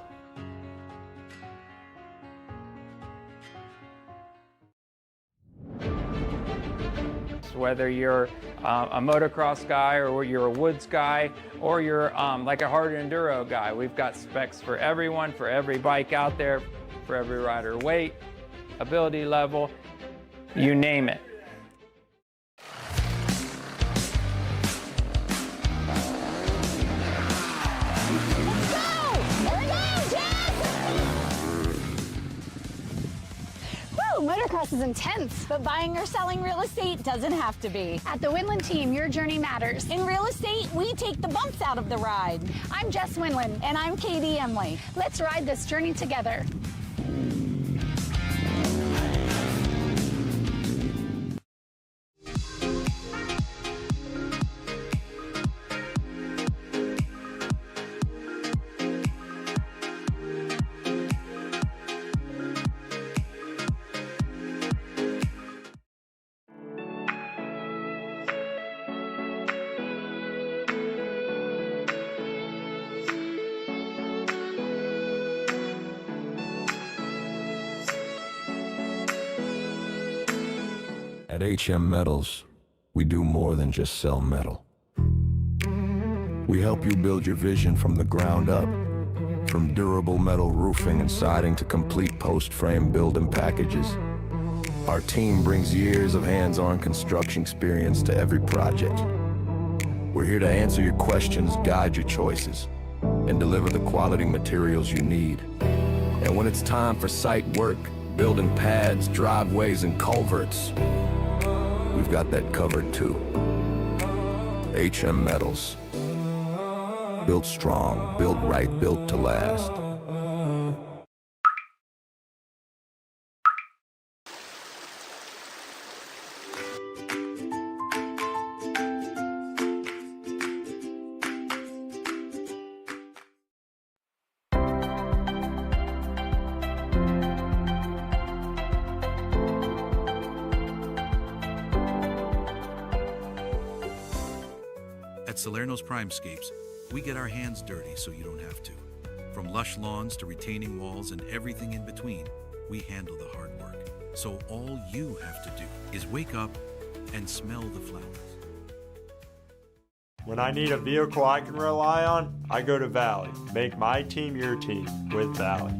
S12: Whether you're a motocross guy or you're a woods guy or you're like a hard enduro guy, we've got specs for everyone, for every bike out there, for every rider weight, ability level, you name it.
S13: Motocross motocross is intense, but buying or selling real estate doesn't have to be. At the Winland team, your journey matters. In real estate, we take the bumps out of the ride. I'm Jess Winland, and I'm Katie Emily. Let's ride this journey together.
S14: At HM Metals, we do more than just sell metal. We help you build your vision from the ground up. From durable metal roofing and siding to complete post-frame building packages. Our team brings years of hands-on construction experience to every project. We're here to answer your questions, guide your choices, and deliver the quality materials you need. And when it's time for site work, building pads, driveways, and culverts, we've got that covered too. HM Metals. Built strong, built right, built to last.
S20: At Salerno's Primescapes, we get our hands dirty so you don't have to. From lush lawns to retaining walls and everything in between, we handle the hard work. So all you have to do is wake up and smell the flowers.
S9: When I need a vehicle I can rely on, I go to Valley. Make my team your team with Valley.